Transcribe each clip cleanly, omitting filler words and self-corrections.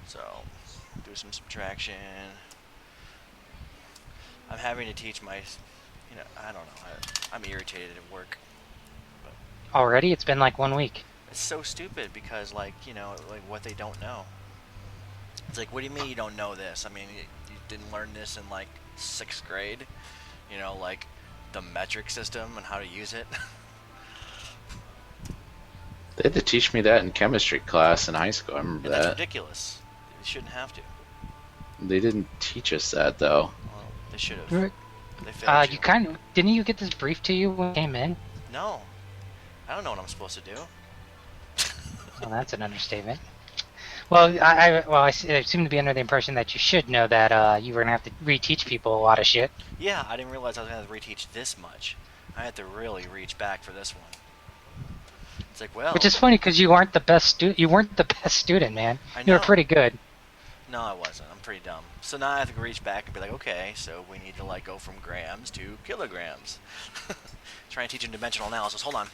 So, do some subtraction. I'm having to teach my, I don't know. I'm irritated at work. But Already? It's been like 1 week. it's so stupid because, like, like what they don't know. It's like, what do you mean you don't know this? I mean, you didn't learn this in, like, 6th grade? Like, the metric system and how to use it? They had to teach me that in chemistry class in high school. I remember And that's that. ridiculous. They shouldn't have to. They didn't teach us that though. Well, they should have. They failed you. You kind of didn't you get this brief to you when you came in? No. I don't know what I'm supposed to do. Well, that's an understatement. Well, I seem to be under the impression that you should know that you were gonna have to reteach people a lot of shit. Yeah, I didn't realize I was going to reteach this much. I had to really reach back for this one. It's like, well, Which is funny because you weren't the best student. You weren't the best student, man. I You were know. pretty good. No, I wasn't. I'm pretty dumb. So now I have to reach back and be like, okay, so we need to, like, go from grams to kilograms. Try and teach them dimensional analysis. Hold on.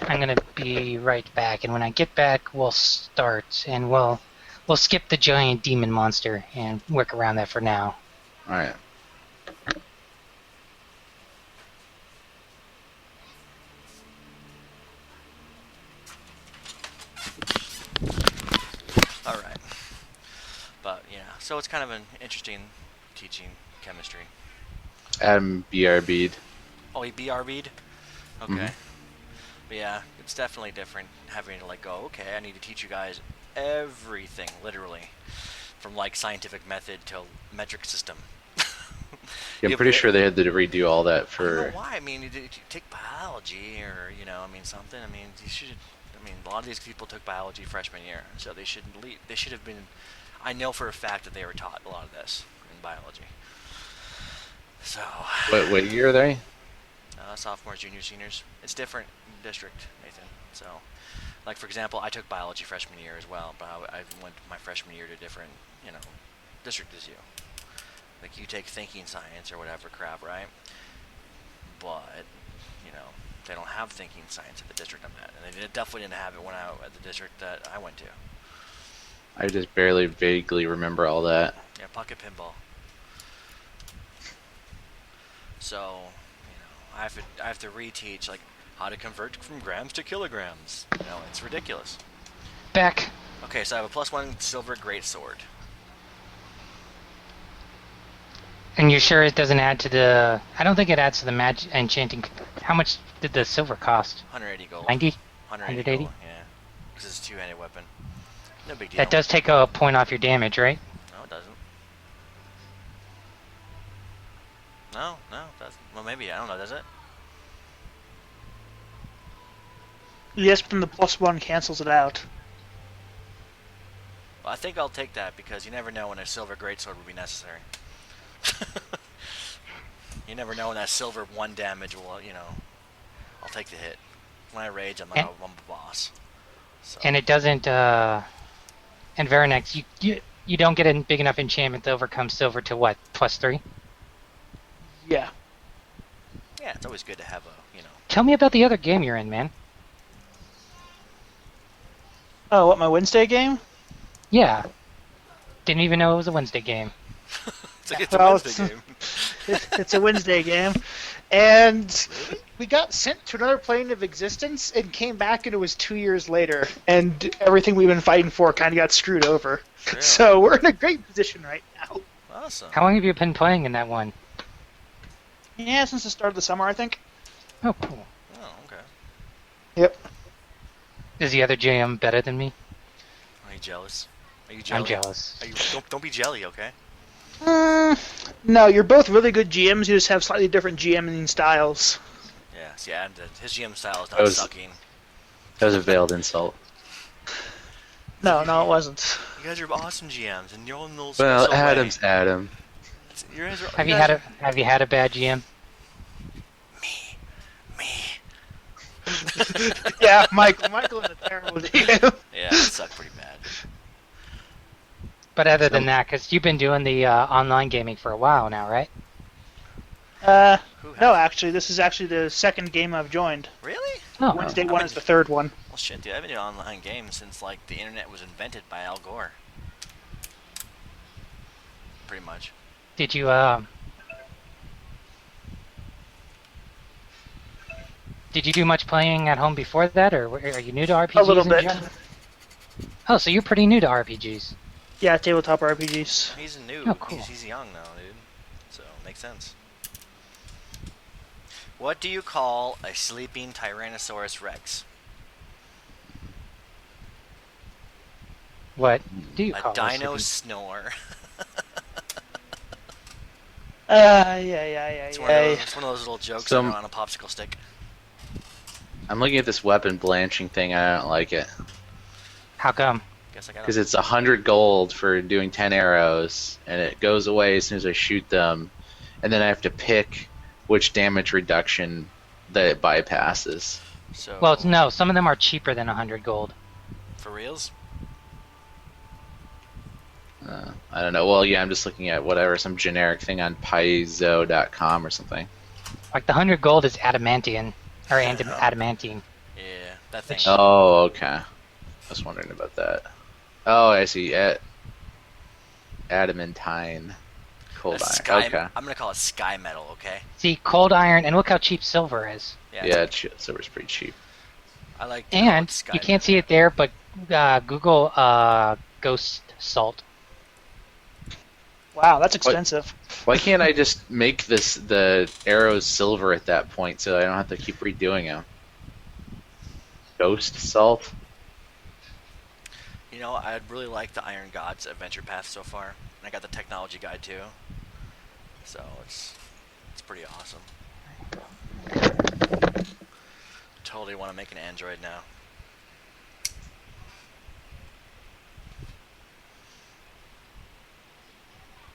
I'm gonna be right back, and when I get back, we'll start, and we'll skip the giant demon monster and work around that for now. All right. Alright. But, yeah. So it's kind of an interesting teaching chemistry. Adam BRB'd. Oh, he BRB'd? Okay. Mhm. But yeah, it's definitely different having to, like, go, okay, I need to teach you guys everything, literally. From, like, scientific method to metric system. Yeah, I'm pretty sure they had to redo all that I don't for. know why. I mean, you take biology or, I mean, something. I mean, you should. I mean, a lot of these people took biology freshman year, so they shouldn't leave. They should have been. I know for a fact that they were taught a lot of this in biology. So, What year are they? sophomores, juniors, seniors. It's different district, Nathan. So, like, for example, I took biology freshman year as well, but I went my freshman year to a different, district as you. Like, you take thinking science or whatever crap, right? But, they don't have thinking science at the district I'm at. And they definitely didn't have it when I at the district that I went to. I just barely vaguely remember all that. Yeah, pocket pinball. So, I have to reteach, like, how to convert from grams to kilograms. It's ridiculous. Back. Okay, so I have a +1 silver greatsword. And you're sure it doesn't add to the... I don't think it adds to the magic enchanting... How much did the silver cost? 180 gold. 90? 180 gold, yeah. Because it's a two-handed weapon. No big deal. That does take a point off your damage, right? No, it doesn't. No, it doesn't. Well, maybe, I don't know, does it? Yes, but then the +1 cancels it out. Well, I think I'll take that because you never know when a silver greatsword would be necessary. You never know when that silver 1 damage will, I'll take the hit. When I rage, I'm a boss. So. And it doesn't, and Veranex, you don't get a big enough enchantment to overcome silver to what, +3? Yeah. Yeah, it's always good to have a, Tell me about the other game you're in, man. Oh, what, my Wednesday game? Yeah. Didn't even know it was a Wednesday game. It's a Wednesday game. It's a Wednesday game. And we got sent to another plane of existence and came back, and it was 2 years later. And everything we've been fighting for kind of got screwed over. Really? So we're in a great position right now. Awesome. How long have you been playing in that one? Yeah, since the start of the summer, I think. Oh, cool. Oh, okay. Yep. Is the other GM better than me? Are you jealous? Are you I'm jealous? jealous. Don't be jelly, okay? No, you're both really good GMs. You just have slightly different GMing styles. Yeah, see, his GM style is That not was- sucking. That was a veiled insult. No, it wasn't. You guys are awesome GMs, and you're all in the little Well, special Adam's way. Adam. You guys are, Have you guys had a bad GM? Me. Yeah, Michael is a terrible DM. Yeah, it sucked pretty bad. But other than that, because you've been doing the online gaming for a while now, right? Who No, has- actually, this is actually the second game I've joined. Really? Oh, Wednesday I've one been- is the third one. Well, shit, dude. I've been doing online games since like the internet was invented by Al Gore. Pretty much. did you did you do much playing at home before that, or are you new to RPGs? A little in bit. general? Oh, so you're pretty new to RPGs. Yeah, tabletop RPGs. He's a noob. Oh, cool. He's young though, dude. So makes sense. What do you call a sleeping Tyrannosaurus Rex? What do you call A dino it? snore. Yeah. It's one of those little jokes So- that are on a popsicle stick. I'm looking at this weapon blanching thing. I don't like it How come? Guess I got because it's 100 gold for doing 10 arrows, and it goes away as soon as I shoot them, and then I have to pick which damage reduction that it bypasses. So Well, no, some of them are cheaper than 100 gold. for reals. I don't know. Well, yeah, I'm just looking at whatever, some generic thing on paizo.com or something. Like the 100 gold is adamantium, or adamantine. Yeah, that thing. Oh, okay. I was wondering about that. Oh, I see. Adamantine. Cold That's iron. sky. Okay. I'm gonna call it sky metal. Okay. See, cold iron, and look how cheap silver is. Yeah. Yeah, silver's pretty cheap. I like. To call And it sky you can't see it there, but Google ghost salt. Wow, that's expensive. Why can't I just make the arrows silver at that point so I don't have to keep redoing them? Ghost salt? You know, I really like the Iron Gods adventure path so far. And I got the technology guide too. So it's pretty awesome. Totally want to make an android now.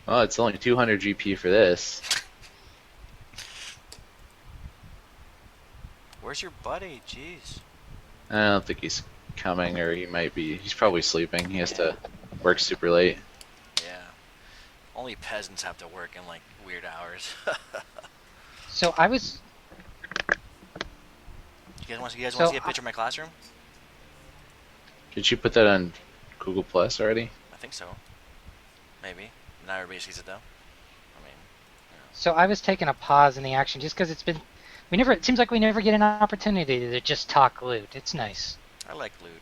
Oh, it's only 200 GP for this. Where's your buddy? Jeez. I don't think he's coming, or he might be. He's probably sleeping. He has to work super late. Yeah. Only peasants have to work in like weird hours. So I was. You guys want to So see a picture of my classroom? Did you put that on Google Plus already? I think so. Maybe. Not everybody sees it though. I mean, So I was taking a pause in the action just because it's been. It seems like we never get an opportunity to just talk loot. It's nice. I like loot.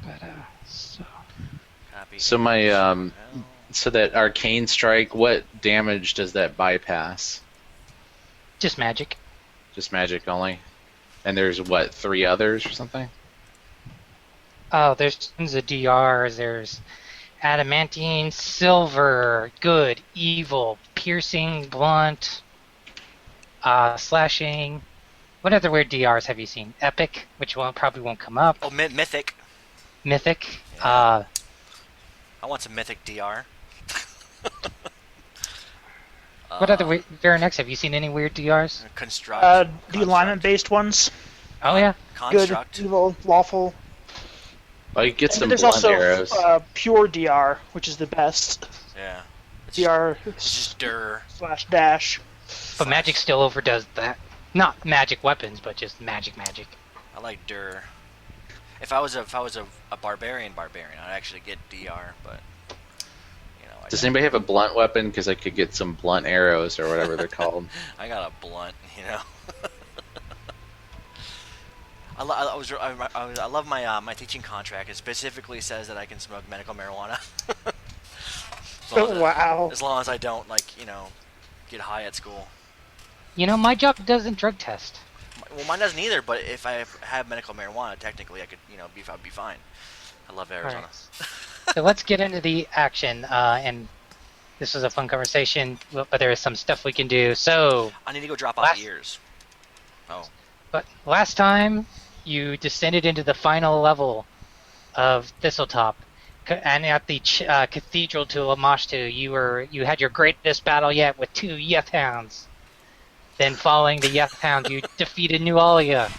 But so. Copy. So my Hell. so that arcane strike, what damage does that bypass? Just magic. Just magic only. And there's what, 3 others or something? Oh, there's tons of DRs. There's adamantine, silver, good, evil, piercing, blunt, slashing. What other weird DRs have you seen? Epic, which probably won't come up. Oh, mythic. Mythic. Yeah. I want some mythic DR. What other weird Veranex? Have you seen any weird DRs? Construct. The alignment-based ones. Oh yeah. Construct. Good, evil, lawful. Well, you get And some there's blunt also arrows. pure DR, which is the best. Yeah. It's DR just dir. / dash. But magic still overdoes that. Not magic weapons, but just magic. I like dir. If I was a barbarian, I'd actually get DR, but you know. Does anybody have a blunt weapon? Because I could get some blunt arrows or whatever they're called. I got a blunt, you know. I love my my teaching contract. It specifically says that I can smoke medical marijuana. Wow. As long as I don't get high at school. You know, my job doesn't drug test. Well, mine doesn't either. But if I have medical marijuana, technically I could I'd be fine. I love Arizona. Alright. So let's get into the action. And this was a fun conversation, but there is some stuff we can do. So, I need to go drop off ears. Oh. but last time you descended into the final level of Thistletop, and at the Cathedral to Lamashtu, you had your greatest battle yet with 2 Yeth Hounds. Then following the Yeth Hound, you defeated New Alia.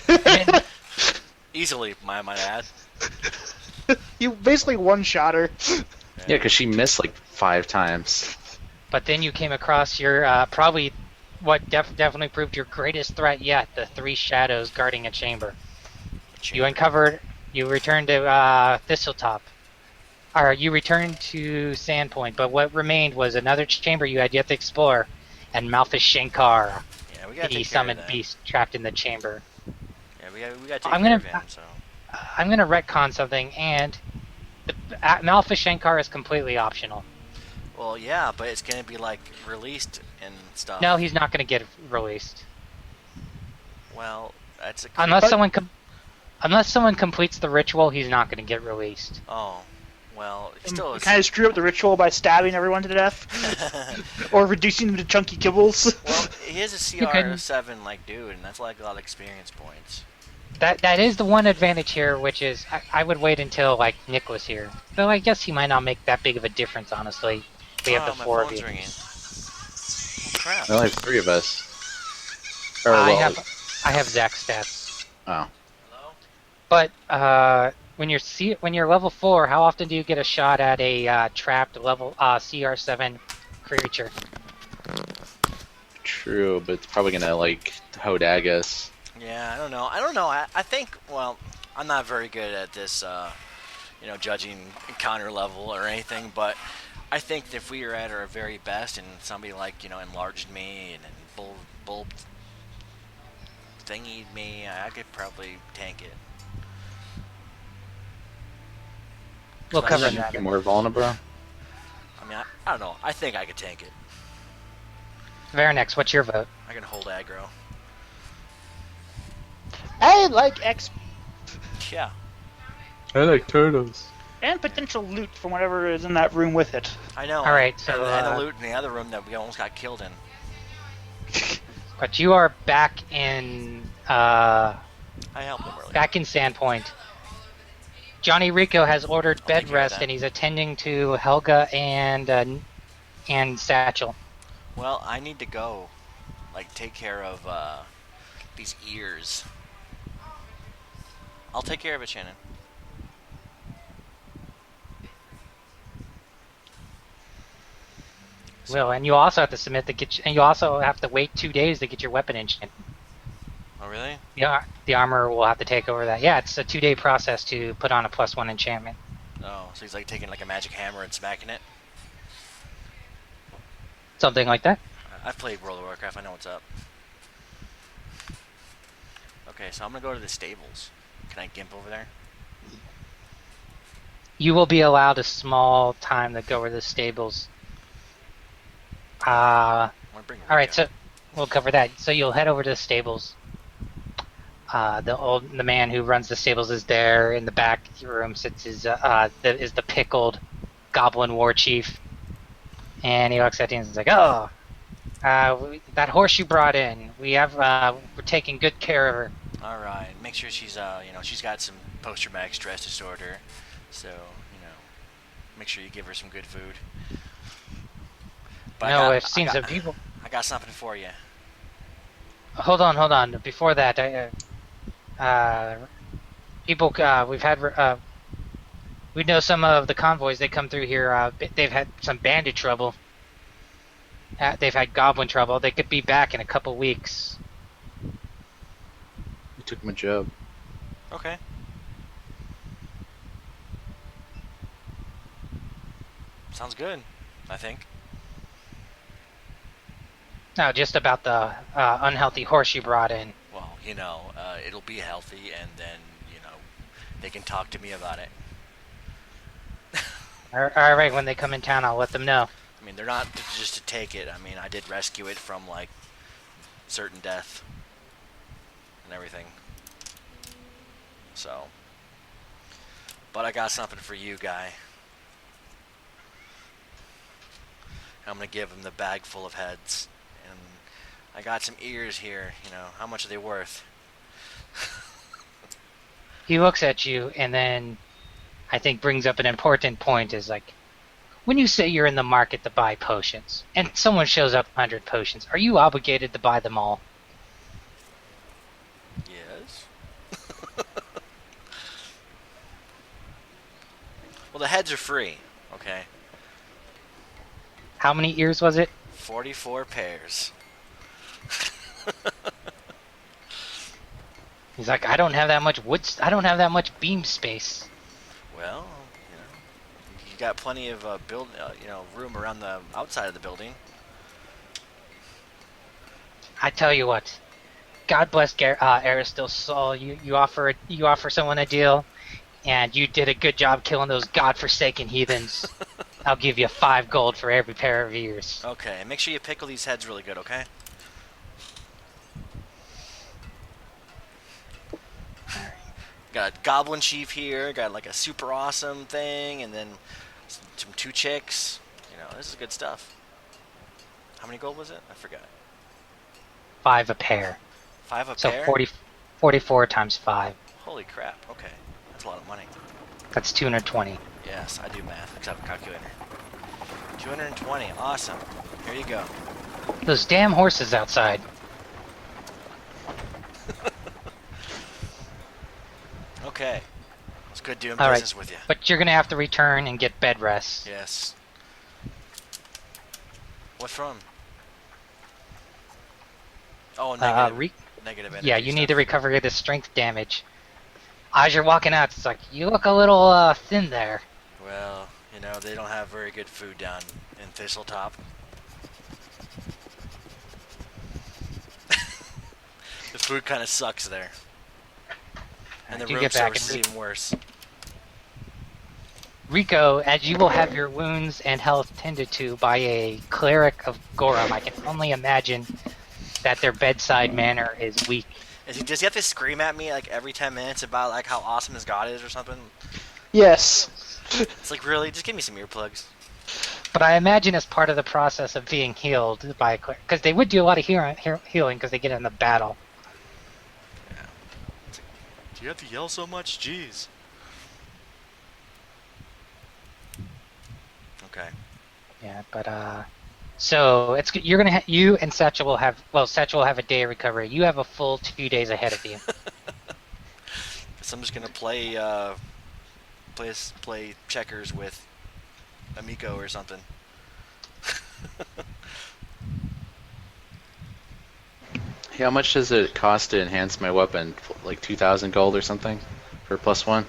And Easily, I might add. You basically one-shot her. Yeah, because she missed like 5 times. but then you came across your probably what definitely proved your greatest threat yet: the 3 shadows guarding a chamber. You returned to Thistletop. Or you returned to Sandpoint, but what remained was another chamber you had yet to explore, and Malthus Shankar, Yeah, we gotta the take care of summoned that. beast trapped in the chamber. Yeah, we gotta take I'm care gonna- of him. So. I'm gonna retcon something, and Malthus Shankar is completely optional. Well, yeah, but it's gonna be like released and stuff. No, he's not gonna get released Well, that's a. unless someone completes the ritual. He's not gonna get released. Oh, well, he still You is. kind of screw up the ritual by stabbing everyone to death, or reducing them to chunky kibbles. Well, he is a You can- CR7 like dude, and that's like a lot of experience points. That is the one advantage here, which is I would wait until like Nick was here. Though I guess he might not make that big of a difference, honestly. We have the my 4 of phone's you. ringing. Oh, crap. I only have 3 of us. Or, I well, have Zach's stats. Oh. Hello? But when you're level 4, how often do you get a shot at a trapped level CR7 creature? True, but it's probably gonna like hodag us. Yeah, I don't know. I think, well, I'm not very good at this, judging encounter level or anything, but I think if we were at our very best and somebody like, enlarged me and bulb thingied me, I could probably tank it. We'll But cover I think- that. You're more vulnerable. I mean, I don't know. I think I could tank it. Veranex, what's your vote? I can hold aggro. I like X Yeah. I like turtles. and potential loot from whatever is in that room with it. I know. All right, so, and the loot in the other room that we almost got killed in. But you are back in I helped them earlier. Sandpoint. Johnny Rico has ordered I'll take bed care of rest, that. and he's attending to Helga and Satchel. Well, I need to go, take care of these ears. I'll take care of it, Shannon. Will, and you also have to and you also have to wait 2 days to get your weapon enchanted. Oh, really? Yeah, the armor will have to take over that. Yeah, it's a 2-day process to put on a +1 enchantment. Oh, so he's taking a magic hammer and smacking it. Something like that. I've played World of Warcraft. I know what's up. Okay, so I'm gonna go to the stables. Can I gimp over there? You will be allowed a small time to go over the stables. I'm gonna bring. All right, Rico. so we'll cover that. So you'll head over to the stables. The man who runs the stables is there. In the back room sits the pickled goblin war chief, and he looks at you and is like, "Oh, that horse you brought in, we're taking good care of her." All right. Make sure she's she's got some post-traumatic stress disorder, so make sure you give her some good food. But No, I've seen some people. I got something for you. Hold on. Before that, people we know some of the convoys that come through here. They've had some bandit trouble. They've had goblin trouble. They could be back in a couple weeks. You took my job. Okay. Sounds good, I think. No, just about the unhealthy horse you brought in. Well, it'll be healthy, and then, they can talk to me about it. All right, when they come in town, I'll let them know. I mean, they're not just to take it. I mean, I did rescue it from, certain death and everything. So. But I got something for you, guy. I'm gonna give him the bag full of heads. And I got some ears here, how much are they worth? He looks at you and then I think brings up an important point is like, When you say you're in the market to buy potions, and someone shows up with 100 potions, are you obligated to buy them all? Yes. Well, the heads are free. Okay. How many ears was it? 44 pairs. He's like, I don't have that much wood. I don't have that much beam space. Well, you got plenty of room around the outside of the building. I tell you what, God bless Aristil Saul. You offer someone a deal, and you did a good job killing those godforsaken heathens. I'll give you 5 gold for every pair of ears. Okay, and make sure you pickle these heads really good, okay? Got Goblin Chief here, got like a super awesome thing, and then some 2 chicks. This is good stuff. How many gold was it? I forgot. 5 a pair. 5 a So pair? 44 times 5. Holy crap, okay. That's a lot of money. That's 220. Yes, I do math, except for calculator. 220, awesome. Here you go. Those damn horses outside. Okay. It's good doing All right. business with you. But you're gonna have to return and get bed rest. Yes. What from? Oh, negative energy. Yeah, you need to stuff. recover the strength damage. As you're walking out, it's like, you look a little thin there. Well, they don't have very good food down in Thistletop. The food kind of sucks there. And the You room get back service and is even worse. Rico, as you will have your wounds and health tended to by a cleric of Gorum, I can only imagine that their bedside manner is weak. Does he have to scream at me like every 10 minutes about like how awesome his god is or something? Yes. It's like, really? Just give me some earplugs. But I imagine as part of the process of being healed by a cleric, because they would do a lot of healing because they get in the battle. Yeah. Do you have to yell so much? Jeez. Okay. Yeah, but so you're gonna you and Satchel will have Satchel will have a day of recovery. You have a full 2 days ahead of you. Guess I'm just gonna play checkers with Amico or something. Hey, how much does it cost to enhance my weapon? Like 2,000 gold or something for +1?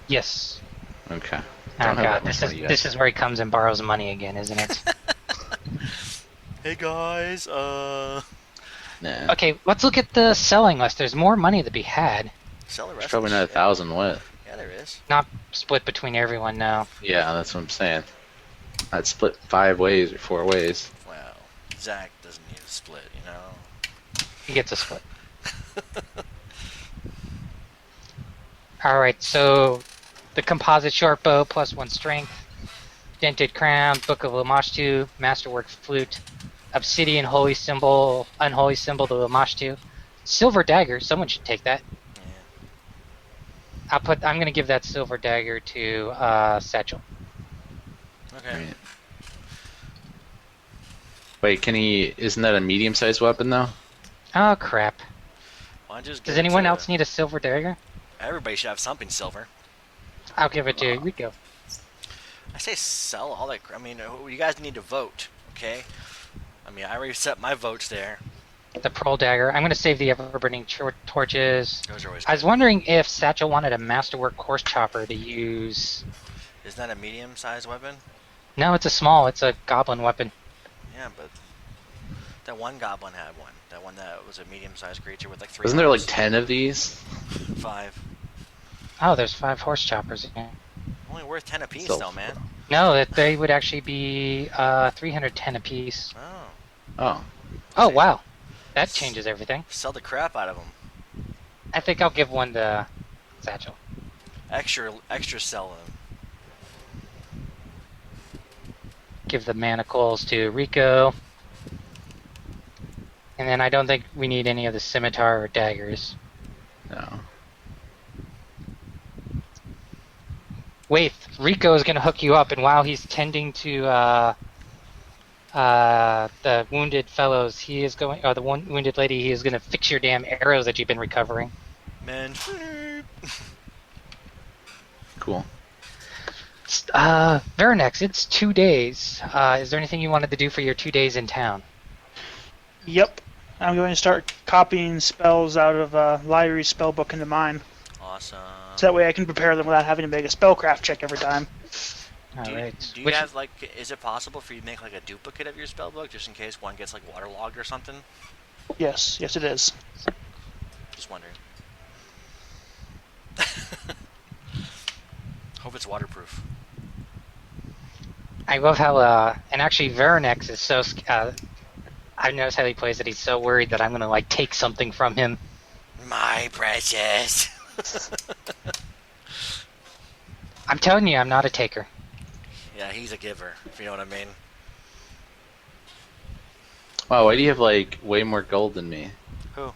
Yes. Okay. Oh Don't have god, that much money yet. this is where he comes and borrows money again, isn't it? Hey guys, Nah. Okay, let's look at the selling list. There's more money to be had. sell the rest. There's probably of the not shit. 1,000 what? Yeah, there is. Not split between everyone now. Yeah, that's what I'm saying. I'd split 5 ways or 4 ways. Wow. Zach doesn't need a split, He gets a split. Alright, so the composite short bow +1 strength, dented crown, Book of Lamashtu, masterwork flute, obsidian holy symbol, unholy symbol to Lamashtu, silver dagger. Someone should take that. Yeah. I'm gonna give that silver dagger to Satchel. Okay. Right. Wait, isn't that a medium-sized weapon though? Oh crap! Why don't you just Does give it anyone to- else need a silver dagger? Everybody should have something silver. I'll give it to Rico. I say sell all that. I mean, you guys need to vote, okay? I mean, I already set my votes there. The pearl dagger. I'm gonna save the ever-burning torches. Those are always I was good. wondering if Satchel wanted a masterwork horse chopper to use. Isn't that a medium-sized weapon? No, it's a goblin weapon. Yeah, but that one goblin had one. That one that was a medium-sized creature with like 3 Wasn't there like arms. 10 of these? 5. Oh, there's 5 horse choppers in here. Only worth 10 apiece, So- though, man. No, they would actually be 310 apiece. Oh. Oh. Oh wow, that changes everything. Sell the crap out of them. I think I'll give one to Satchel. Extra sell them. Give the manacles to Rico. And then I don't think we need any of the scimitar or daggers. No. Wait, Rico is gonna hook you up, and while he's tending to the wounded fellows, he is going, or the one wounded lady, he is gonna fix your damn arrows that you've been recovering. Man. Cool. Veranex, it's 2 days. Is there anything you wanted to do for your 2 days in town? Yep. I'm going to start copying spells out of Lyree's spell book into mine. Awesome. So that way I can prepare them without having to make a spellcraft check every time. Alright. Do you have, like, is it possible for you to make, like, a duplicate of your spellbook just in case one gets, like, waterlogged or something? Yes, it is. Just wondering. Hope it's waterproof. I love how, and actually Veranex is so, I've noticed how he plays that he's so worried that I'm gonna, like, take something from him. My precious. I'm telling you, I'm not a taker. Yeah, he's a giver, if you know what I mean. Wow, why do you have like way more gold than me? Who?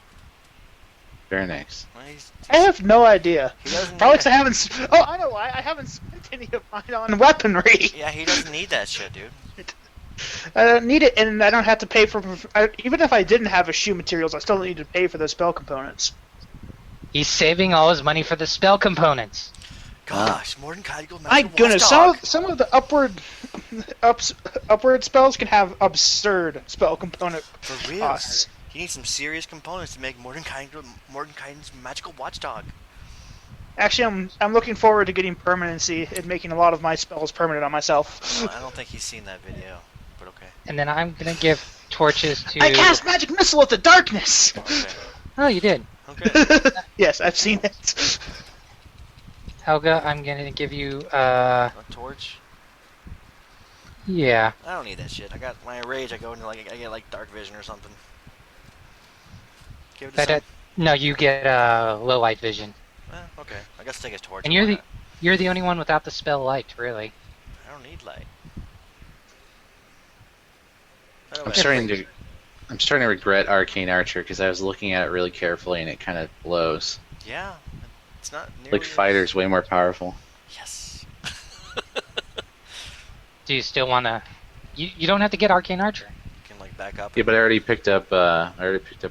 Very nice. Well, I have no idea. He doesn't Probably need 'cause I haven't. Oh, I know why. I haven't spent any of mine on weaponry. Yeah, he doesn't need that shit, dude. I don't need it, and I don't have to pay for. Even if I didn't have a shoe materials, I still don't need to pay for the spell components. He's saving all his money for the spell components. Gosh, Mordecai, go My Magical goodness, Watchdog. some of the upward spells can have absurd spell component For real. costs. He needs some serious components to make Mordenkainen's magical watchdog. Actually, I'm looking forward to getting permanency and making a lot of my spells permanent on myself. Well, I don't think he's seen that video, but okay. And then I'm gonna give torches to... I cast magic missile of the darkness. Okay. Oh, you did. Okay. Yes, I've seen it. Helga, I'm gonna give you, A torch? yeah. I don't need that shit. I got my rage. I go into like I get like dark vision or something. Give it to But, some. no, you get, low light vision. Okay. I guess take his torch. And why you're not? the only one without the spell light, really. I don't need light. I'm starting to regret Arcane Archer because I was looking at it really carefully and it kind of blows. Yeah, it's not nearly Like as- fighter's way more powerful. Yes. Do you still wanna... You don't have to get Arcane Archer. You can like back up. Yeah, but I already picked up a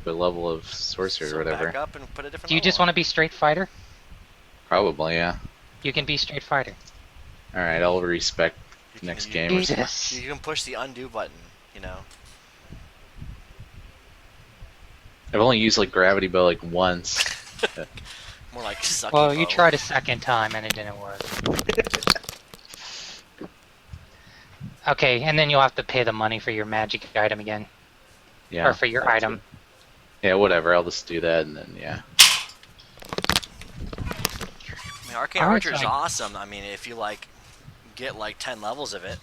level of sorcerer so or whatever. back up and put a different. Do you level just on. want to be straight fighter? Probably, yeah. You can be straight fighter. All right, I'll respect You can- next you- game. Jesus. You can push the undo button. You know. I've only used like gravity bow like once. More like sucky. Well, you bow. tried a second time and it didn't work. Okay, and then you'll have to pay the money for your magic item again. Yeah. Or for your item. Yeah, whatever. I'll just do that and then yeah. I mean, Arcane Alright, Archer is fine. awesome. I mean, if you like get like 10 levels of it,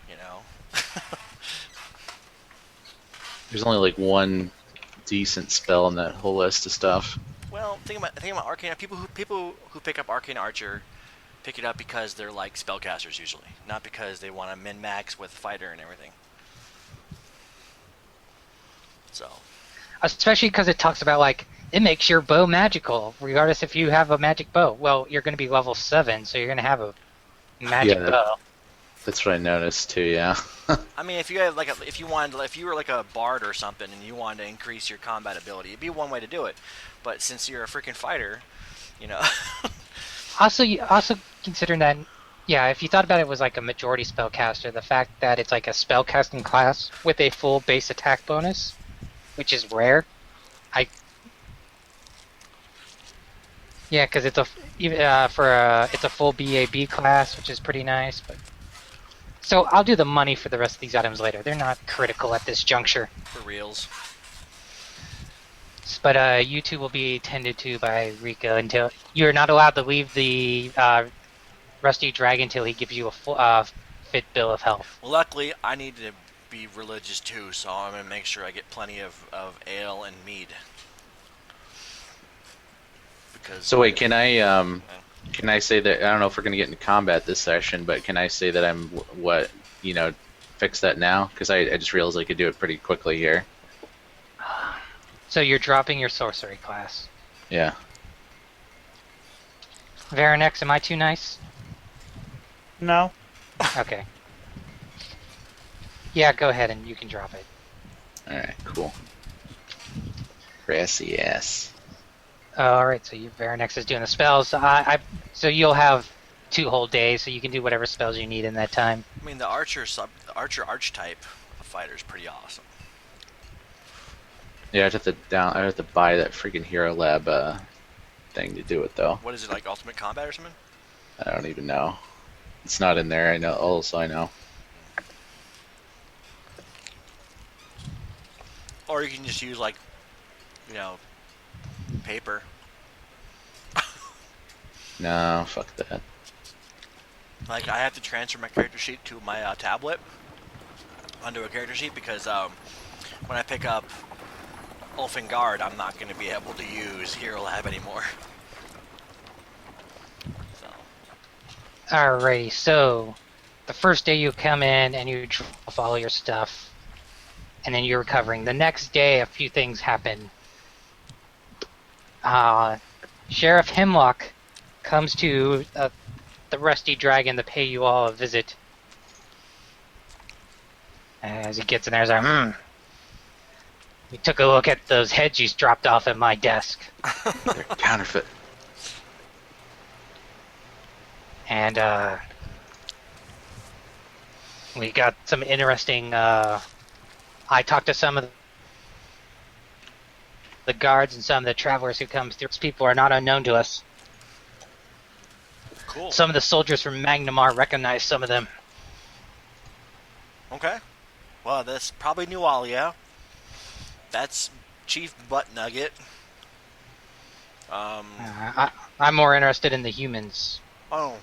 you know. There's only like one decent spell in that whole list of stuff. Well, think about Arcane. People who pick up Arcane Archer pick it up because they're like spellcasters usually, not because they want to min max with fighter and everything. So. Especially because it talks about, like, it makes your bow magical, regardless if you have a magic bow. Well, you're going to be level 7, so you're going to have a magic Yeah. bow. That's what I noticed too. Yeah. I mean, if you have like if you were like a bard or something and you wanted to increase your combat ability, it'd be one way to do it. But since you're a freaking fighter, you know. Also considering that, yeah, if you thought about it was like a majority spellcaster, the fact that it's like a spellcasting class with a full base attack bonus, which is rare. Yeah, because it's it's a full BAB class, which is pretty nice. But so I'll do the money for the rest of these items later. They're not critical at this juncture. For reals. But you two will be tended to by Rico until you're not allowed to leave the Rusty Dragon until he gives you a full, fit bill of health. Well, luckily, I need to be religious too, so I'm gonna make sure I get plenty of ale and mead. Because. So wait, can I say that I don't know if we're gonna get into combat this session, but can I say that I'm fix that now? Because I just realized I could do it pretty quickly here. So you're dropping your sorcery class. Yeah. Veranex, am I too nice? No. Okay. Yeah, go ahead and you can drop it. Alright, cool. Grassy ass. Alright, so Veranex is doing the spells. So you'll have 2 whole days, so you can do whatever spells you need in that time. I mean, the archer archetype of fighter is pretty awesome. Yeah, I'd have to buy that freaking Hero Lab thing to do it though. What is it, like Ultimate Combat or something? I don't even know. It's not in there. I know. Also, I know. Or you can just use like, you know, paper. No, fuck that. Like I have to transfer my character sheet to my tablet onto a character sheet because when I pick up Ulfin Guard, I'm not going to be able to use Hero Lab anymore. So. Alrighty, so the first day you come in and you drop off all your stuff, and then you're recovering. The next day, a few things happen. Sheriff Hemlock comes to the Rusty Dragon to pay you all a visit. As he gets in there, he's like, we took a look at those heads you dropped off at my desk. They're counterfeit. And we got some interesting. I talked to some of the guards and some of the travelers who come through. These people are not unknown to us. Cool. Some of the soldiers from Magnamar recognize some of them. Okay. Well, that's probably Nualia. That's Chief Butt Nugget. I'm more interested in the humans. Oh.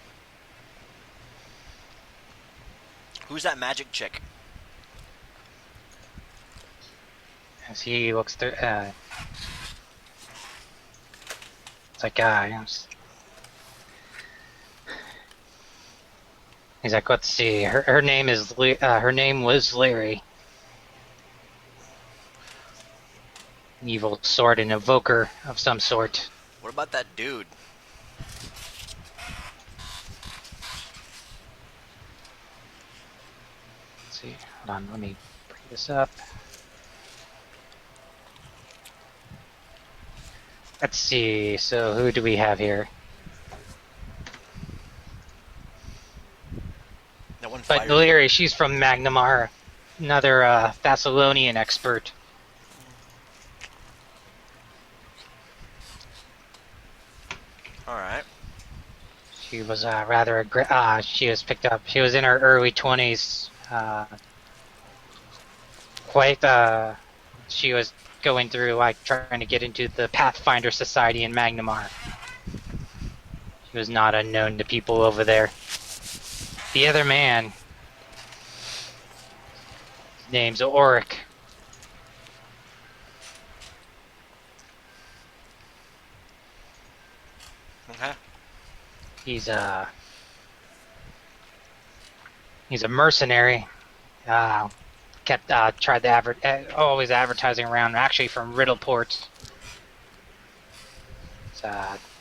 Who's that magic chick? As he looks through, it's like, he's like, let's see. Her name is her name was Larry. An evil sword and evoker of some sort. What about that dude? Let's see. Hold on, let me bring this up. Let's see. So who do we have here? That one But fired. Larry, she's from Magnamar, another Thessalonian expert. Alright. She was rather she was picked up. She was in her early 20s. She was going through like trying to get into the Pathfinder Society in Magnamar. She was not unknown to people over there. The other man, his name's Oric. Okay. He's a mercenary. Tried to always advertising around. Actually, from Riddleport.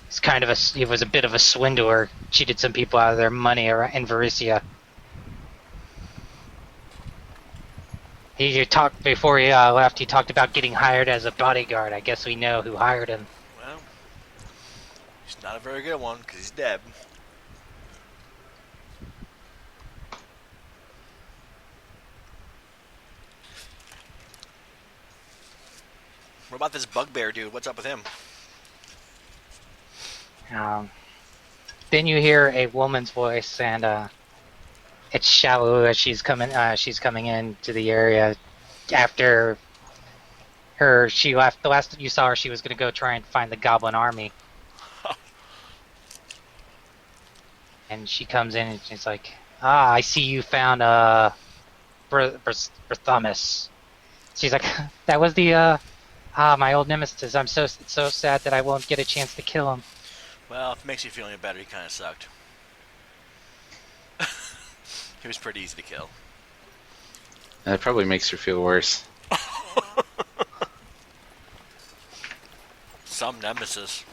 He's kind of he was a bit of a swindler. Cheated some people out of their money in Varissia. He talked before he left. He talked about getting hired as a bodyguard. I guess we know who hired him. Well, he's not a very good one because he's dead. What about this bugbear dude? What's up with him? Then you hear a woman's voice, and it's Shalu as she's coming into the area after she left. The last you saw her, she was going to go try and find the Goblin army. And she comes in and she's like, I see you found Berthamus. She's like, that was the my old nemesis. I'm so sad that I won't get a chance to kill him. Well, if it makes you feel any better, he kind of sucked. He was pretty easy to kill. That probably makes her feel worse. Some nemesis.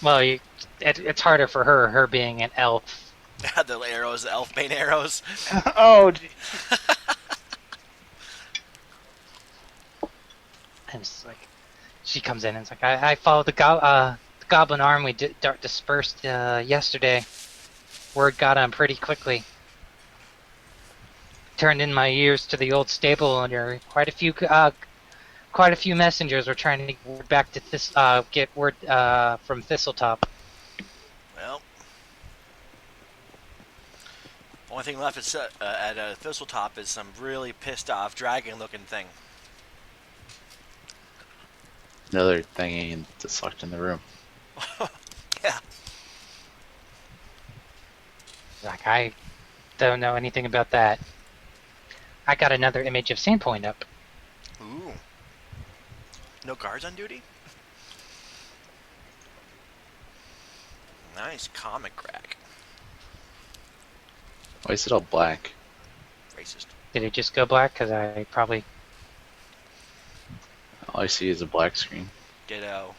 Well, it's harder for her being an elf. The arrows, the elf bane arrows. Oh, gee. And it's like, she comes in and it's like, I followed the goblin army dispersed yesterday. Word got on pretty quickly. Turned in my ears to the old stable, and there were quite a few messengers were trying to get word back to get word from Thistletop. Well, only thing left at Thistletop is some really pissed off dragon-looking thing. Another thing that's locked in the room. Yeah. Like, I don't know anything about that. I got another image of Sandpoint up. Ooh. No guards on duty? Nice comic rack. Why is it all black? Racist. Did it just go black? Because I probably... All I see is a black screen. Ditto.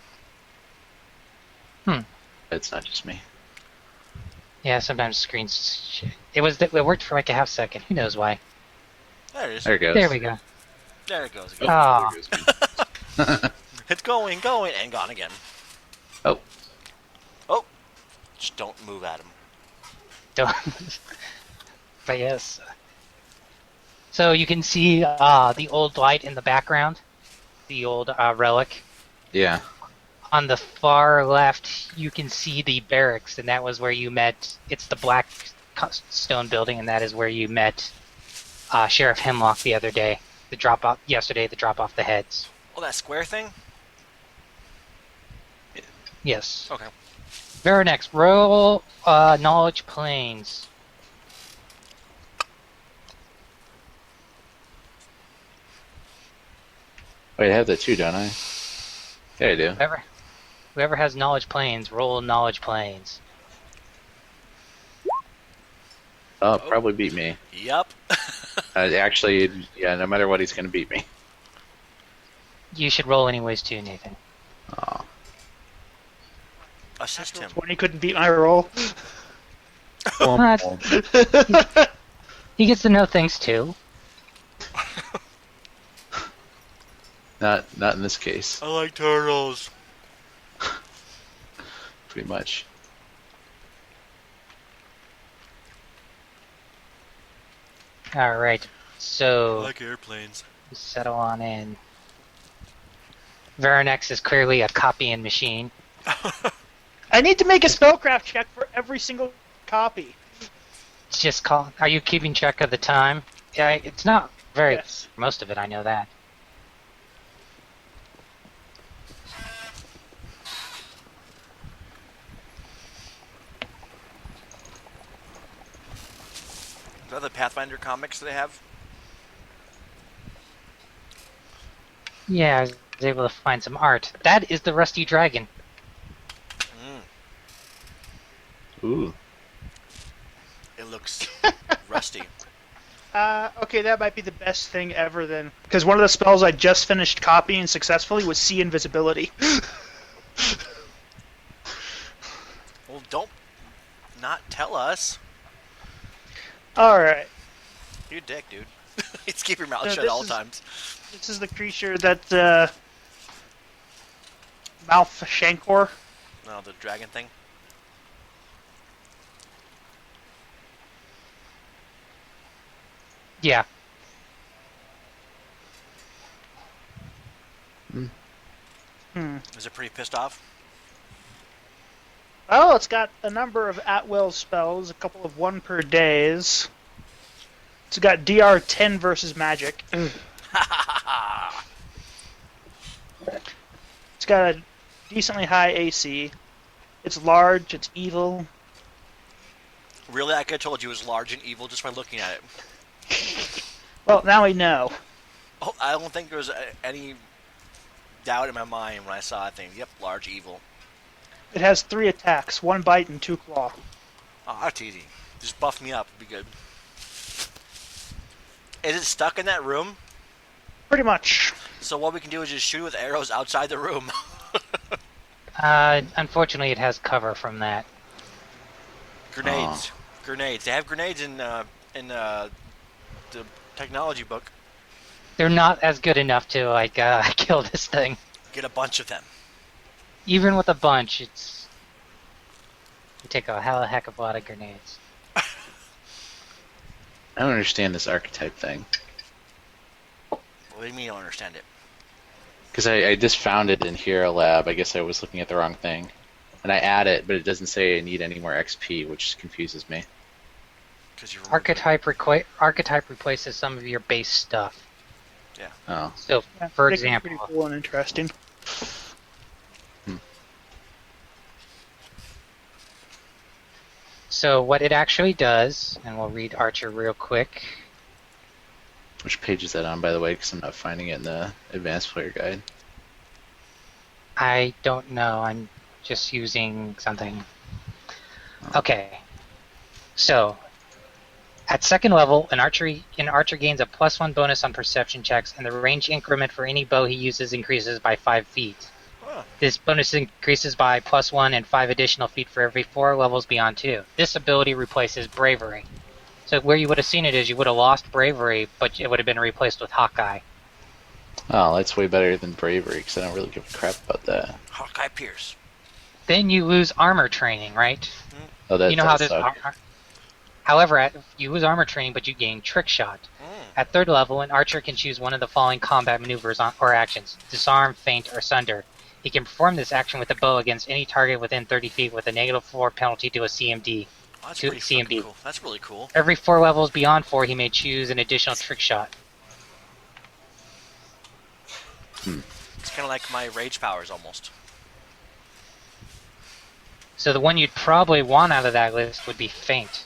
It's not just me. Yeah, sometimes screens... It worked for like a half second. Who knows why? There it is. There it goes. There we go. There it goes. Oh, Again. Ah. there goes me. It's going, and gone again. Oh, Oh. Just don't move at him. Don't. But yes. So you can see the old light in the background. The old relic. yeah. On the far left, you can see the barracks, and that was where you met. It's the black stone building, and that is where you met Sheriff Hemlock the other day. The drop off the heads. Oh, that square thing? Yes. Okay. Very next, roll knowledge planes. Wait, I have that too, don't I? Yeah, I do. Whoever has knowledge planes, roll knowledge planes. Oh, probably beat me. Yup. Actually, yeah, no matter what, he's going to beat me. You should roll anyways too, Nathan. Oh. Assist him. 20 couldn't beat my roll. He gets to know things too. Not in this case, I like turtles. pretty much. Alright, so I like airplanes. settle on in. Veranex is clearly a copying machine. I need to make a spellcraft check for every single copy. It's just call. Are you keeping track of the time? Yeah, it's not very. Yes. Most of it, I know that. Is that the Pathfinder comics they have? Yeah, I was able to find some art. That is the Rusty Dragon. Ooh. It looks rusty. Okay, that might be the best thing ever then. Because one of the spells I just finished copying successfully was See Invisibility. Well, don't not tell us. Alright. You dick, dude. Just keep your mouth So shut this all is- times. This is the creature that, Mouth Shankor. No, the dragon thing. Yeah. Is it pretty pissed off? Oh, it's got a number of at-will spells, a couple of 1 per days. It's got DR 10 versus magic. It's got a decently high AC. It's large, it's evil. Really, I could have told you it was large and evil just by looking at it. Well, now we know. Oh, I don't think there was any doubt in my mind when I saw that thing. Yep, large evil. It has 3 attacks, 1 bite and 2 claw. Oh, that's easy. Just buff me up. Be good. Is it stuck in that room? Pretty much. So what we can do is just shoot with arrows outside the room. Unfortunately, it has cover from that. Grenades. Grenades. They have grenades in the technology book. They're not as good enough to like kill this thing. Get a bunch of them. Even with a bunch, it's you take a heck of a lot of grenades. I don't understand this archetype thing. What do you mean you don't understand it? Because I just found it in Hero Lab. I guess I was looking at the wrong thing. And I add it, but it doesn't say I need any more XP, which confuses me. Because you're Archetype replaces some of your base stuff. Yeah. Oh. So, Yeah, for makes it example, pretty cool and interesting. so what it actually does, and we'll read Archer real quick. Which page is that on, by the way? Because I'm not finding it in the Advanced Player Guide. I don't know. I'm just using something. Okay. So, at second level, an archer gains a +1 bonus on perception checks, and the range increment for any bow he uses increases by 5 feet. Huh. This bonus increases by +1 and 5 additional feet for every 4 levels beyond 2. This ability replaces Bravery. So where you would have seen it is you would have lost Bravery, but it would have been replaced with Hawkeye. Oh, that's way better than Bravery, because I don't really give a crap about that. Hawkeye Pierce. Then you lose armor training, right? Oh, that You know how does this. suck. However, you lose armor training, but you gain trick shot. At third level, an archer can choose one of the following combat maneuvers or actions: disarm, feint, or sunder. He can perform this action with a bow against any target within 30 feet with a -4 penalty to a CMD. Oh, that's To pretty CMD. fucking cool. That's really cool. Every 4 levels beyond 4, he may choose an additional trick shot. It's kind of like my rage powers almost. So the one you'd probably want out of that list would be feint.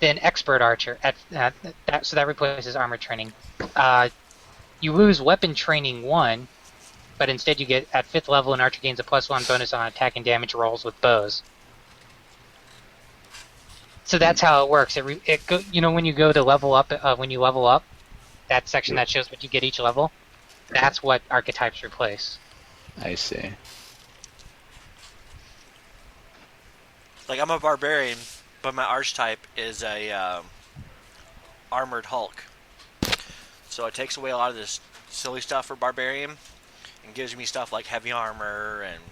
Then expert archer. So that replaces armor training. You lose weapon training 1, but instead you get at 5th level an archer gains a +1 bonus on attack and damage rolls with bows. So that's how it works. When you go to level up, when you level up, that section that shows what you get each level, that's what archetypes replace. I see. Like, I'm a barbarian, but my archetype is a armored Hulk. So it takes away a lot of this silly stuff for barbarian and gives me stuff like heavy armor and,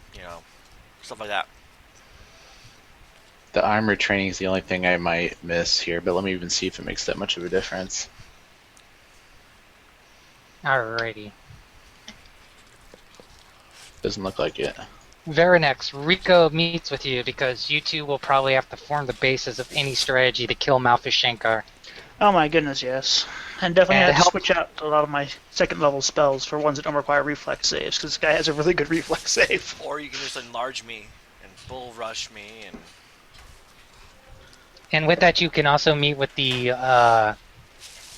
stuff like that. The armor training is the only thing I might miss here, but let me even see if it makes that much of a difference. Alrighty. Doesn't look like it. Verinex, Rico meets with you because you two will probably have to form the basis of any strategy to kill Malfish Shankar. Oh my goodness, yes. And definitely And had to help- switch out a lot of my second level spells for ones that don't require reflex saves, because this guy has a really good reflex save. Or you can just enlarge me and bull rush me and... And with that, you can also meet with the.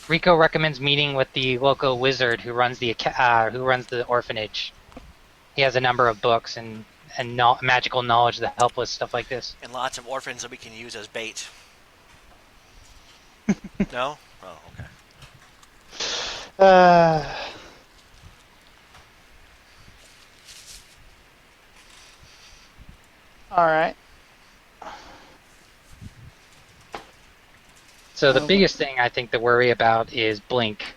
Rico recommends meeting with the local wizard who runs the orphanage. He has a number of books and magical knowledge that help with stuff like this. and lots of orphans that we can use as bait. No? Oh, okay. Alright. So the biggest thing I think to worry about is Blink.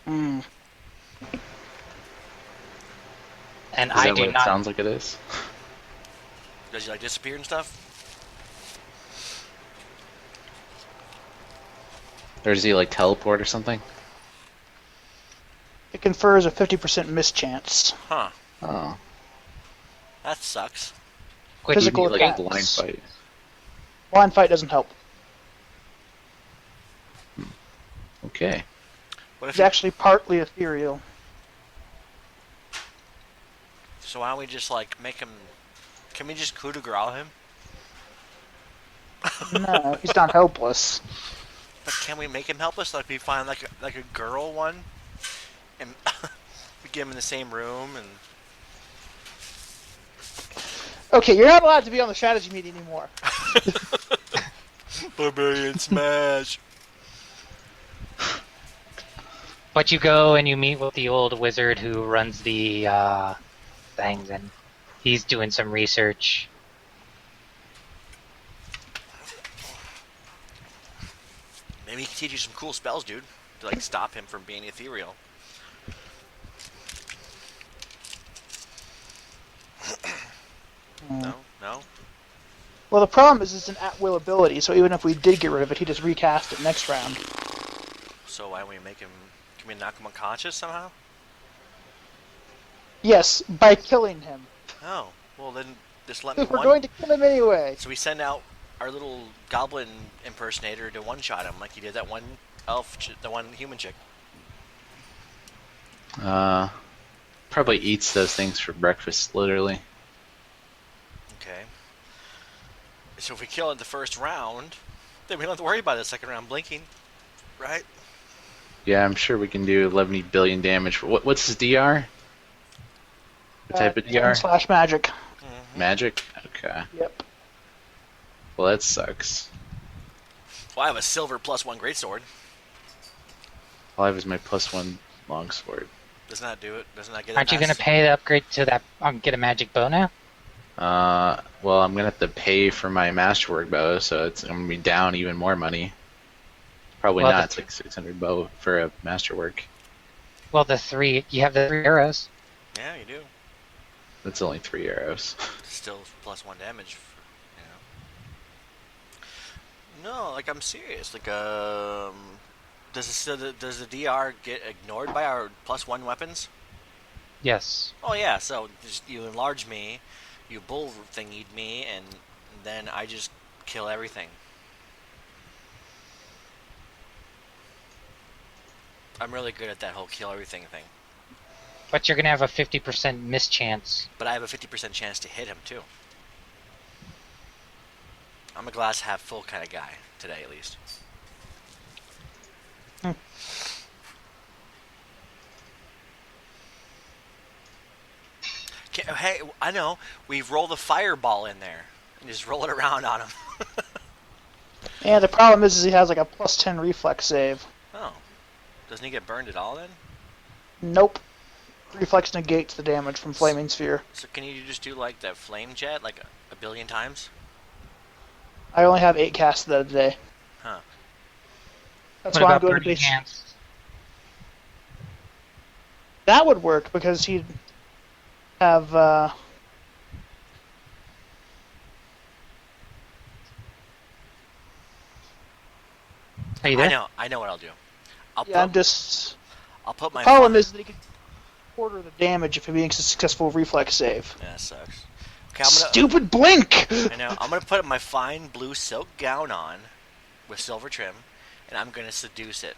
Mm. And Is I that do what it not. sounds like it is? Does he, disappear and stuff? Or does he, teleport or something? It confers a 50% mischance. Huh. Oh. That sucks. Which, Physical You need, attacks. a blind fight. Blind fight doesn't help. Okay. What if It's actually partly ethereal. So why don't we just, make him... Can we just coup de grace him? No, he's not helpless. But can we make him help us? Like, we find, like a girl one? And we get him in the same room and... Okay, you're not allowed to be on the strategy meeting anymore. Barbarian smash! But you go and you meet with the old wizard who runs the things, and he's doing some research. Maybe he can teach you some cool spells, dude, to like stop him from being ethereal. No, no. Well, the problem is it's an at-will ability, so even if we did get rid of it, he'd just recast it next round. So why don't we make him? Can we knock him unconscious somehow? Yes, by killing him. Oh, well then just let me We're going to kill him anyway. So we send out our little goblin impersonator to one-shot him, like he did that one the one human chick. Probably eats those things for breakfast, literally. Okay. So if we kill it the first round, then we don't have to worry about the second round blinking, right? Yeah, I'm sure we can do 11 billion damage. What's his DR? What type of DR? / magic. Mm-hmm. Magic? Okay. Yep. Well, that sucks. Well, I have a silver +1 greatsword. All I have is my +1 longsword. Doesn't that do it? Doesn't that get it? Aren't you going to pay the upgrade to that? Get a magic bow now? Well, I'm gonna have to pay for my masterwork bow, so it's gonna be down even more money. Probably Well, not. It's like 600 bow for a masterwork. Well, you have the 3 arrows. Yeah, you do. That's only 3 arrows. Still +1 damage. No, like I'm serious. Like does the DR get ignored by our +1 weapons? Yes. Oh yeah. So just, you enlarge me, you bull thingied me, and then I just kill everything. I'm really good at that whole kill everything thing. But you're going to have a 50% miss chance. But I have a 50% chance to hit him too. I'm a glass half full kind of guy today, at least. Hey, I know. We roll the fireball in there and just roll it around on him. And the problem is he has like a +10 reflex save. Oh, doesn't he get burned at all then? Nope. Reflex negates the damage from Flaming Sphere. So can you just do like the flame jet like a billion times? I only have 8 casts of that a day. Huh. That's What why I'm about going to burning base. hands? That would work because he'd have. Are you there? I know what I'll do. I'll Yeah, I'm put just. I'll put The my problem is that he could quarter the damage if he makes a successful reflex save. Yeah, that sucks. Okay, I'm gonna Stupid blink! I know. I'm gonna put my fine blue silk gown on with silver trim, and I'm gonna seduce it.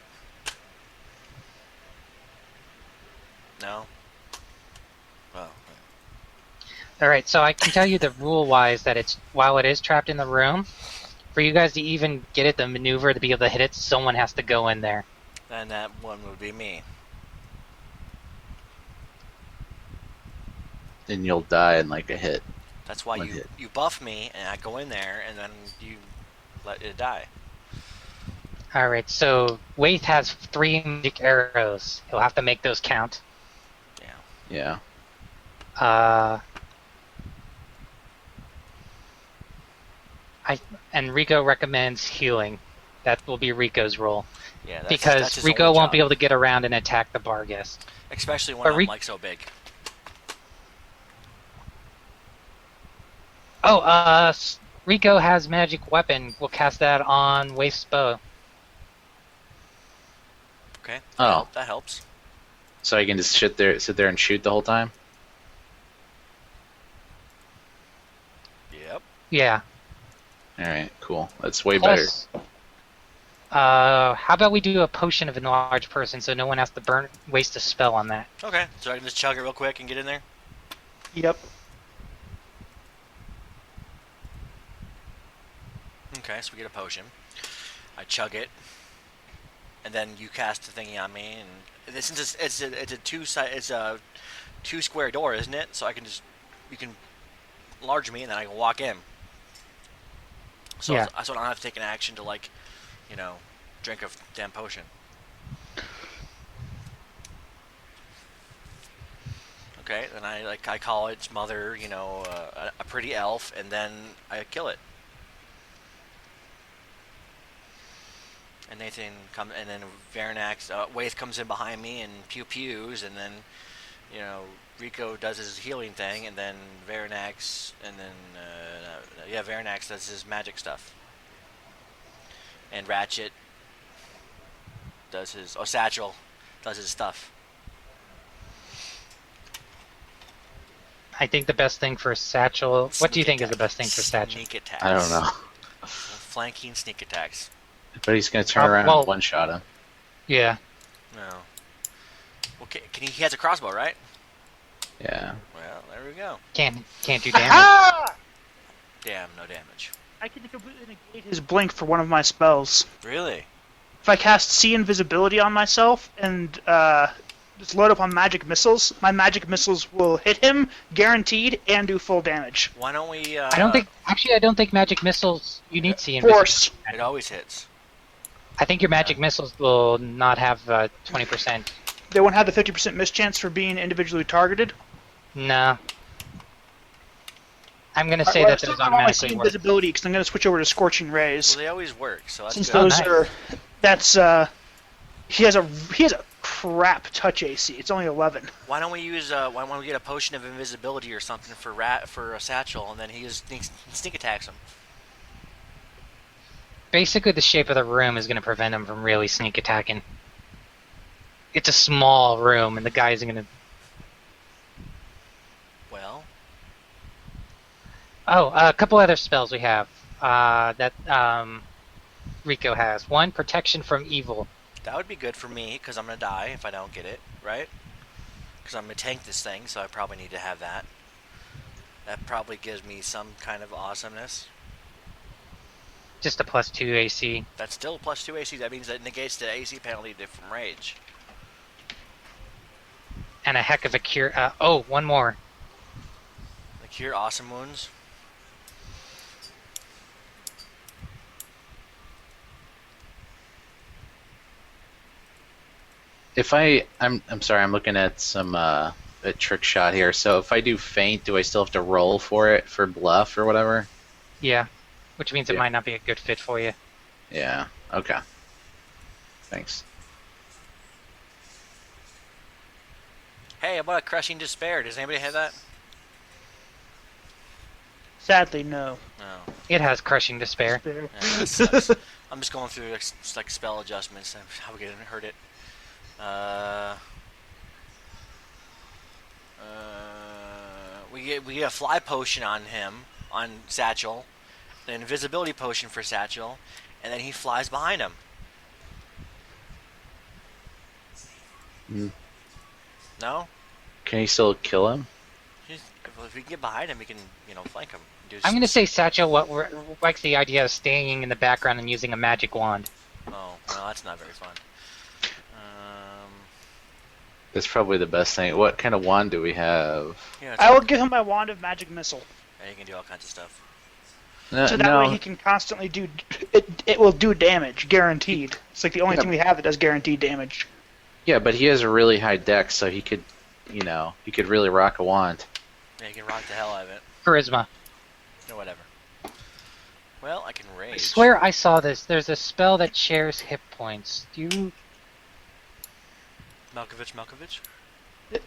No. Well, Alright, so I can tell you the rule-wise that while it is trapped in the room, for you guys to even get it, the maneuver to be able to hit it, someone has to go in there. then that one would be me. And you'll die in like a hit. That's why One you hit. you buff me, and I go in there, and then you let it die. Alright, so Waith has 3 magic arrows. He'll have to make those count. Yeah. Yeah. And Rico recommends healing. That will be Rico's role. Yeah. Because that's his Rico only won't be job. able to get around and attack the bar guest. Especially when But I'm like so big. Oh, Rico has magic weapon. We'll cast that on Waif's bow. Okay. Oh. That helps. So I can just sit there and shoot the whole time? Yep. Yeah. Alright, cool. That's way Plus, how about we do a potion of enlarged person so no one has to waste a spell on that. Okay. So I can just chug it real quick and get in there. Yep. Okay, so we get a potion. I chug it, and then you cast the thingy on me, and since it's a 2 square door, isn't it? So you can enlarge me, and then I can walk in. So Yeah. I don't have to take an action to drink a damn potion. Okay, then I call its mother, a pretty elf, and then I kill it. And Nathan comes, and then Varanax, Waith comes in behind me and pew pews, and then, Rico does his healing thing, and then Varanax, and then Varanax does his magic stuff, and Ratchet does his Satchel does his stuff. I think the best thing for Satchel. What do you think is the best thing for Satchel? Sneak attacks. I don't know. Flanking sneak attacks. But he's going to turn around and one-shot him. Yeah. No. Okay, he has a crossbow, right? Yeah. Well, there we go. Can't do damage. Ah! Damn, no damage. I can completely negate his blink for one of my spells. Really? If I cast See Invisibility on myself and just load up on magic missiles, my magic missiles will hit him, guaranteed, and do full damage. Why don't we? I don't think magic missiles. You need see invisibility. Force. It always hits. I think your magic missiles will not have 20%. They won't have the 50% mischance for being individually targeted. No. I'm going to say Well, that those automatically work. Invisibility because I'm going to switch over to Scorching Rays. Well, they always work, so that's Since good. those nice. are, that's he has a crap touch AC. It's only 11. Why don't we use? Why don't we get a potion of invisibility or something for a satchel, and then he just sneak attacks him. Basically, the shape of the room is going to prevent him from really sneak attacking. It's a small room, and the guy's going to... Well, Oh, a couple other spells we have that Rico has. One, Protection from Evil. that would be good for me because I'm gonna die if I don't get it, right? Because I'm gonna tank this thing, so I probably need to have that. That probably gives me some kind of awesomeness. Just a +2 AC. That's still +2 AC. That means that negates the AC penalty from rage. And a heck of a cure. One more. The cure awesome wounds. If I'm sorry, I'm looking at some a trick shot here. So if I do feint, do I still have to roll for it for bluff or whatever? Yeah. Which means it Yeah. might not be a good fit for you. Yeah. Okay. Thanks. Hey, how about a crushing despair? Does anybody have that? Sadly, no. No. It has Crushing Despair. Yeah, that sucks. I'm just going through like spell adjustments and how we can hurt it. We get a fly potion on him on Satchel, an invisibility potion for Satchel, and then he flies behind him. Mm. No? Can you still kill him? If we can get behind him, we can flank him. I'm going to say Satchel likes the idea of staying in the background and using a magic wand. Oh, well, that's not very fun. That's probably the best thing. What kind of wand do we have? Yeah, I will give him my Wand of Magic Missile. you can do all kinds of stuff. So that way he can constantly do... It will do damage, guaranteed. It's like the only thing we have that does guaranteed damage. Yeah, but he has a really high dex, so he could, he could really rock a wand. Yeah, you can rock the hell out of it. Charisma. Or whatever. Well, I can rage. I swear I saw this. There's a spell that shares hit points. Do you... Malkovich?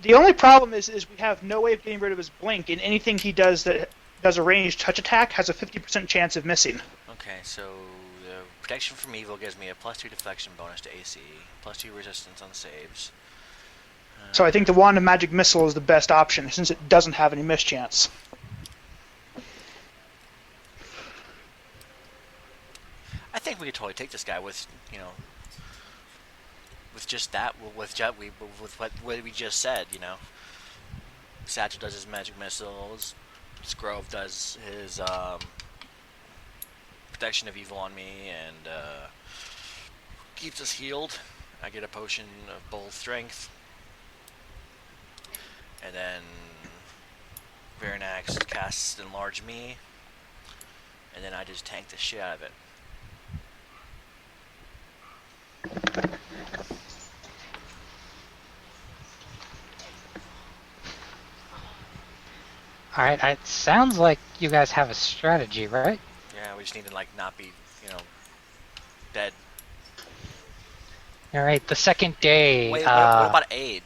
The only problem is we have no way of getting rid of his blink, and anything he does that does a ranged touch attack has a 50% chance of missing. Okay, so the protection from evil gives me a +2 deflection bonus to AC, +2 resistance on saves. So I think the Wand of Magic Missile is the best option, since it doesn't have any mischance. I think we could totally take this guy with, with just that, with what we just said, Satchel does his magic missiles, Scrove does his protection of evil on me, and keeps us healed. I get a potion of bold strength, and then Varanax casts Enlarge Me, and then I just tank the shit out of it. All right. It sounds like you guys have a strategy, right? Yeah, we just need to like not be, dead. All right. The second day, Wait, what about aid?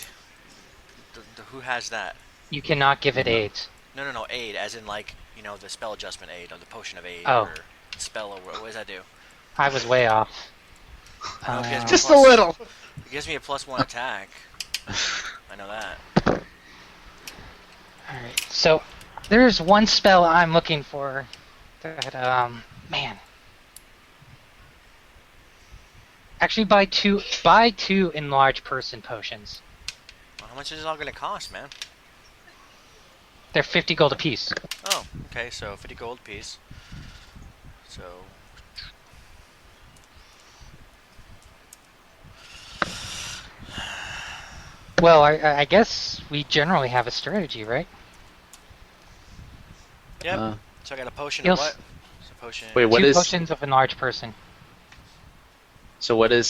Who has that? you cannot give it aids. No, aid, as in like, the spell adjustment aid or the potion of aid Oh. or spell. Or what does that do? I was way off. No, it gives me Just a little. It gives me a +1 attack. I know that. All right. So there's one spell I'm looking for that man. Actually, buy two enlarged person potions. Well, how much is it all gonna cost, man? They're 50 gold apiece. Oh, okay, so 50 gold piece. So Well, I guess we generally have a strategy, right? yep. Uh, So I got a potion You'll of what? s- It's a potion. Wait, what Two is potions of enlarged person. so? What is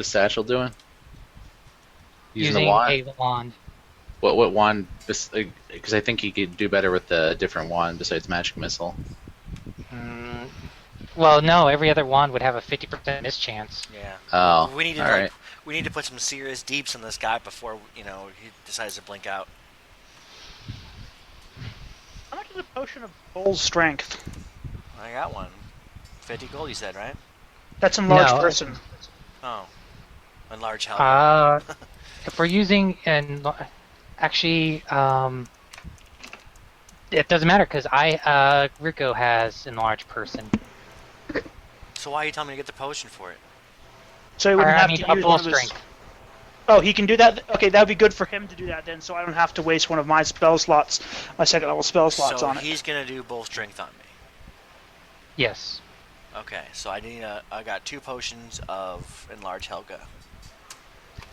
Satchel doing? Using the Using wand. a wand. What wand? Because I think he could do better with a different wand besides magic missile. Mm, well, no, every other wand would have a 50% mischance. Yeah. Oh, We need to all right. we need to put some serious deeps on this guy before he decides to blink out. How much is a potion of bull strength? I got one. 50 gold, you said, right? That's enlarged No. person. Oh, enlarge health. If we're using actually, it doesn't matter because Rico has enlarged person. So why are you telling me to get the potion for it? So he Or, wouldn't I have mean, to a use full one of his. strength. Oh, he can do that. Okay, that would be good for him to do that then, so I don't have to waste one of my spell slots, my second level spell slots So on it. he's gonna do bull strength on me. Yes. Okay, so I got 2 potions of enlarge Helga.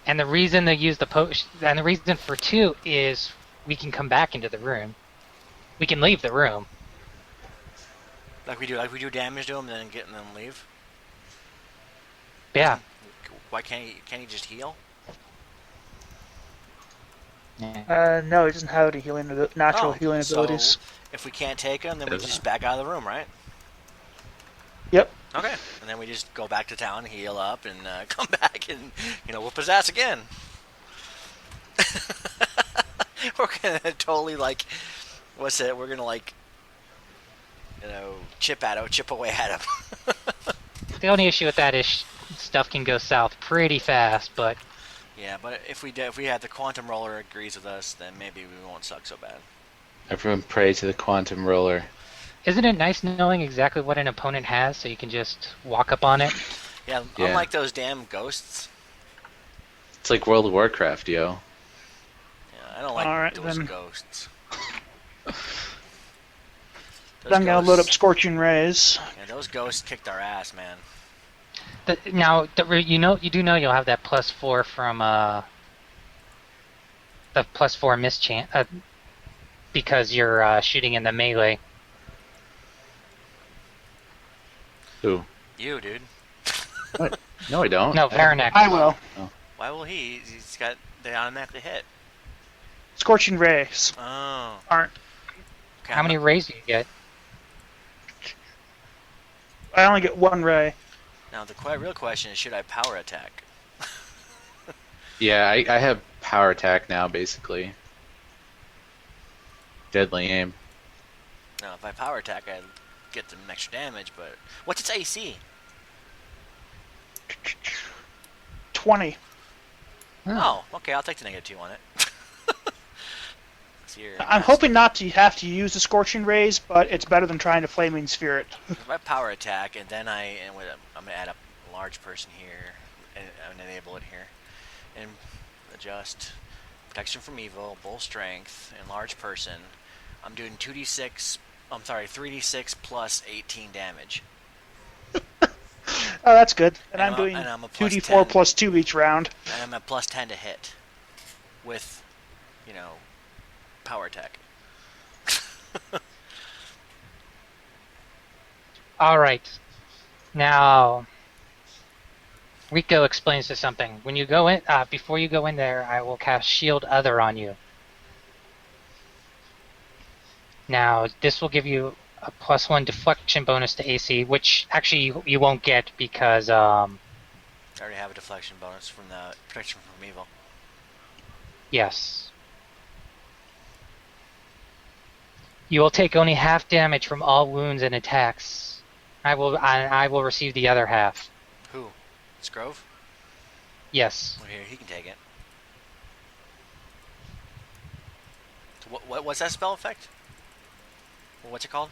And the reason they use the potion, and the reason for two is we can come back into the room. We can leave the room. Like we do damage to him and then leave. Yeah. Why can't he just heal? No, he doesn't have any natural healing so abilities. if we can't take him, then we just back out of the room, right? Yep. Okay. And then we just go back to town, heal up, and come back and whoop his ass again. We're gonna totally we're gonna chip away at him. The only issue with that is stuff can go south pretty fast, but Yeah, but if we had the quantum roller agrees with us, then maybe we won't suck so bad. Everyone pray to the quantum roller. isn't it nice knowing exactly what an opponent has so you can just walk up on it? Yeah, Yeah. unlike those damn ghosts. It's like World of Warcraft, yo. Yeah, I don't like Alright, those then. ghosts. I'm gonna load up Scorching Rays. Yeah, those ghosts kicked our ass, man. You do know you'll have that +4 from the +4 mischance because you're shooting in the melee. Who? You, dude. No, I don't. No, Varanek. I will. Why will he? They automatically hit. Scorching Rays Oh. aren't. Okay, How many rays do you get? I only get one ray. Now the real question is, should I power attack? Yeah, I have power attack now, basically. Deadly aim. Now, if I power attack, I get some extra damage. But what's its AC? 20. Oh, okay. I'll take the -2 on it. So I'm hoping not to have to use the Scorching Rays, but it's better than trying to Flaming Sphere it. If I power attack, and then I'm gonna add a large person here, and enable it here, and adjust protection from evil, bull strength, and large person. I'm doing 2d6. I'm sorry, 3d6 plus 18 damage. Oh, that's good. And I'm I'm doing a plus 2d4 10. plus 2 each round. And I'm at +10 to hit, with, power attack. All right. Now, Rico explains to something. When you go in, before you go in there, I will cast Shield Other on you. Now, this will give you a +1 deflection bonus to AC, which actually you won't get because I already have a deflection bonus from the protection from evil. yes. You will take only half damage from all wounds and attacks. I will receive the other half. Who? Scrove? Yes. Well, here, he can take it. So what's that spell effect? What's it called?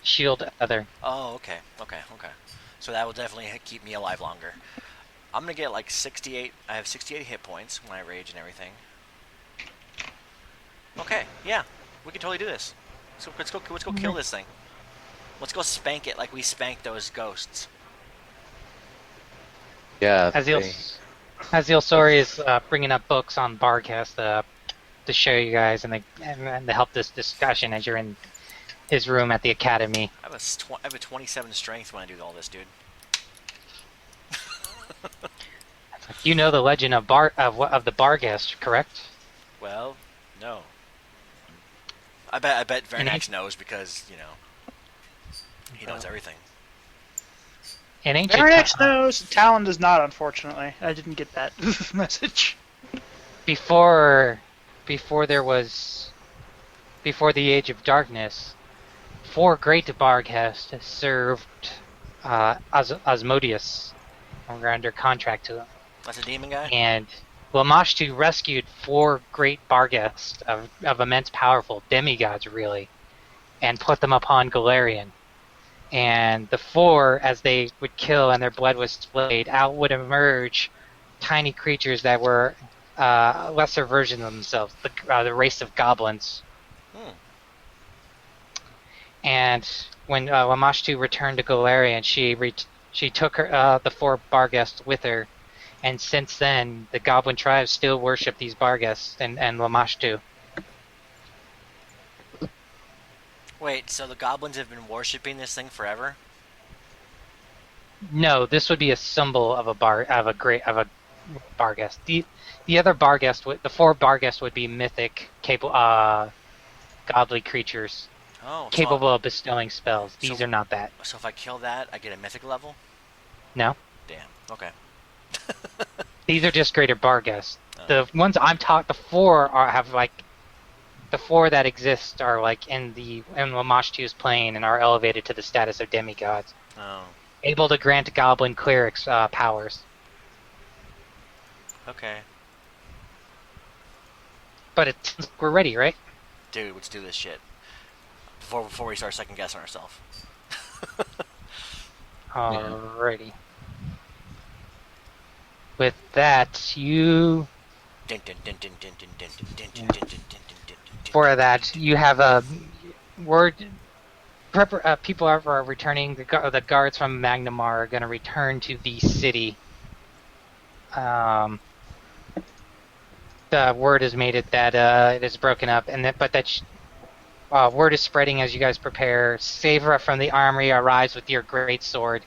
Shield other. Oh, okay. So that will definitely keep me alive longer. I'm gonna get like 68. I have 68 hit points when I rage and everything. Okay, yeah, we can totally do this. So let's go kill this thing. Let's go spank it like we spanked those ghosts. Yeah. Azil Sori is bringing up books on Barcast to show you guys and to help this discussion as you're in his room at the academy. I have a 27 strength when I do all this, dude. You know the legend of the Barghest, correct? Well, no. I bet Vernax knows because he knows everything. In ancient Vernax knows. Talon does not, unfortunately. I didn't get that message. before the Age of Darkness, 4 great Barghest served Osmodius, and were under contract to him. That's a demon guy? And Lamashtu rescued 4 great Barghest of immense powerful demigods, really, and put them upon Galarian. And the 4, as they would kill and their blood was splayed, out would emerge tiny creatures that were lesser versions of themselves, the race of goblins. And when Lamashtu returned to Galarian, she took the 4 Barghest with her. And since then, the Goblin tribes still worship these Barghest and Lamashtu. Wait, so the goblins have been worshipping this thing forever? No, this would be a symbol of a Barghest. The other Barghest, the 4 Barghest would be mythic, godly creatures, capable of bestowing spells. These are not that. So if I kill that, I get a mythic level? No. Damn. Okay. These are just greater Barghest. The ones the 4 have like the 4 that exist are like in Lamashtu's plane and are elevated to the status of demigods. Oh. Able to grant goblin clerics powers. Okay. But we're ready, right? Dude, let's do this shit. Before we start second guessing ourselves. Alrighty. With that, you... For that, you have a word... people are returning. The guards from Magnamar are going to return to the city. The word is made it that it is broken up, but that word is spreading as you guys prepare. Savor from the armory arrives with your great sword,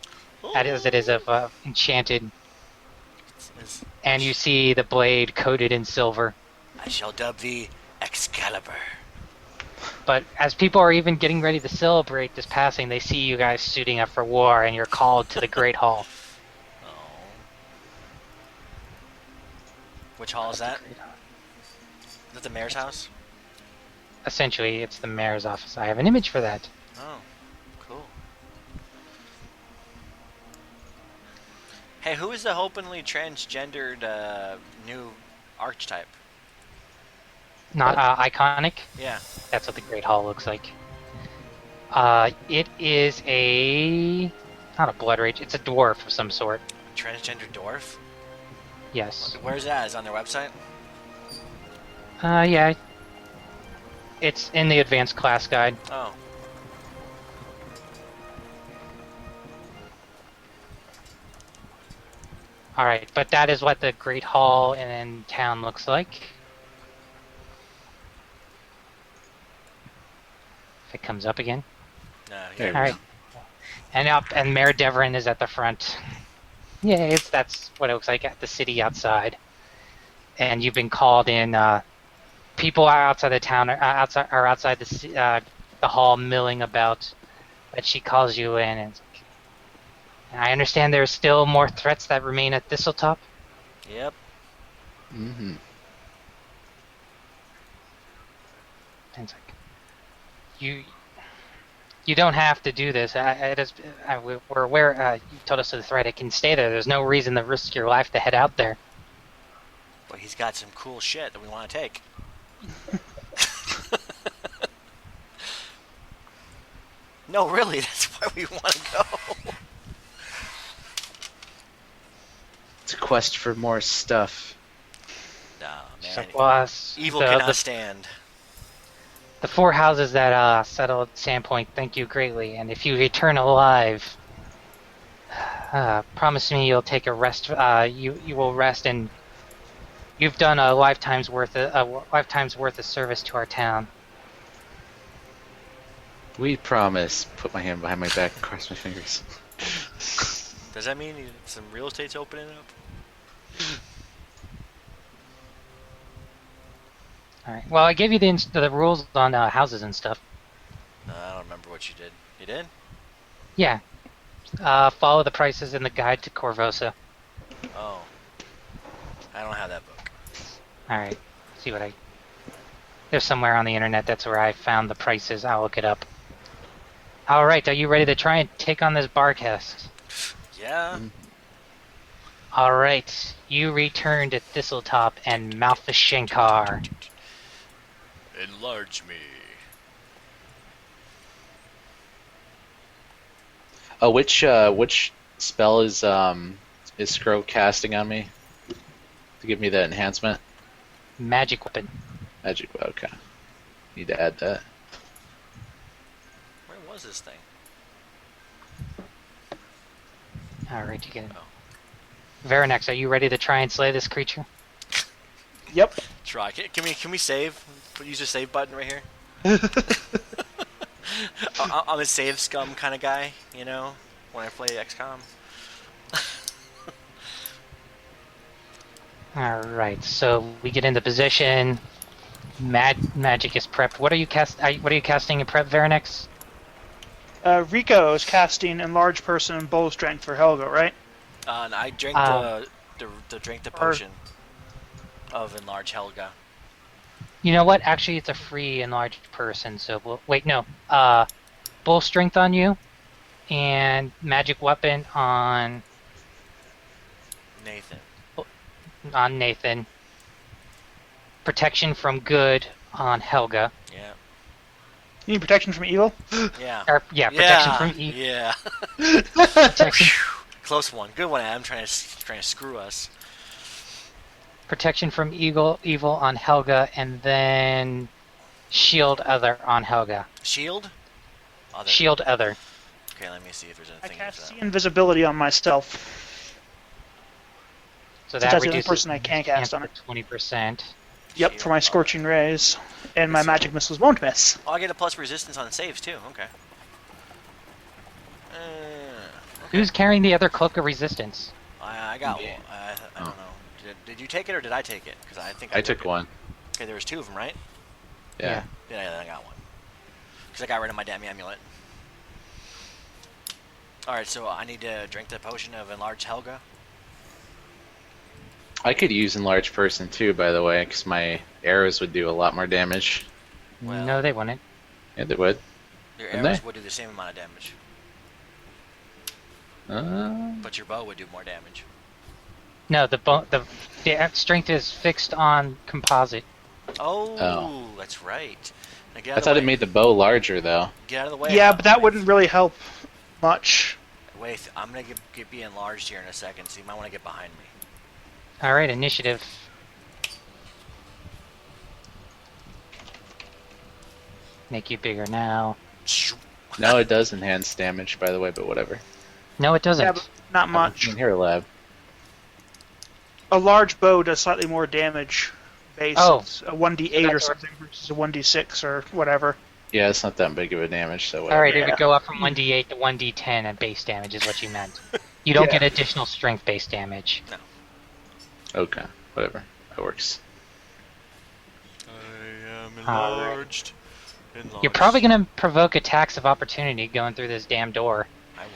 as it is of enchanted. And you see the blade coated in silver. I shall dub thee Excalibur. But as people are even getting ready to celebrate this passing, they see you guys suiting up for war, and you're called to the Great Hall. Oh. Which hall is that? Is that the mayor's house? Essentially, it's the mayor's office. I have an image for that. Oh, cool. Hey, who is the openly transgendered new archetype? Not iconic? Yeah. That's what the Great Hall looks like. It is not a blood rage, it's a dwarf of some sort. Transgender dwarf? Yes. Where's that? Is it on their website? Yeah. It's in the advanced class guide. Oh. Alright, but that is what the Great Hall in town looks like. If it comes up again. Yeah. Alright. And Mayor Deverin is at the front. Yeah, that's what it looks like at the city outside. And you've been called in. People are outside the town, are outside the the hall milling about, but she calls you in, and I understand there's still more threats that remain at Thistletop. Yep. Mm-hmm. And it's like, you don't have to do this. We're aware. You told us of the threat. It can stay there. There's no reason to risk your life to head out there. But he's got some cool shit that we want to take. No, really, that's why we want to go. It's a quest for more stuff. Nah, So, man. well, Evil the- cannot the- stand. The 4 houses that settled Sandpoint thank you greatly, and if you return alive, promise me you'll take a rest. You will rest, and you've done a lifetime's worth of service to our town. We promise. Put my hand behind my back and cross my fingers. Does that mean some real estate's opening up? All right. Well, I gave you the rules on houses and stuff. I don't remember what you did. You did? Yeah. Follow the prices in the guide to Corvosa. Oh. I don't have that book. All right. See what There's somewhere on the internet. That's where I found the prices. I'll look it up. All right. Are you ready to try and take on this Barcast? Yeah? All right. You return to Thistletop and Malfashinkar. Enlarge me. Oh, which spell is Scroll casting on me to give me that enhancement? Magic weapon. Magic. Okay. Need to add that. Where was this thing? All right. You get it. Oh. Veranex, are you ready to try and slay this creature? Yep. Try. Can we save? Use a save button right here. I'm a save scum kind of guy, you know, when I play XCOM. All right. So we get into position. Magic is prepped. What are you casting in prep, Veranex? Rico is casting Enlarge Person and Bow Strength for Helga, right? And I drank the Or- potion of Enlarge Helga. You know what? Actually, it's a free enlarged person. So wait, no. Bull strength on you, and magic weapon on Nathan. Nathan. Protection from good on Helga. Yeah. You need protection from evil? Yeah. Or, yeah, protection from evil. Yeah. Protection, Close one. Good one, Adam. Trying to screw us. protection from evil on Helga, and then shield other on Helga. Shield. Other. Shield other. Okay, let me see if there's I anything. cast for See that. Invisibility on myself. So Since that that's the only reduces person I can't cast on it. 20%. Yep, Shield for my other. Scorching Rays. And my magic missiles won't miss. Oh, I get a plus resistance on saves too. Okay. Who's carrying the other cloak of resistance? I got Me. one. I Oh. don't know. Did you take it or did I take it? Because I think I took one. Okay, there was 2 of them, right? Yeah. Yeah, I got one. Because I got rid of my damn amulet. Alright, so I need to drink the potion of Enlarged Helga. I could use enlarged person too, by the way, because my arrows would do a lot more damage. Well- No, they wouldn't. Yeah, they would. Your Didn't arrows they? would do the same amount of damage, Uh, but your bow would do more damage. No, the strength is fixed on composite. Oh, that's right. Now get out I of thought the it way. made the bow larger though. Get out of the way. Yeah, Adam. but that wouldn't really help much. Wait, I'm gonna be enlarged here in a second, so you might want to get behind me. All right, initiative. Make you bigger now. No, it does enhance damage, by the way, but whatever. No, it doesn't. Yeah, but not much. In here, lab. A large bow does slightly more damage base. Oh. It's a 1d8 or That's something versus a 1d6 or whatever. Yeah, it's not that big of a damage, so All whatever. right, it Yeah. would go up from 1d8 to 1d10 and base damage is what you meant. You don't Yeah. get additional strength base damage. Okay, whatever. That works. I am Alright. enlarged. You're probably gonna provoke attacks of opportunity going through this damn door. I won't.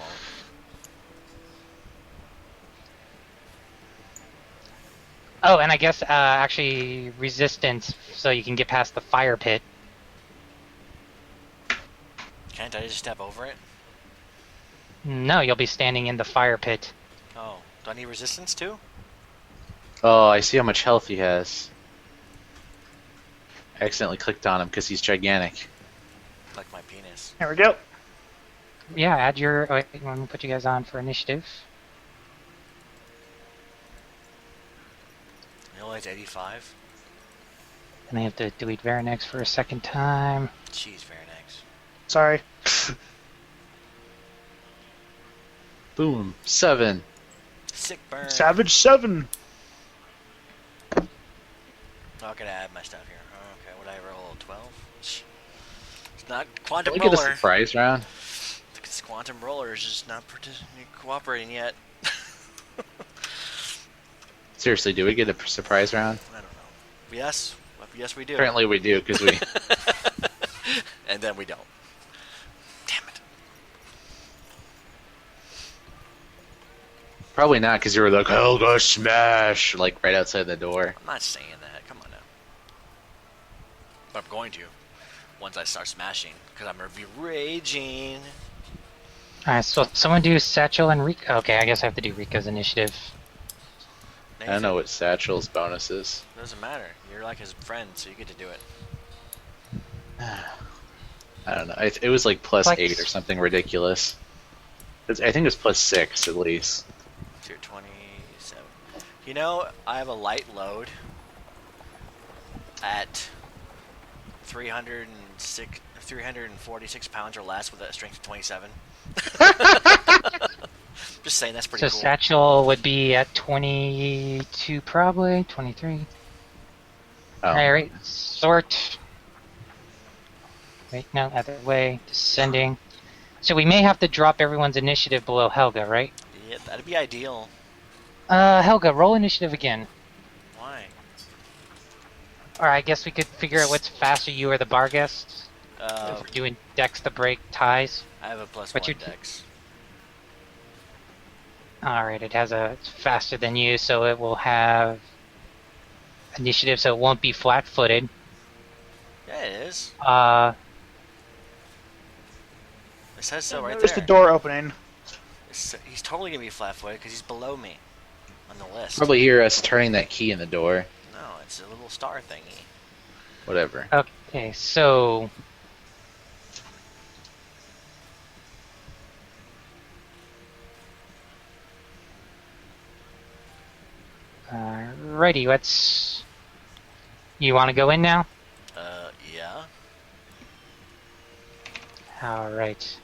Oh, and I guess actually resistance, so you can get past the fire pit. Can't I just step over it? No, you'll be standing in the fire pit. Oh, do I need resistance too? Oh, I see how much health he has. I accidentally clicked on him because he's gigantic. Like my penis. There we go. Yeah, add your. Oh, wait, let me put you guys on for initiative. It only has 85. And I have to delete Veranex for a second time. Jeez, very nice. Sorry. Boom. 7. Sick burn. Savage 7. Oh, I gotta add my stuff here. Oh, okay, would I roll 12? It's not Can quantum we get a roller. surprise round? This quantum roller is just not cooperating yet. Seriously, do we get a surprise round? I don't know. Yes, yes we do. Apparently we do, because we... And then we don't. Damn it. Probably not, because you were like, Helga smash! Like, right outside the door. I'm not saying that. Come on now. But I'm going to. Once I start smashing. Because I'm going to be raging. Alright, so someone do Satchel and Rico. Okay, I guess I have to do Rico's initiative. I don't know what Satchel's bonus is. Doesn't matter. You're like his friend, so you get to do it. I don't know. It was like plus Like- 8 or something ridiculous. I think it was plus 6 at least. Tier 27. You know, I have a light load at 346 pounds or less with a strength of 27. Just saying, that's pretty So cool. Satchel would be at 22, probably 23. Oh. Alright, sort. Wait, no, other way. Descending. So we may have to drop everyone's initiative below Helga, right? Yeah, that'd be ideal. Helga, roll initiative again. Why? Or I guess we could figure out what's faster, you or the bar guest. If we're doing decks to break ties. I have a plus What's 1 your dex. Alright, it's faster than you, so it will have initiative, so it won't be flat-footed. Yeah, it is. It says so right There's there. the door opening. He's totally gonna be flat-footed because he's below me on the list. Probably hear us turning that key in the door. No, it's a little star thingy. Whatever. Okay, so... Righty, let's... You want to go in now? Yeah. Alright.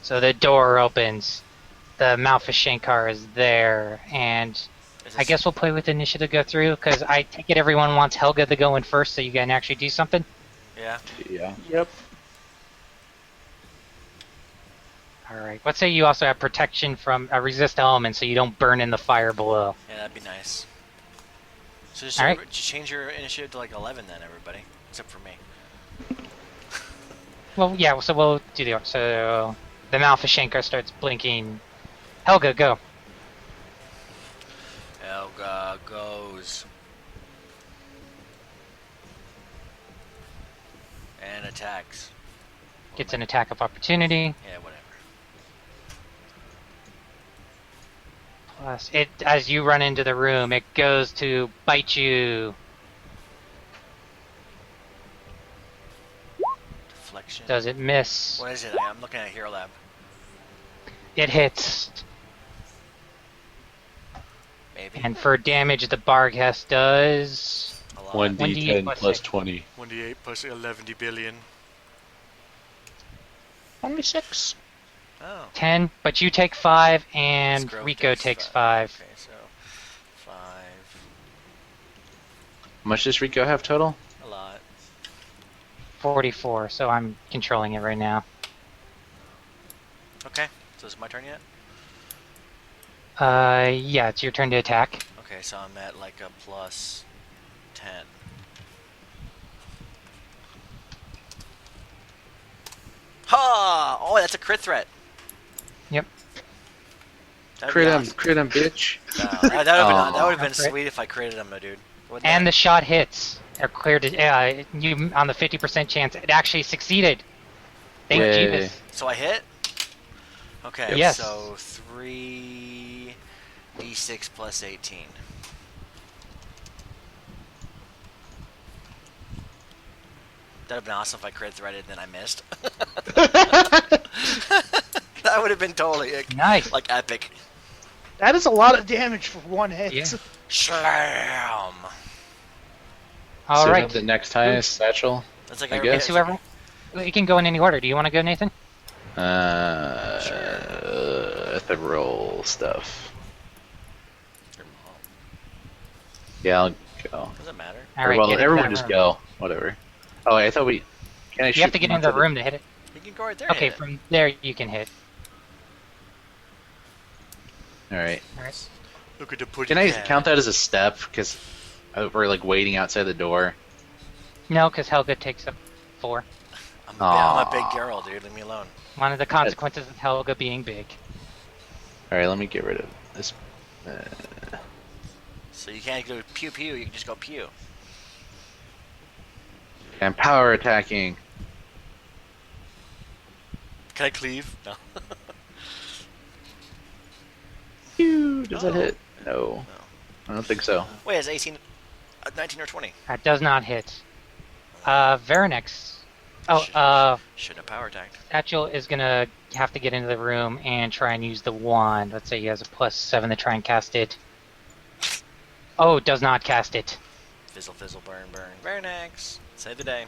So the door opens. The Malfashankar is there, and Is I this- guess we'll play with initiative to go through, because I take it everyone wants Helga to go in first so you can actually do something? Yeah. Yeah. Yep. Alright, let's say you also have protection from resist elements so you don't burn in the fire below. Yeah, that'd be nice. So just, Alright. just change your initiative to like 11 then, everybody. Except for me. Well, yeah, so we'll do the... So the Malfashankar starts blinking. Helga, go. Helga goes. And attacks. Gets an attack of opportunity. Yeah, whatever. Plus, it as you run into the room, it goes to bite you. Deflection. Does it miss? What is it? I'm looking at Hero Lab. It hits. Maybe. And for damage, the Barghest does... A lot. 1d8 plus 20. 1d8 plus 11 billion. 26. Oh. 10, but you take 5, and Scrub Rico takes 5. Okay, so 5. How much does Rico have total? A lot. 44, so I'm controlling it right now. Okay. So is it my turn yet? Yeah, it's your turn to attack. Okay, so I'm at like a plus 10. Ha! Oh, that's a crit threat. Yep. That'd be awesome. Crit him, bitch. No, that would have been Crit. sweet if I critted him, though, dude. Wouldn't And that? the shot hits. Are cleared. You on the 50% chance. It actually succeeded. Thank Yay. Jeebus. So I hit? Okay, Yes. so 3d6 plus 18. That would have been awesome if I crit threaded and then I missed. That would have been totally Nice. like epic. That is a lot of damage for one hit. Yeah. Slam! All so right. the next highest satchel. That's like I every- guess. Guess whoever. You can go in any order. Do you want to go, Nathan? The roll stuff. Yeah, I'll go. Doesn't matter. All right. well, get into everyone that just room. go. Whatever. Oh, I thought we. Can I You shoot have to get from into the outside room to hit it. You can go right there. and Okay, hit it. from there you can hit. All right. All right. Look at the putty Can I cat. count that as a step? Because we're like waiting outside the door. No, because Helga takes up 4. I'm a big Aw. girl, dude. Leave me alone. One of the consequences of Helga being big. All right, let me get rid of this. So you can't go pew pew. You can just go pew. And power attacking. Can I cleave? No. Phew, does that No. hit? No. I don't think so. Wait, it's 18, 19 or 20. That does not hit. Veranex. Shouldn't have power attacked. Satchel is gonna have to get into the room and try and use the wand. Let's say he has a +7 to try and cast it. Oh, does not cast it. Fizzle, fizzle, burn, burn. Very next. Save the day.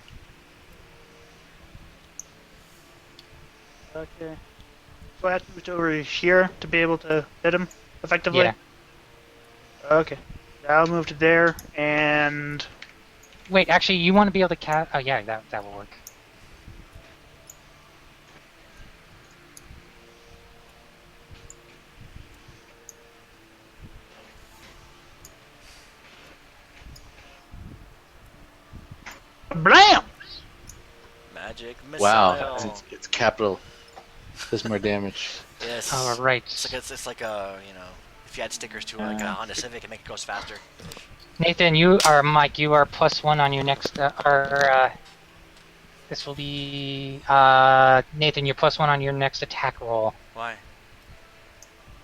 Okay. So I have to move over here to be able to hit him effectively? Yeah. Okay. I'll move to there, and... Wait, actually, you want to be able to cast? Oh yeah, that will work. Blam! Magic missile. Wow, it's capital. Does more damage. Yes. All right. It's like a, if you add stickers to like a Honda Civic and make it goes faster. Nathan, you are Mike. You are +1 on your next. This will be Nathan. You're +1 on your next attack roll Why?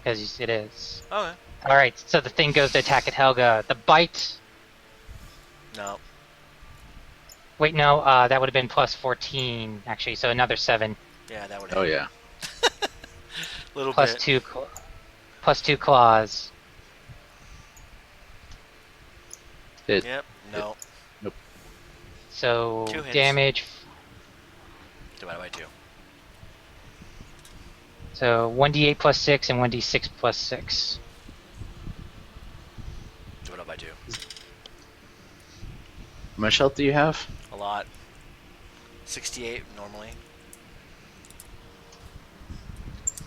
because it is. Okay. All right. So the thing goes to attack at Helga. The bite. No. Wait, no. That would have been +14 actually. So another 7. Yeah, that would. Oh yeah. Little Plus bit. 2. +2 claws. Hit. Yep. No. So 2 hits. damage. Divided by 2. So 1d8 +6 and 1d6 +6. Divided by 2. How much health do you have? A lot. 68 normally.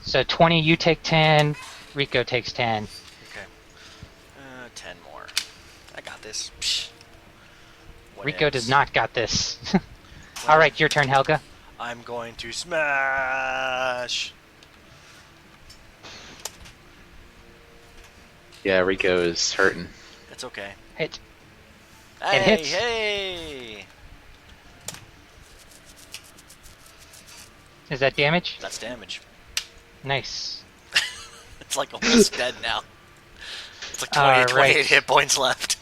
So 20. You take 10. Rico takes 10. Okay. 10 more. I got this. Psh. What Rico ifs? does not got this. All right, your turn, Helga. I'm going to smash. Yeah, Rico is hurting. It's okay. Hit. Hey, hits. hey! Is that damage? That's damage. Nice. It's like almost dead now. It's like 20, All 28 right. hit points left.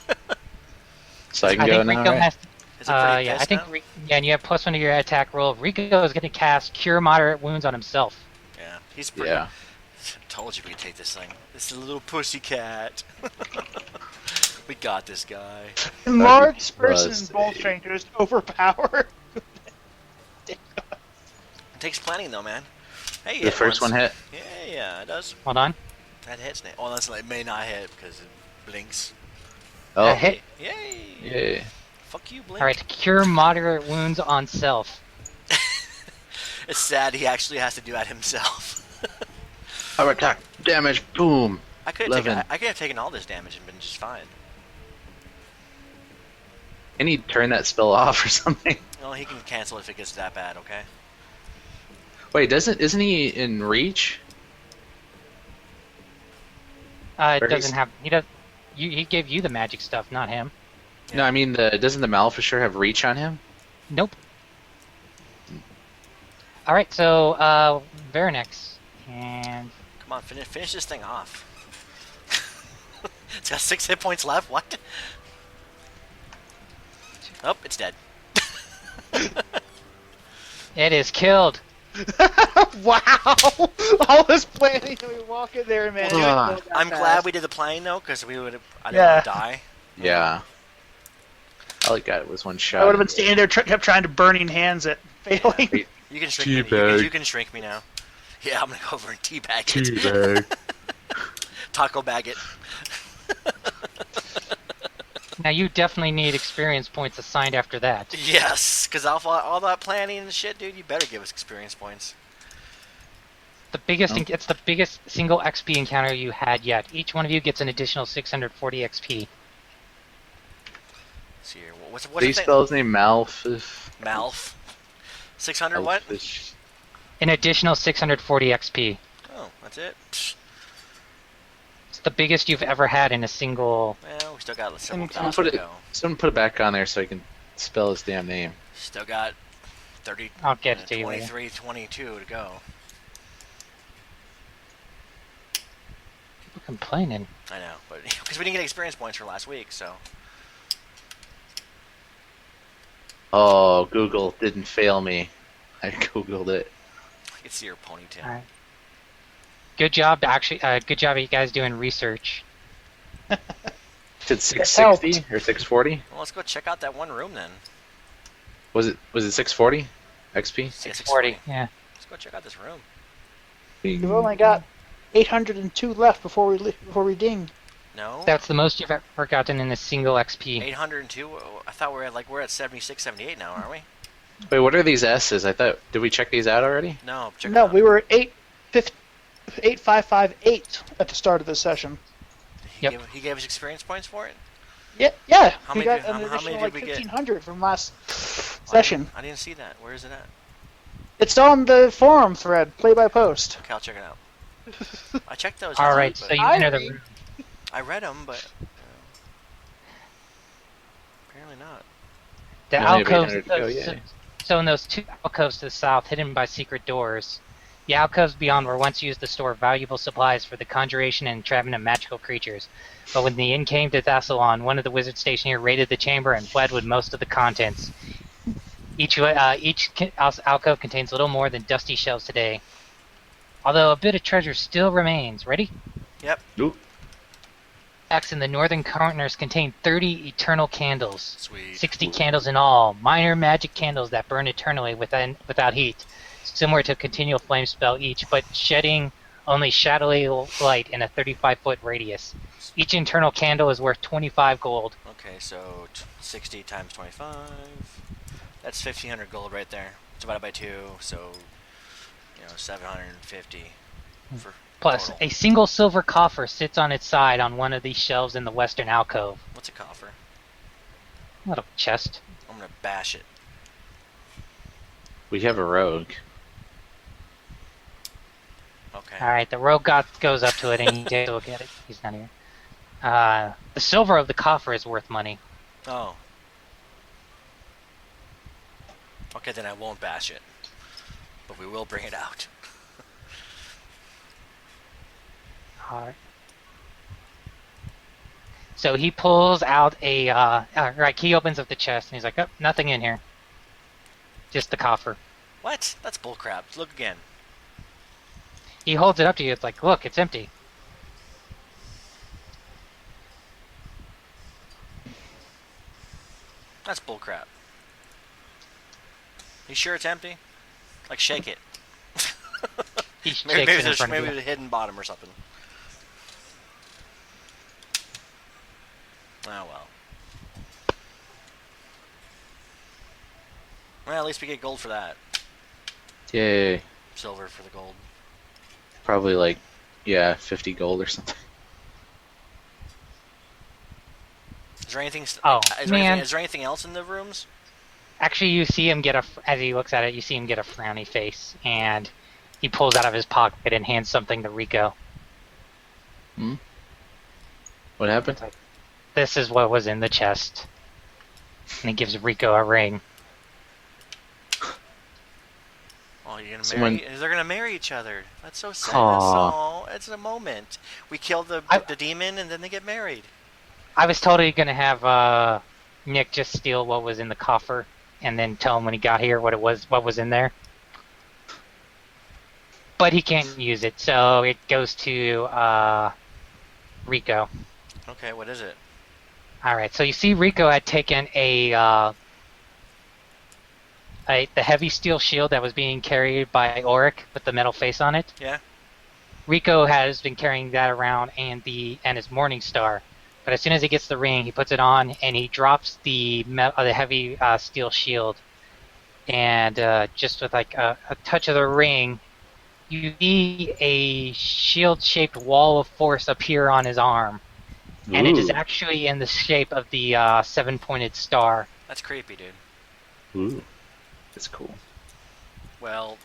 So I can I go think now, Rico right? has. Is it pretty Yeah, I pissed think. now? Yeah, and you have +1 to your attack roll. Rico is going to cast Cure Moderate Wounds on himself. Yeah, he's pretty. Yeah. Told you we could take this thing. This is a little pussy cat. We got this guy. Enlarged person Plus in both strength is overpowered. It takes planning though, man. Hey, The first one hit. Yeah, it does. Hold on. That hits. Oh, that's like may not hit because it blinks. Oh, That hit. Yay! yay. Fuck you, blink. All right, Cure Moderate Wounds on self. It's sad he actually has to do that himself. Power attack. Damage. Boom. I could 11. have taken all this damage and been just fine. Can he turn that spell off or something? Well, he can cancel if it gets that bad. Okay. Wait, isn't he in Reach? It Or doesn't have. He does. He gave you the magic stuff, not him. No, I mean doesn't the Malefisher have Reach on him? Nope. All right, so Veranex, and Come on, finish this thing off. It's got 6 hit points left. What? Oh, it's dead. it is killed. Wow! All this planning, and we walk in there, man. I'm glad we did the planning though, because we would. I didn't Yeah. want to die. Yeah. All I got was one shot. I would have been standing there, kept trying to burning hands at failing. Wait, You can shrink me. Teabag. You can shrink me now. Yeah, I'm gonna go over and teabag it. Teabag. Taco bag it. Now you definitely need experience points assigned after that. Yes, because all that planning and shit, dude. You better give us experience points. The biggest. Oh. It's the biggest single XP encounter you had yet. Each one of you gets an additional 640 XP. Let's see here. What's Did the he thing? spell his name Malf? Malf. 600 what? Malfish. An additional 640 XP. Oh, that's it. Psh. It's the biggest you've ever had in a single. Well, we still got several And classes put to it- go. Someone put it back on there so I can spell his damn name. Still got 30, I'll get it to you later. 23, 22 to go. People complaining. I know, but because we didn't get experience points for last week, so Oh, Google didn't fail me. I googled it. I can see your ponytail. All right. Good job, actually. Good job, you guys doing research. Is it 660 or 640? Well, let's go check out that one room then. Was it 640 XP? Yeah, 640. Yeah. Let's go check out this room. We've only got 802 left before we ding. No, That's the most you've ever gotten in a single XP. 802. I thought we're at 76, 78 now, aren't we? Wait, what are these S's? I thought, did we check these out already? No, check No, it out. we were at 8558 at the start of the session. He gave us experience points for it. Yeah. How We many got did- an how many additional did like we get? 1,500 from last Oh, session. I didn't see that. Where is it at? It's on the forum thread, play by post. Okay, I'll check it out. I checked those. All out, right, but so you I enter the read- room. I read them, but apparently not. The You only have alcoves. 800 to go, yeah. So in those two alcoves to the south, hidden by secret doors, the alcoves beyond were once used to store valuable supplies for the conjuration and entrapment of magical creatures. But when the inn came to Thassalon, one of the wizards stationed here raided the chamber and fled with most of the contents. Each alcove contains little more than dusty shelves today. Although a bit of treasure still remains. Ready? Nope. Stacks in the northern corners contain 30 eternal candles. Sweet. 60 candles in all, minor magic candles that burn eternally without heat, similar to a continual flame spell each, but shedding only shadowy light in a 35-foot radius. Each internal candle is worth 25 gold. Okay, so 60 times 25. That's 1,500 gold right there. Divided by 2, so 750 for Plus, total. a single silver coffer sits on its side on one of these shelves in the western alcove. What's a coffer? Little chest. I'm gonna bash it. We have a rogue. Okay. Alright, the rogue goes up to it and he takes a look at it. He's not here. The silver of the coffer is worth money. Oh. Okay, then I won't bash it. But we will bring it out. Alright. So he pulls out he opens up the chest and he's like, oh, nothing in here. Just the coffer. What? That's bullcrap. Look again. He holds it up to you, it's like, look, it's empty. That's bullcrap. You sure it's empty? Like, shake it. He shakes Maybe it in there's front of you. a hidden bottom or something. Oh well. Well, at least we get gold for that. Yay. Silver for the gold. Probably like, yeah, 50 gold or something. Is there anything? Oh, is there man. anything, is there anything else in the rooms? Actually, you see him as he looks at it, you see him get a frowny face, and He pulls out of his pocket and hands something to Rico. What happened? It's like, this is what was in the chest. And he gives Rico a ring. Oh, you're gonna Someone- marry? They're gonna marry each other. That's so sad. Aw. It's a moment. We kill the demon, and then they get married. I was totally gonna have Nick just steal what was in the coffer and then tell him when he got here what was in there. But he can't use it, so it goes to Rico. Okay, what is it? All right, so you see Rico had taken the heavy steel shield that was being carried by Auric with the metal face on it. Yeah. Rico has been carrying that around and his Morning Star. But as soon as he gets the ring, he puts it on and he drops the heavy steel shield. And just with like a touch of the ring, you see a shield-shaped wall of force appear on his arm. And it is Ooh. actually in the shape of the seven-pointed star. That's creepy, dude. Ooh. That's cool. Well,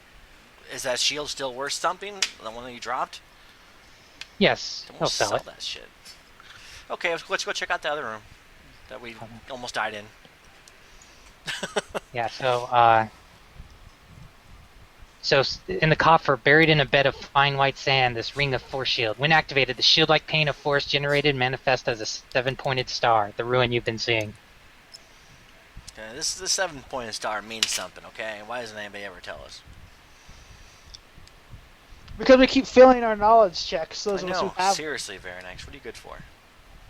is that shield still worth something? The one that you dropped? Yes, Then he'll we'll sell it. that shit. Okay, let's go check out the other room that we almost died in. Yeah, so in the coffer, buried in a bed of fine white sand, this ring of force shield. When activated, the shield-like pane of force generated manifests as a seven-pointed star, the ruin you've been seeing. Okay, this 7-pointed star means something, okay? Why doesn't anybody ever tell us? Because we keep failing our knowledge checks. Those I of us who know, have. seriously, Varanax, what are you good for?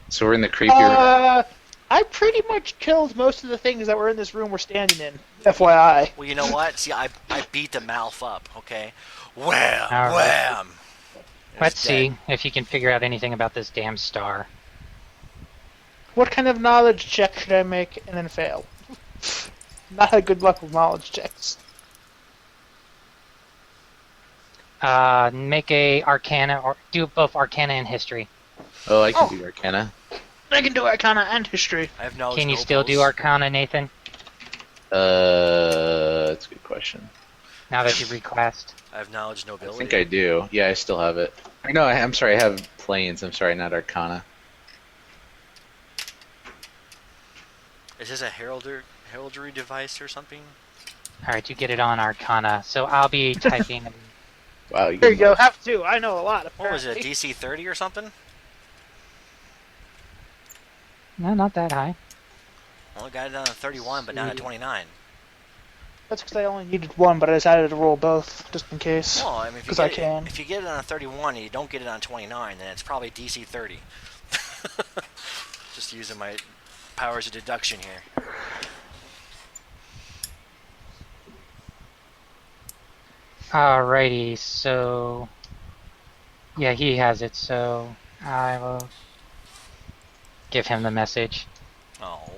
So we're in the creepy room. I pretty much killed most of the things that were in this room we're standing in. FYI. Well, you know what? See, I beat the Malf up, okay? Wham! All right. Wham! It was Let's see dead. if you can figure out anything about this damn star. What kind of knowledge check should I make and then fail? Not a good luck with knowledge checks. Make a Arcana, or do both Arcana and History. Oh, I can do Arcana. I can do Arcana and History. I have knowledge Can you nobles. still do Arcana, Nathan? That's a good question. Now that you reclassed. I have knowledge I nobility. think I do. Yeah, I still have it. No, I'm sorry, I have Planes. I'm sorry, not Arcana. Is this a heraldry device or something? Alright, you get it on Arcana. So I'll be typing. Wow, Here you go. Have to. I know a lot. What was it, Apparently. DC 30 or something? No, not that high. Well, I got it down to 31, but down to 29. That's because I only needed one, but I decided to roll both just in case. Well, I mean, Because I can. if you get it on a 31 and you don't get it on 29, then it's probably DC 30. Just using my powers of deduction here. Alrighty, so... Yeah, he has it, so I will give him the message. Oh.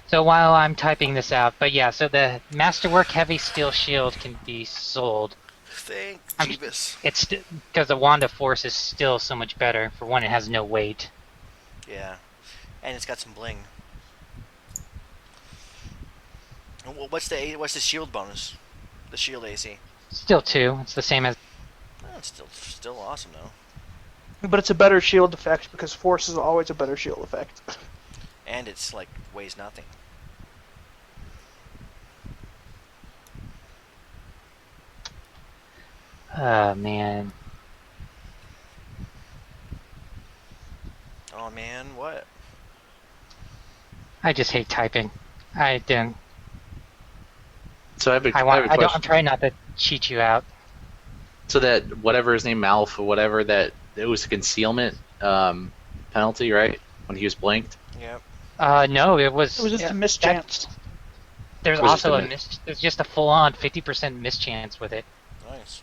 So while I'm typing this out, but yeah, so the Masterwork Heavy Steel Shield can be sold. Thank I'm- Jeebus. It's because the Wand of Force is still so much better. For one, it has no weight. Yeah. And it's got some bling. What's the shield bonus? The shield AC. Still 2. It's the same as... It's still awesome though. But it's a better shield effect because Force is always a better shield effect. And it's like weighs nothing. Oh, man. Oh man, what? I just hate typing. I didn't... So I have a I'm question. trying not to cheat you out. So that whatever his name, Alpha, whatever, that it was a concealment penalty, right? When he was blinked. Yep. No, it was... It was just yeah, a mischance. There's Was it also a there's just a full-on 50% mischance with it. Nice.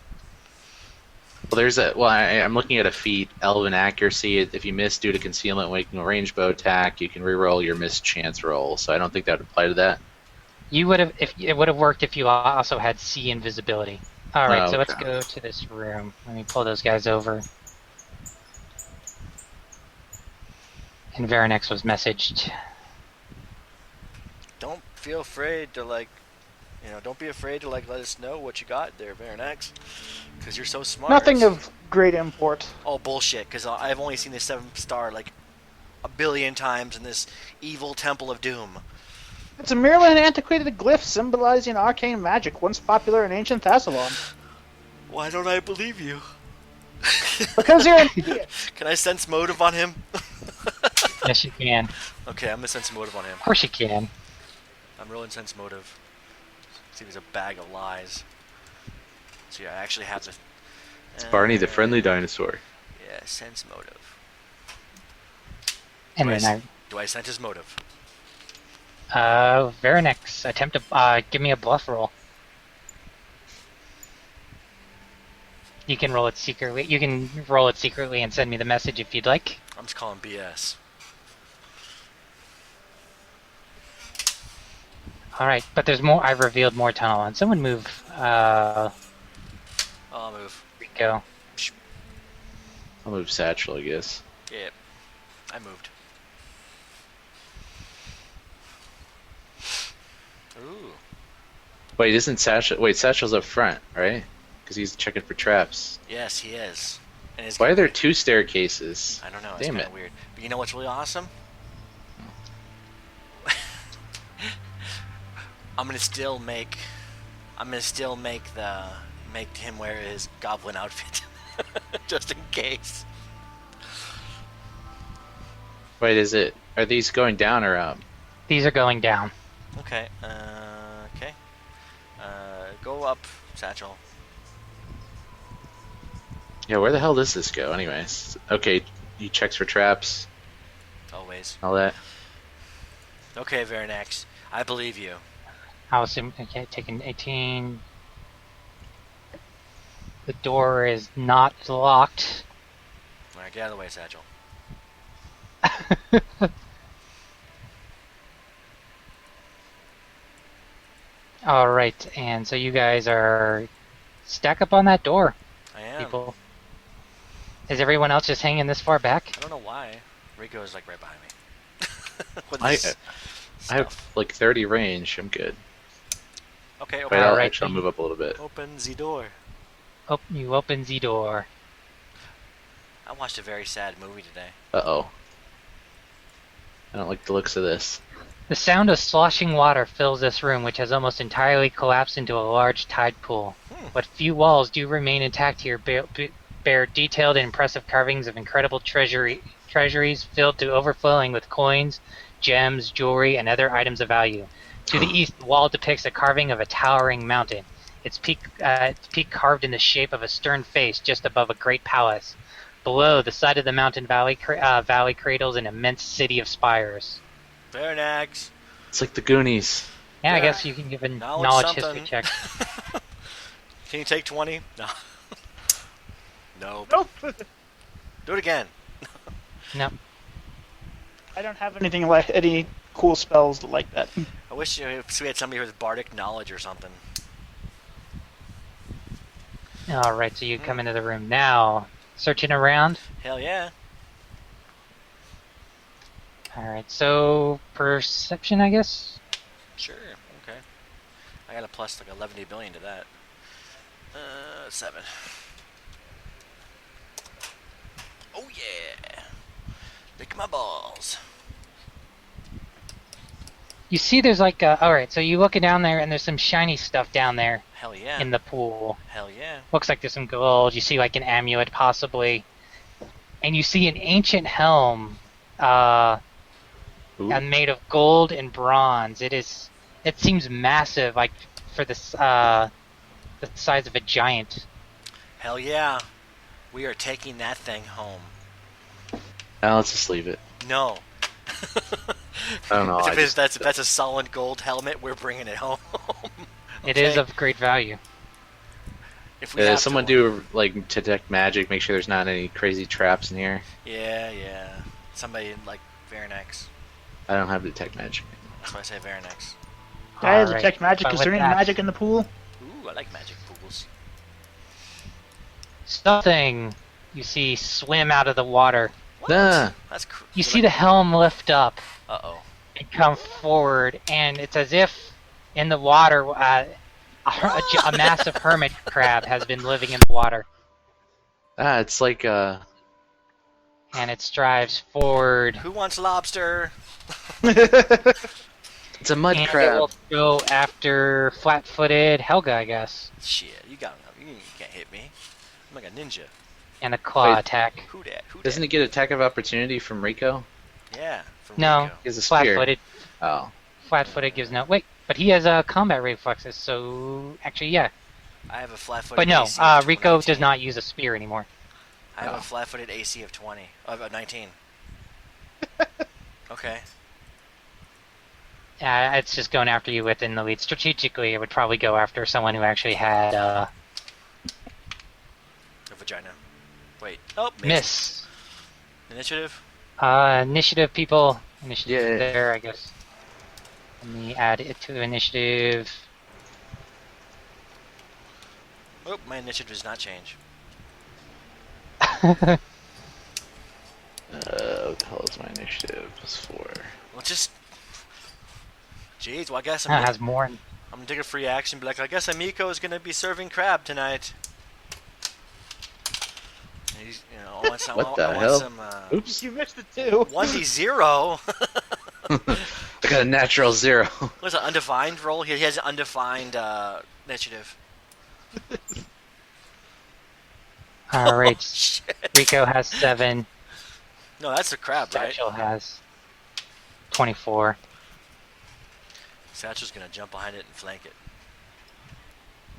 Well, I'm looking at a feat, Elven Accuracy. If you miss due to concealment making a ranged bow attack, you can reroll your missed chance roll. So I don't think that would apply to that. You would have it would have worked if you also had C invisibility. All right, Oh, so let's okay. go to this room. Let me pull those guys over. And Veranex was messaged. Don't feel afraid to like, You know, don't be afraid to like let us know what you got there, Veranex, because you're so smart. Nothing of great import. Oh, bullshit, because I've only seen this 7-star like a billion times in this evil Temple of Doom. It's merely an antiquated glyph symbolizing arcane magic, once popular in ancient Thassalon. Why don't I believe you? Because you're an idiot. Can I sense motive on him? Yes, you can. Okay, I'm gonna sense motive on him. Of course you can. I'm rolling sense motive. See if he's a bag of lies. So yeah, I actually have the. It's Barney the friendly dinosaur. Yeah, sense motive. And do, then do I sense his motive? Veranex, attempt to give me a bluff roll. You can roll it secretly. You can roll it secretly and send me the message if you'd like. I'm just calling BS. All right, but there's more. I've revealed more tunnel, and someone move. I'll move. Rico. I'll move Satchel, I guess. Yeah, I moved. Ooh. Wait, isn't Satchel? Wait, Satchel's up front, right? Because he's checking for traps. Yes, he is. And Why are there 2 staircases? I don't know. It's Damn kind it. of weird. But you know what's really awesome? I'm gonna still make him wear his goblin outfit, just in case. Wait, is it? Are these going down or up? These are going down. Okay. Okay. Go up, Satchel. Yeah, where the hell does this go, anyways? Okay, he checks for traps, Always. all that. Okay, Veranex. I believe you. I'll assume. Okay, taking 18. The door is not locked. Alright, get out of the way, Satchel. All right, and so you guys are stack up on that door, I am. people. Is everyone else just hanging this far back? I don't know why. Rico is like right behind me. With I this have stuff. like 30 range. I'm good. Okay, Wait, open, I'll Alright, actually so move up a little bit. open the door. Oh, you open the door. I watched a very sad movie today. Uh-oh. I don't like the looks of this. The sound of sloshing water fills this room, which has almost entirely collapsed into a large tide pool. What few walls do remain intact here bear detailed and impressive carvings of incredible treasuries filled to overflowing with coins, gems, jewelry, and other items of value. To the east, the wall depicts a carving of a towering mountain, its peak carved in the shape of a stern face just above a great palace. Below, the side of the mountain valley cradles an immense city of spires. Veranex. It's like the Goonies. Yeah, I Yeah. guess you can give a Knowledge knowledge something. history check. Can you take 20? No. Nope. Nope. Do it again. No. I don't have anything like any cool spells like that. I wish we had somebody with bardic knowledge or something. Alright, so you come into the room now. Searching around. Hell yeah. Alright, so perception, I guess? Sure. Okay. I got a plus like 11 billion to that. 7. Oh yeah. Lick my balls. You see there's like alright, so you looking down there and there's some shiny stuff down there Hell yeah. in the pool. Hell yeah. Looks like there's some gold. You see like an amulet possibly. And you see an ancient helm Ooh. and made of gold and bronze. It seems massive, like for this the size of a giant. Hell yeah. We are taking that thing home. Now let's just leave it. No. I don't know. If that's a solid gold helmet, we're bringing it home. It is Okay? of great value. If we have someone to, do like detect magic, make sure there's not any crazy traps in here. Yeah, yeah. Somebody like Veranex. I don't have detect magic. That's why I say Veranex. I have Alright, detect magic. but Is there with any that- magic in the pool? Ooh, I like magic pools. Something you see swim out of the water. What? Nah. That's You see the helm lift up Uh-oh. and come forward, and it's as if In the water, a massive hermit crab has been living in the water, It's like and it strives forward. Who wants lobster? it's a mud And it crab. will go after flat-footed Helga, I guess, Shit, you got me. You can't hit me. I'm like a ninja. and a claw Wait. attack. Who dat? Who dat? Doesn't he get attack of opportunity from Rico? Yeah. From No, Rico. He has a spear. flat-footed. Oh. Flat-footed gives no. Wait, but he has combat reflexes, so actually, yeah. I have a flat-footed. But no, AC of Rico 19. does not use a spear anymore. I have Oh. a flat-footed AC of 20. Of 19. Okay. It's just going after you within the lead. Strategically, it would probably go after someone who actually had A vagina. Wait. Oh, miss. Initiative. Initiative, people. Initiative Yeah. there, I guess. Let me add it to initiative. Oh, my initiative does not change. What the hell is my initiative? Plus 4. Well, just. Jeez, well, I guess It I'm has more. gonna take a free action. Be like, I guess Amiko is gonna be serving crab tonight. And he's, What the hell? Some, Oops. You missed it too. 1d0. I got a natural 0. What's an undefined roll? He has an undefined initiative. Alright, Shit. Rico has 7. No, that's a crab, right? Satchel has 24. Satchel's gonna jump behind it and flank it.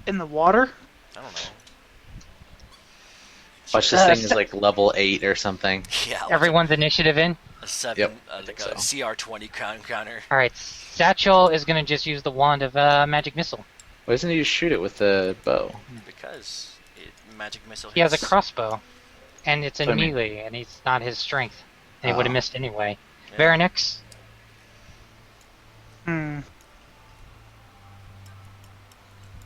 In the water? I don't know. Watch this thing is like level 8 or something. Yeah, like Everyone's initiative in? a 7, Yep, like think a so. CR20 counter. Alright, Satchel is gonna just use the wand of magic missile. Why doesn't he just shoot it with the bow? Because magic missile. He has a hits. crossbow, and it's a I mean- melee, and it's not his strength. And he would have Oh. missed anyway. Yeah. Varanix, Hmm.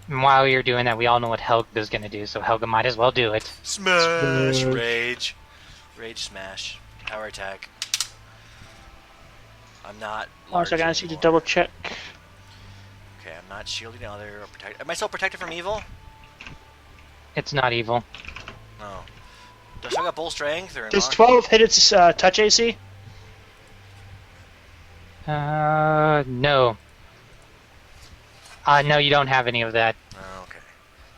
and while you're doing that, we all know what Helga's gonna do, so Helga might as well do it. Smash! Smash. Rage. Rage smash. Power attack. I'm not. One second, I large just need to anymore. double check. Okay, I'm not shielding other or protect. Am I still protected from evil? It's not evil. No. Do I still got bull strength or Does not? 12 hit its touch AC? No. No, you don't have any of that. Oh, okay.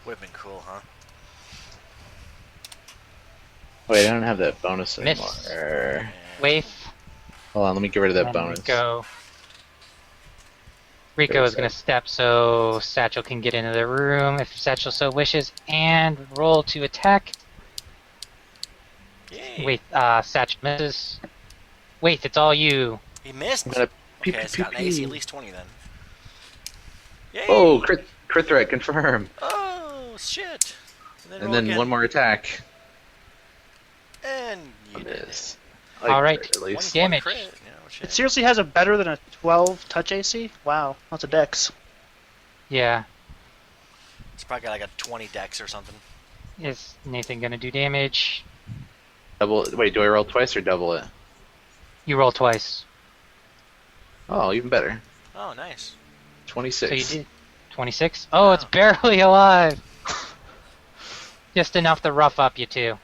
Would have been cool, huh? Wait, I don't have that bonus Miss. anymore. Waif, Hold on, let me get rid of that and bonus. Rico. Rico There's is gonna step so Satchel can get into the room if Satchel so wishes, and roll to attack. Yay. Wait, Satchel misses. Wait, it's all you. He missed. I'm gonna Okay, it's got an AC pee. at least 20 then. Yay! Oh, crit threat, confirm. Oh, shit. And roll then again. one more attack. And you On did it. this. All right. At least. One Damage. crit, you know, shit. It seriously has a better than a 12 touch AC? Wow, that's a dex. Yeah. It's probably got like a 20 dex or something. Is Nathan gonna do damage? Double. Wait, do I roll twice or double it? You roll twice. Oh, even better. Oh, nice. 26. So you did 26? Oh, it's barely alive. Just enough to rough up you two.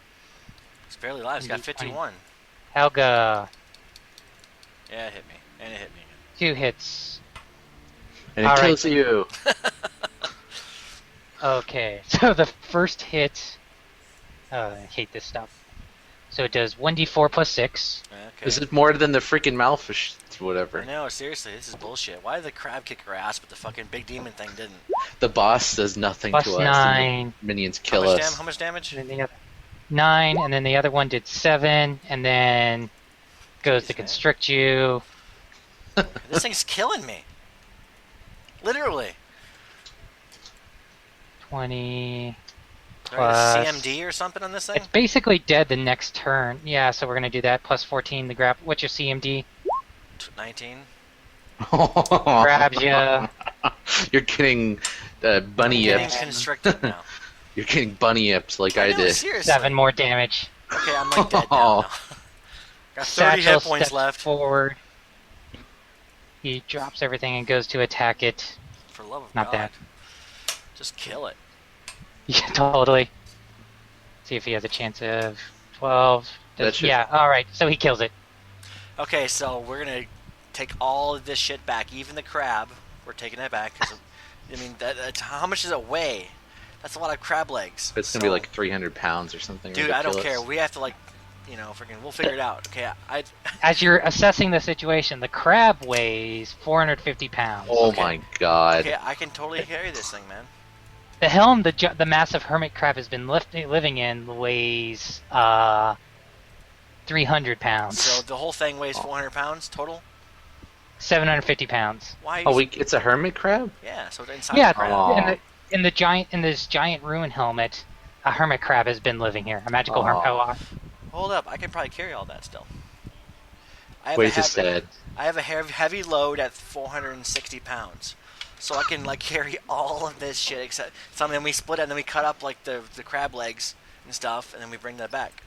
It's barely alive. It's got 51. Helga, Yeah, it hit me. And it hit me. 2 hits. And it All right. kills you. Okay, so the first hit. I hate this stuff. So it does 1d4 plus 6. Okay. This is more than the freaking Malfish, I whatever. know, seriously, this is bullshit. Why did the crab kick her ass, but the fucking big demon thing didn't? The boss does nothing Plus to us. 9. The minions How kill much, us. how much damage? And then the other 9, and then the other one did 7, and then goes to Jeez, man. constrict you. This thing's killing me. Literally. 20. Do I get a Plus- CMD or something on this thing? It's basically dead the next turn. Yeah, so we're gonna do that. Plus 14 the grab. What's your CMD? 19. Grabs ya. You're getting bunny Getting yips. constricted now. You're getting bunny yips like I know, did. seriously. 7 more damage. Okay, I'm like dead now. Got 30 Satchel hit points steps left. forward. He drops everything and goes to attack it. For the love of Not God. bad. Just kill it. Yeah, totally. See if he has a chance of 12. That should- Yeah, alright, so he kills it. Okay, so we're gonna take all of this shit back, even the crab. We're taking it back because, I mean, how much does it weigh? That's a lot of crab legs. It's gonna be like 300 pounds or something. Dude, I don't ridiculous. care. We have to freaking. We'll figure it out. Okay, As you're assessing the situation, the crab weighs 450 pounds. Oh Okay. my god. okay, I can totally carry this thing, man. The helm the massive hermit crab has been living in weighs 300 pounds. So the whole thing weighs 400 pounds total. 750 pounds. Why? Oh, it's a hermit crab? Yeah, so inside Yeah, the crab. Aw. in this giant ruin helmet, a hermit crab has been living here. A magical hermit. Aw. Hold up, I can probably carry all that still. I have Wait, a it's just sad. I have a heavy load at 460 pounds, so I can like carry all of this shit. Except then we split it, and then we cut up like the crab legs and stuff, and then we bring that back.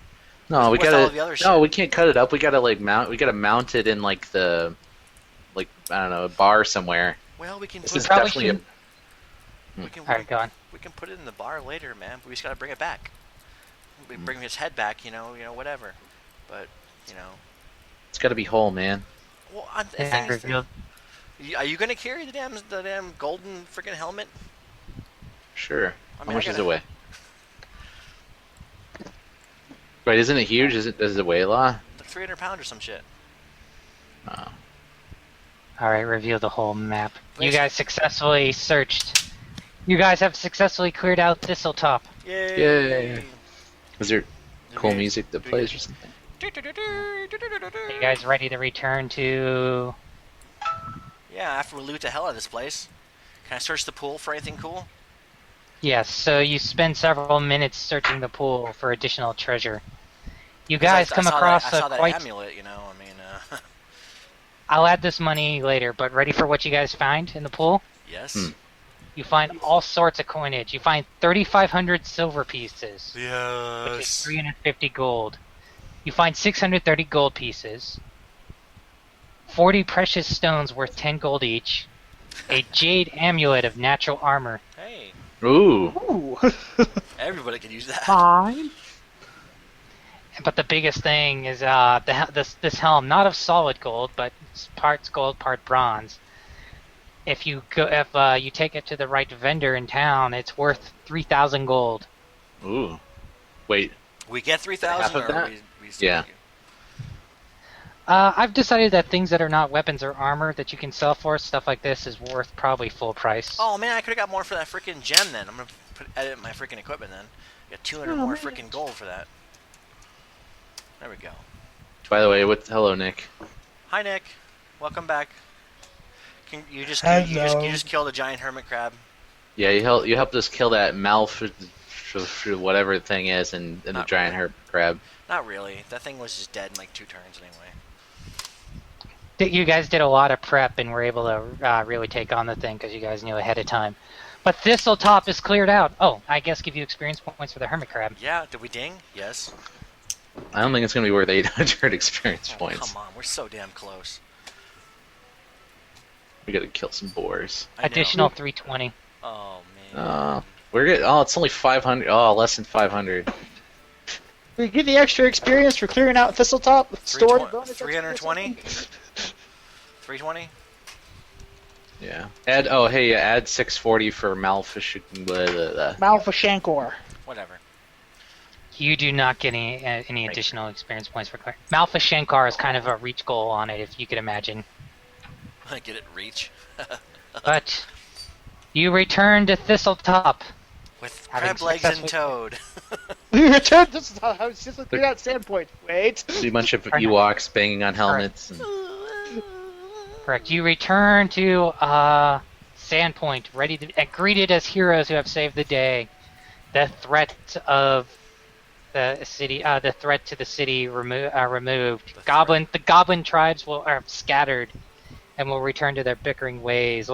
No, we What's gotta. all the other shit? No, we can't cut it up. We gotta mount. We gotta mount it in like the, I don't know, a bar somewhere. Well, we can This put is probably definitely a. shouldn't- we can Alright, go on. we can put it in the bar later, man. But we just gotta bring it back. We bring his head back, whatever. But It's gotta be whole, man. well, the And thing is, revealed- are you gonna carry the damn golden freaking helmet? Sure. I How mean, much I does gotta- it weigh? Wait, isn't it huge? Does it weigh a lot? Like 300 pounds or some shit. Oh. Alright, reveal the whole map. You Please. guys successfully searched. You guys have successfully cleared out Thistletop. Yay! Yay. Is there cool Okay. music that plays or something? Are you guys ready to return to... Yeah, after we loot the hell out of this place. Can I search the pool for anything cool? Yes, so you spend several minutes searching the pool for additional treasure. You 'Cause guys I come saw across that, I saw a that quite... amulet, I'll add this money later, but ready for what you guys find in the pool? Yes. Hmm. You find all sorts of coinage. You find 3,500 silver pieces, which is Yes. 350 gold. You find 630 gold pieces, 40 precious stones worth 10 gold each, a jade amulet of natural armor. Hey, Ooh. Ooh. everybody could use that. Fine. But the biggest thing is this helm, not of solid gold, but it's parts gold, part bronze. If you take it to the right vendor in town, it's worth 3,000 gold. Ooh. Wait. We get 3,000, Half of or that? we Yeah. I've decided that things that are not weapons or armor that you can sell for stuff like this is worth probably full price. Oh man, I could have got more for that freaking gem then. I'm gonna edit my freaking equipment then. Get 200 more freaking gold for that. There we go. By the way, hello, Nick. Hi Nick, welcome back. You just Hello. killed a giant hermit crab. Yeah, you helped us kill that whatever the thing is, and the Not giant really. herp crab. Not really. That thing was just dead in like 2 turns anyway. You guys did a lot of prep and were able to really take on the thing because you guys knew ahead of time. But Thistletop is cleared out. Oh, I guess give you experience points for the hermit crab. Yeah, did we ding? Yes. I don't think it's gonna be worth 800 experience Oh, points. come on, we're so damn close. We gotta kill some boars. I know. Additional 320. Oh man. We're good. Oh, it's only 500. Oh, less than 500. We get the extra experience for clearing out Thistletop. Story 320 bonus 320? XP. 320? Yeah. Add 640 for Malfish. Blah, blah, blah. Malfa Shankor. Whatever. You do not get any additional experience points for clear. Malfa Shankar is kind of a reach goal on it, if you could imagine. I get it, reach. But you return to Thistletop. With Having crab legs and successfully- toad. We returned Thistletop. I was just looking at that standpoint. Wait. See a bunch of Ewoks banging on helmets. And... Correct. You return to Sandpoint, ready to greeted as heroes who have saved the day. The threat of the city, the threat to the city removed. The goblin tribes are scattered, and will return to their bickering ways.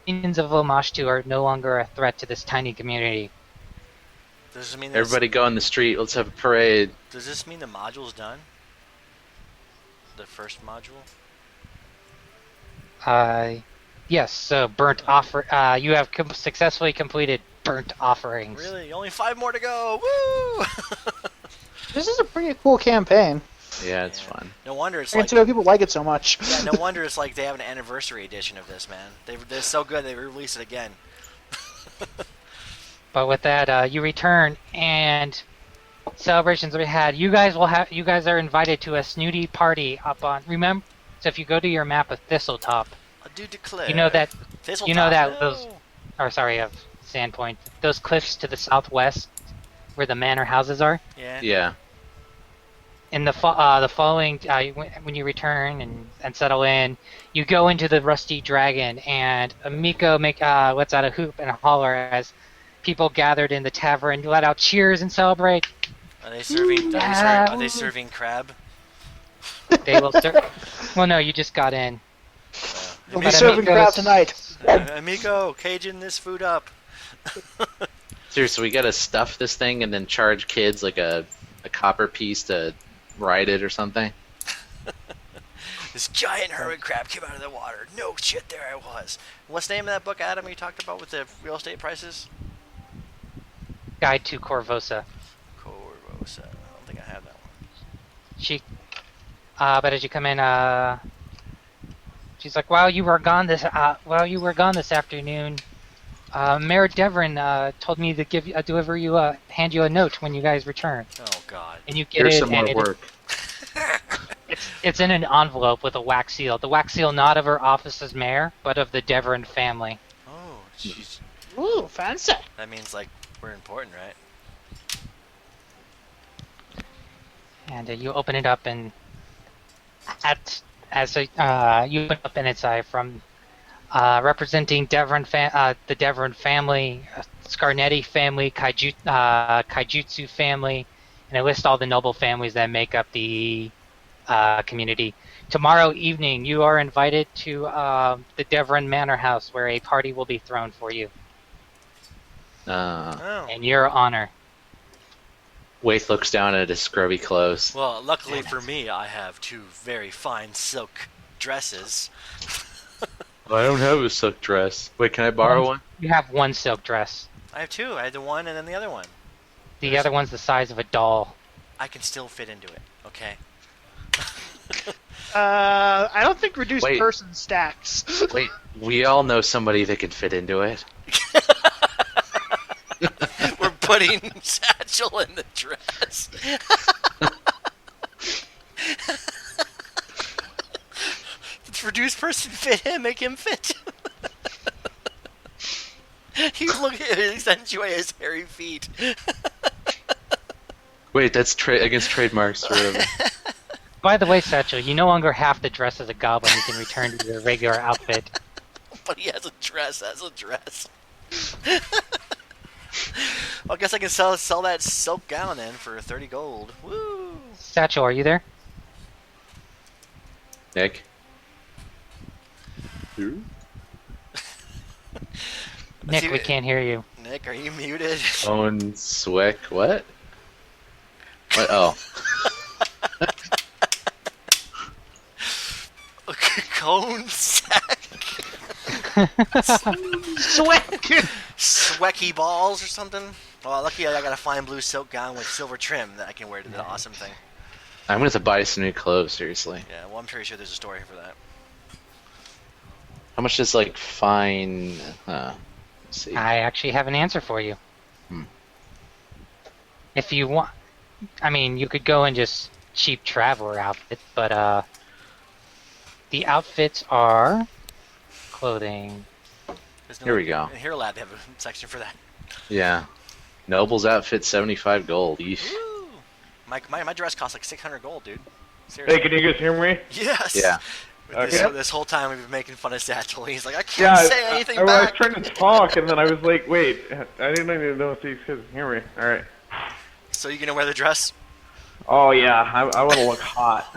Indians of Lamashtu are no longer a threat to this tiny community. Does this mean that Everybody go on the street. Let's have a parade. Does this mean the module's done? The first module? Yes, so burnt offer. You have successfully completed burnt offerings. Really? Only 5 more to go. Woo! This is a pretty cool campaign. Yeah, it's fun. No wonder it's I like. can see why people like it so much. Yeah, no wonder it's like they have an anniversary edition of this, man. They're so good they release it again. But with that, you return and celebrations we had. You guys are invited to a snooty party up on. Remember, so if you go to your map of Thistletop, I do declare. you know that Thistletop, those. no. Or sorry, of Sandpoint. Those cliffs to the southwest, where the manor houses are. Yeah. Yeah. In the following, when you return and settle in, you go into the Rusty Dragon, and Miko lets out a hoop and a holler as people gathered in the tavern let out cheers and celebrate. Are they serving? Yeah. Are they serving crab? They will serve. Well, no, you just got in. We'll be But serving Amigo's- crab tonight. Amigo, caging this food up. Seriously, we gotta stuff this thing and then charge kids like a copper piece to ride it or something. This giant hermit crab came out of the water. No shit, there I was. What's the name of that book, Adam, you talked about with the real estate prices? Guide to Corvosa. Corvosa. I don't think I have that one. She, but as you come in, she's like, "While you were gone this afternoon, Mayor Devon told me to hand you a note when you guys return, Oh, God. and you get Here's it, some and more work. it's in an envelope with a wax seal. The wax seal not of her office as mayor, but of the Devon family. Oh, jeez. Ooh, fancy. That means, like, we're important, right? And you open it up, and you open up, and it's from representing the Devon family, Scarnetti family, Kaijutsu family, and it lists all the noble families that make up the community. Tomorrow evening, you are invited to the Devon Manor House, where a party will be thrown for you Oh. in your honor. Waith looks down at his scrubby clothes. Well, luckily for me, I have 2 very fine silk dresses. I don't have a silk dress. Wait, can I borrow one? You have one silk dress. I have 2. I had the one and then the other one. The other one's the size of a doll. I can still fit into it, okay? I don't think reduced Wait. person stacks. Wait, we all know somebody that can fit into it. We're putting Satchel in the dress. Reduced person fit him, make him fit. You look at it, accentuate his hairy feet. Wait, that's against trademarks or whatever. By the way, Satchel, you no longer have to dress as a goblin. You can return to your regular outfit. But he has a dress, Well, I guess I can sell that silk gown then for 30 gold. Woo! Satchel, are you there? Nick? Nick, see- we can't hear you. Nick, are you muted? Owen Swick, what? What? Oh. Cone sack? Swecky balls or something? Well, lucky I got a fine blue silk gown with silver trim that I can wear to the awesome thing. I'm gonna have to buy some new clothes, seriously. Yeah, well, I'm pretty sure there's a story for that. How much is, like, fine... let's see. I actually have an answer for you. Hmm. If you want... I mean, you could go and just cheap traveler outfit, but the outfits are clothing. There's Here we go. In Hero Lab, they have a section for that. Yeah. Noble's outfit, 75 gold. Yeesh. Woo! My dress costs like 600 gold, dude. Seriously. Hey, can you guys hear me? Yes! Yeah. This whole time we've been making fun of Satchel. He's like, I can't Yeah, say anything I was back. trying to talk, and then I was like, wait, I didn't even know if these guys can hear me. Alright. So you gonna wear the dress? Oh, yeah, I want to look hot.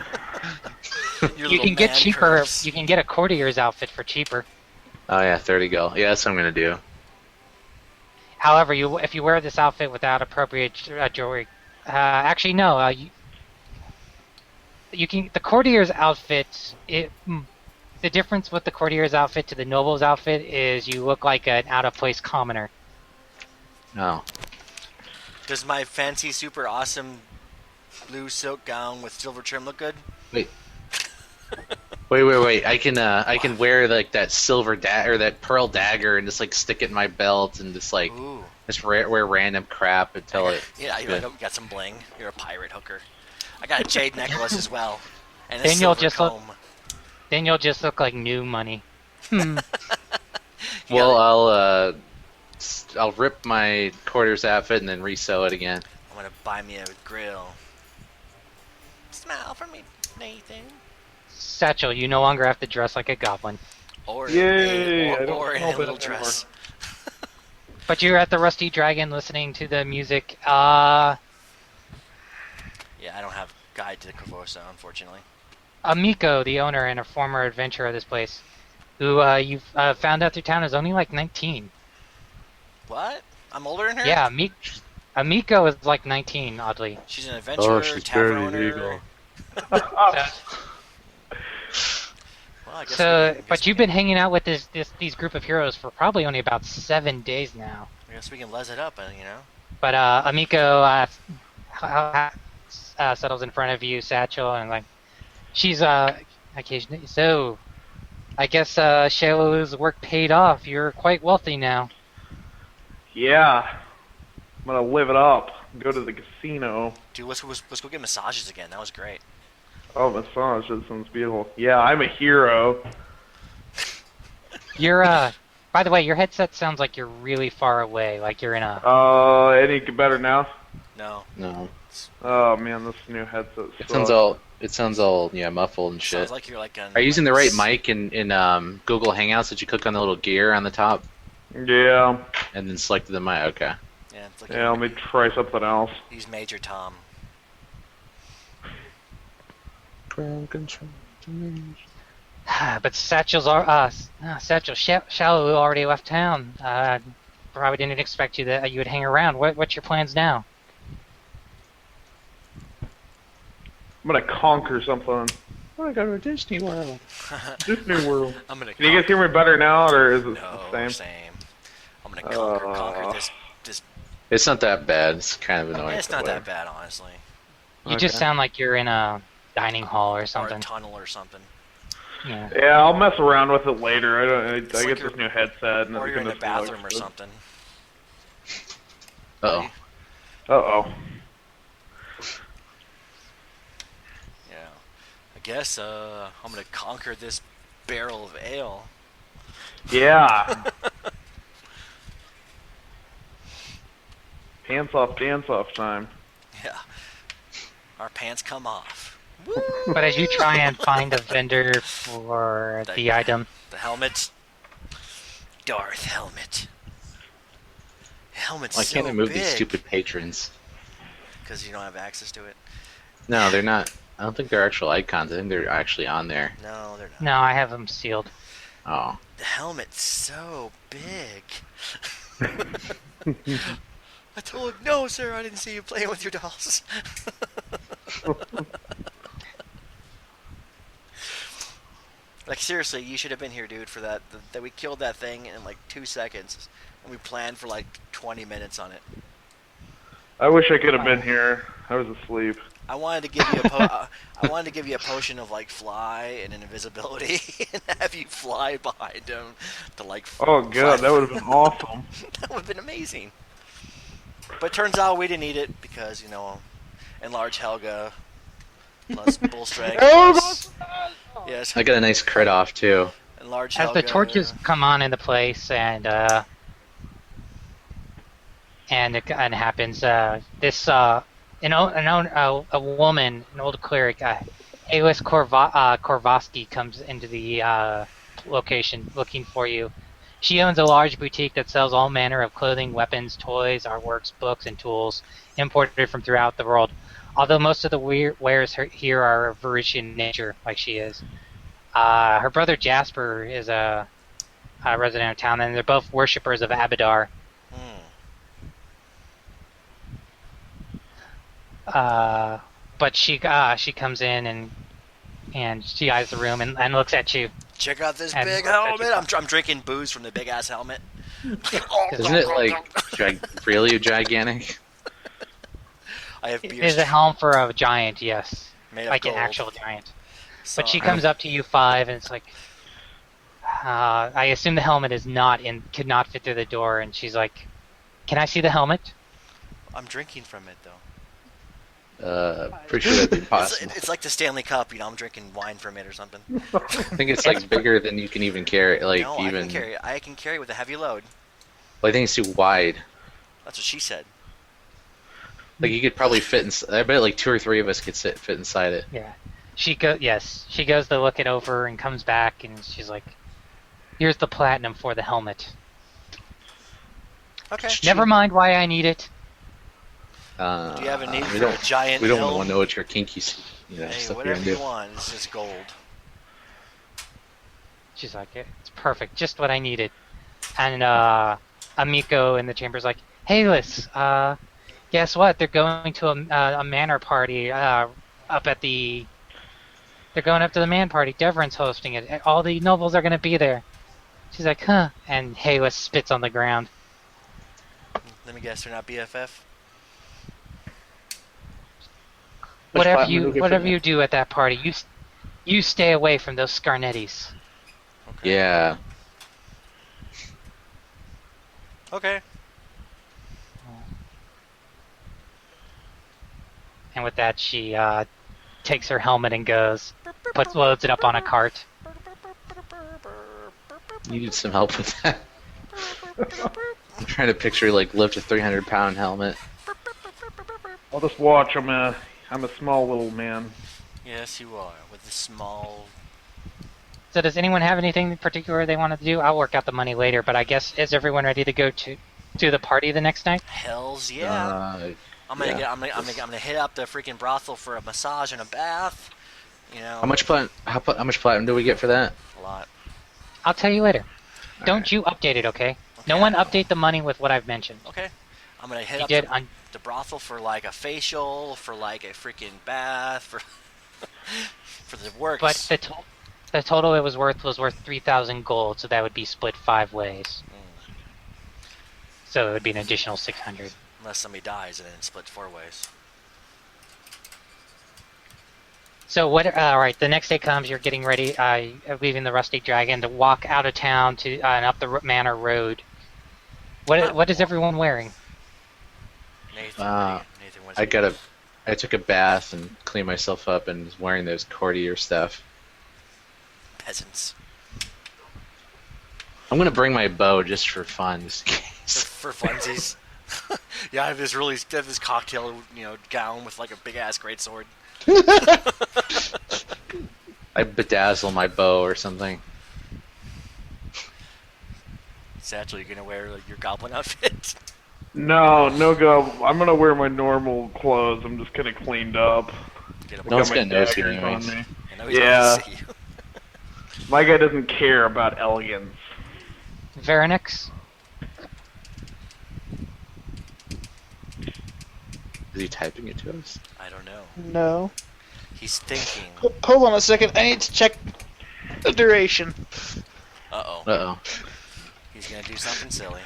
Your You little can get man cheaper. curves. You can get a courtier's outfit for cheaper. Oh, yeah, 30 gold. Yeah, that's what I'm gonna do. However, if you wear this outfit without appropriate jewelry, actually no, you can the courtier's outfit. the difference with the courtier's outfit to the noble's outfit is you look like an out of place commoner. Oh. Does my fancy, super awesome blue silk gown with silver trim look good? Wait. Wait. I can wear like that silver or that pearl dagger and just like stick it in my belt and just like Ooh. just wear random crap until it. Yeah, you got some bling. You're a pirate hooker. I got a jade necklace as well, and a Then you'll silver just comb. Then you'll just look like new money. Hmm. Well, I'll rip my quarters outfit and then resew it again. I'm gonna buy me a grill. Smile for me, Nathan. Satchel, you no longer have to dress like a goblin. Or Yay, I don't or in smell a little bad anymore. dress. But you're at the Rusty Dragon listening to the music. Yeah, I don't have guide to the Corvosa, unfortunately. Amiko, the owner and a former adventurer of this place, who you found out through town is only like 19. What? I'm older than her? Yeah, Amiko is like 19, oddly. She's an adventurer, tavern owner. Well, I guess But you've been hanging out with these group of heroes for probably only about 7 days now. I guess we can les it up, you know? But Amiko settles in front of you, Satchel, and like she's occasionally. So, I guess Shailu's work paid off. You're quite wealthy now. Yeah. I'm gonna live it up. Go to the casino. Dude, let's go get massages again. That was great. Oh, massage. That sounds beautiful. Yeah, I'm a hero. You're by the way, your headset sounds like you're really far away, like you're in a. Any better now? No. No, Oh man, this new headset. it sounds all muffled and shit. Sounds like you're like on. Are you using the right mic in Google Hangouts? Did you click on the little gear on the top Yeah. and then select the mic? Okay. Yeah, it's like Yeah. Let me try something else. he's Major Tom. But Satchel Shalu already left town. Probably didn't expect you that you would hang around. What's your plans now? I'm gonna conquer something. I want to go to Disney World. Disney World. I'm gonna. Can you guys hear me better now, or is it No, the same? same. I'm gonna conquer this. It's not that bad. It's kind of annoying. It's not that bad, honestly. You just Okay. sound like you're in a dining hall or Or a something. tunnel or something. Yeah. Yeah, I'll mess around with it later. I like get you're- this new headset, and Or it's you're in gonna the bathroom or smell something. Oh. Uh oh. Yeah. I guess I'm gonna conquer this barrel of ale. Yeah. Pants off, dance off time. Yeah. Our pants come off. But as you try and find a vendor for the item, The helmet. Darth helmet. Helmet's Why can't so I move big. these stupid patrons? Because you don't have access to it. No, they're not. I don't think they're actual icons. I think they're actually on there. No, they're not. no, I have them sealed. Oh. The helmet's so big. I told him, no, sir, I didn't see you playing with your dolls. Like, seriously, you should have been here, dude, for that. That we killed that thing in like 2 seconds. And we planned for like 20 minutes on it. I wish I could have been here. I was asleep. I wanted to give you I wanted to give you a potion of like fly and invisibility and have you fly behind him to like. Oh god, that would have been awesome. That would have been amazing. But turns out we didn't need it because, you know, enlarge Helga plus Bullstrag plus yes, I got a nice crit off too. enlarge As Helga. the torches come on into place and it happens, this a woman, an old cleric, Alis Korvosky comes into the location looking for you. She owns a large boutique that sells all manner of clothing, weapons, toys, artworks, books, and tools imported from throughout the world. Although most of the wares here are of Varishian nature, like she is. Her brother Jasper is a resident of town, and they're both worshippers of Abadar. Hmm. But she comes in and she eyes the room and looks at you. Check out this And- big helmet. I'm drinking booze from the big ass helmet. Isn't it like really gigantic? I have It beer is a helm for a giant, yes. made of Like gold. an actual giant. So, But she comes up to you 5 and it's like, I assume the helmet is could not fit through the door, and she's like, "Can I see the helmet?" I'm drinking from it though. Pretty sure that'd be possible. It's like the Stanley Cup, you know. I'm drinking wine from it or something. I think it's like bigger than you can even carry. Like No, even. I can carry it with a heavy load. Well, I think it's too wide. That's what she said. Like you could probably fit in. I bet like 2 or 3 of us could fit inside it. Yeah. She goes to look it over and comes back, and she's like, "Here's the platinum for the helmet. Okay. Never mind why I need it." Do you have a need we for a don't, giant We don't helm? want to know what your kinky, stuff Hey, you're whatever into. you want. It's just gold. She's like, "It's perfect, just what I needed." And Amiko in the chamber's like, "Hey, Liz, guess what? They're going to a manor party up at the. They're going up to the man party. Devrin's hosting it. All the nobles are going to be there." She's like, "Huh?" And Haylis spits on the ground. Let me guess, they're not BFF? Whatever platinum you do at that party, you stay away from those Scarnettis. Okay. Yeah. Okay. And with that, she takes her helmet and goes, loads it up on a cart. You need some help with that. I'm trying to picture like lift a 300-pound helmet. I'll just watch. I'm a small little man. Yes, you are. With the small... So does anyone have anything in particular they want to do? I'll work out the money later, but I guess is everyone ready to go to the party the next night? Hells yeah. I'm gonna hit up the freaking brothel for a massage and a bath. You know, How much platinum do we get for that? a lot. I'll tell you later. All Don't right. you update it, okay? No Okay. one update the money with what I've mentioned. Okay. I'm gonna hit You up did the, on the brothel for like a facial, for like a freaking bath, for for the works. but the total it was worth 3,000 gold, so that would be split 5 ways. So it would be an additional 600. Unless somebody dies and then it's split 4 ways. So all right, the next day comes, you're getting ready, leaving the Rusty Dragon to walk out of town to and up the manor road. What is everyone wearing? Nathan, Nathan, what's I took a bath and cleaned myself up and was wearing those courtier stuff. peasants I'm gonna bring my bow just for fun, just in case. for funsies. Yeah, I have this cocktail, gown with like a big ass greatsword. I bedazzle my bow or something. Satchel, you're gonna wear like, your goblin outfit. No go. I'm gonna wear my normal clothes. I'm just kinda cleaned up. Get a No one's Got my gonna notice you daggers anyways. on me. I know he's Yeah. gonna see you. My guy doesn't care about elegance. Veronix? Is he typing it to us? I don't know. No. He's thinking. Hold on a second. I need to check the duration. Uh-oh. Uh-oh. He's gonna do something silly.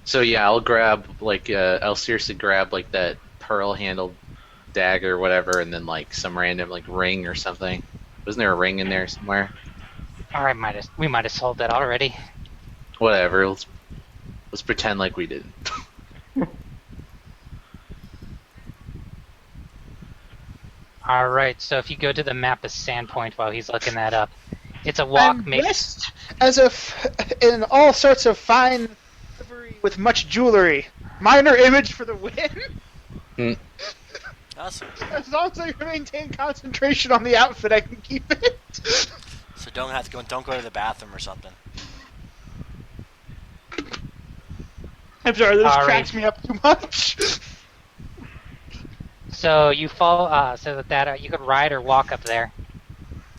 So yeah, I'll seriously grab like that pearl-handled dagger or whatever, and then like some random like ring or something. Wasn't there a ring in there somewhere? Alright, we might have solved that already. Whatever. Let's pretend like we didn't. Alright, so if you go to the map of Sandpoint while he's looking that up, it's a walk I'm made... dressed as if in all sorts of fine livery with much jewelry. Minor image for the win. Awesome. As long as I maintain concentration on the outfit, I can keep it. So don't go to the bathroom or something. I'm sorry, this Alright. cracks me up too much. So you follow, so that you could ride or walk up there.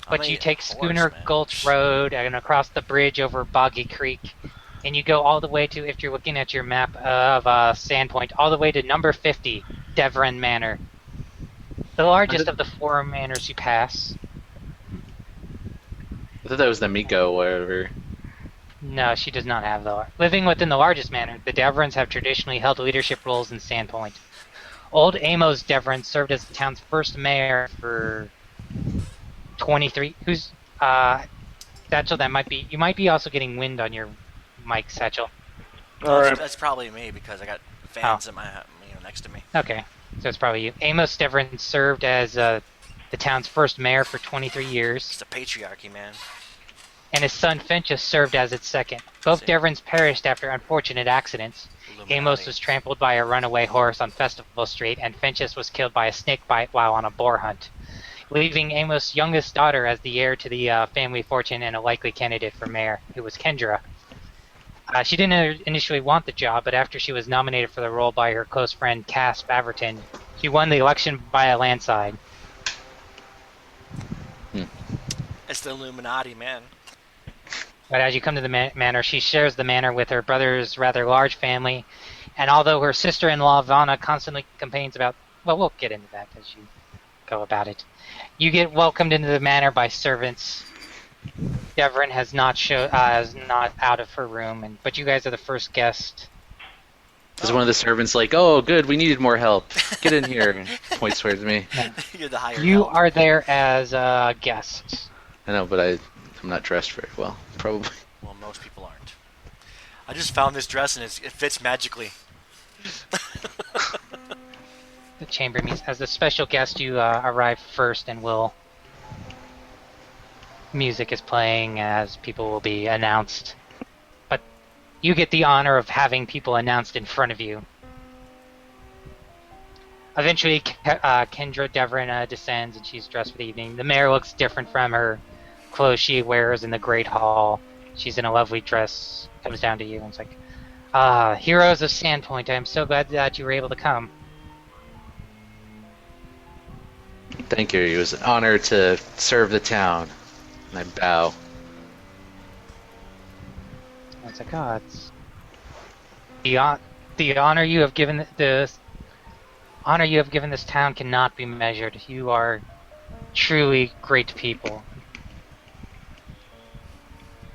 But I'm you a take horse, Schooner man. Gulch Road and across the bridge over Boggy Creek, and you go all the way to, if you're looking at your map of Sandpoint, all the way to number 50, Devrin Manor. The largest of the 4 manors you pass. I thought that was the Miko, whatever. No, she does not have the. Living within the largest manor, the Deverans have traditionally held leadership roles in Sandpoint. Old Amos Deveran served as the town's first mayor for 23. Who's Satchel? That might be. You might be also getting wind on your mic, Satchel. All right. That's probably me because I got fans at my next to me. Okay, so it's probably you. Amos Deveran served as the town's first mayor for 23 years. It's a patriarchy, man. And his son Finchus served as its second. Both Deverans perished after unfortunate accidents. Illuminati. Amos was trampled by a runaway horse on Festival Street, and Finchus was killed by a snake bite while on a boar hunt, leaving Amos' youngest daughter as the heir to the family fortune and a likely candidate for mayor, who was Kendra. She didn't initially want the job, but after she was nominated for the role by her close friend Cass Baverton, she won the election by a landslide. It's the Illuminati, man. But as you come to the manor, she shares the manor with her brother's rather large family, and although her sister-in-law Vanna constantly complains about, well, we'll get into that as you go about it. You get welcomed into the manor by servants. Deveran has not out of her room, but you guys are the first guest. Is one of the servants like, "Oh, good, we needed more help. Get in here." And points towards me. You're the higher You help. are there as guests. I know, but I'm not dressed very well. Probably. Well, most people aren't. I just found this dress and it fits magically. The chamber meets as the special guest. You arrive first, and music is playing as people will be announced. But you get the honor of having people announced in front of you. Eventually, Kendra Deveran descends, and she's dressed for the evening. The mayor looks different from her clothes she wears in the Great Hall. She's in a lovely dress. Comes down to you and it's like, heroes of Sandpoint, I am so glad that you were able to come. Thank you. It was an honor to serve the town. And I bow. And it's like, it's the honor you have given this town cannot be measured. You are truly great people.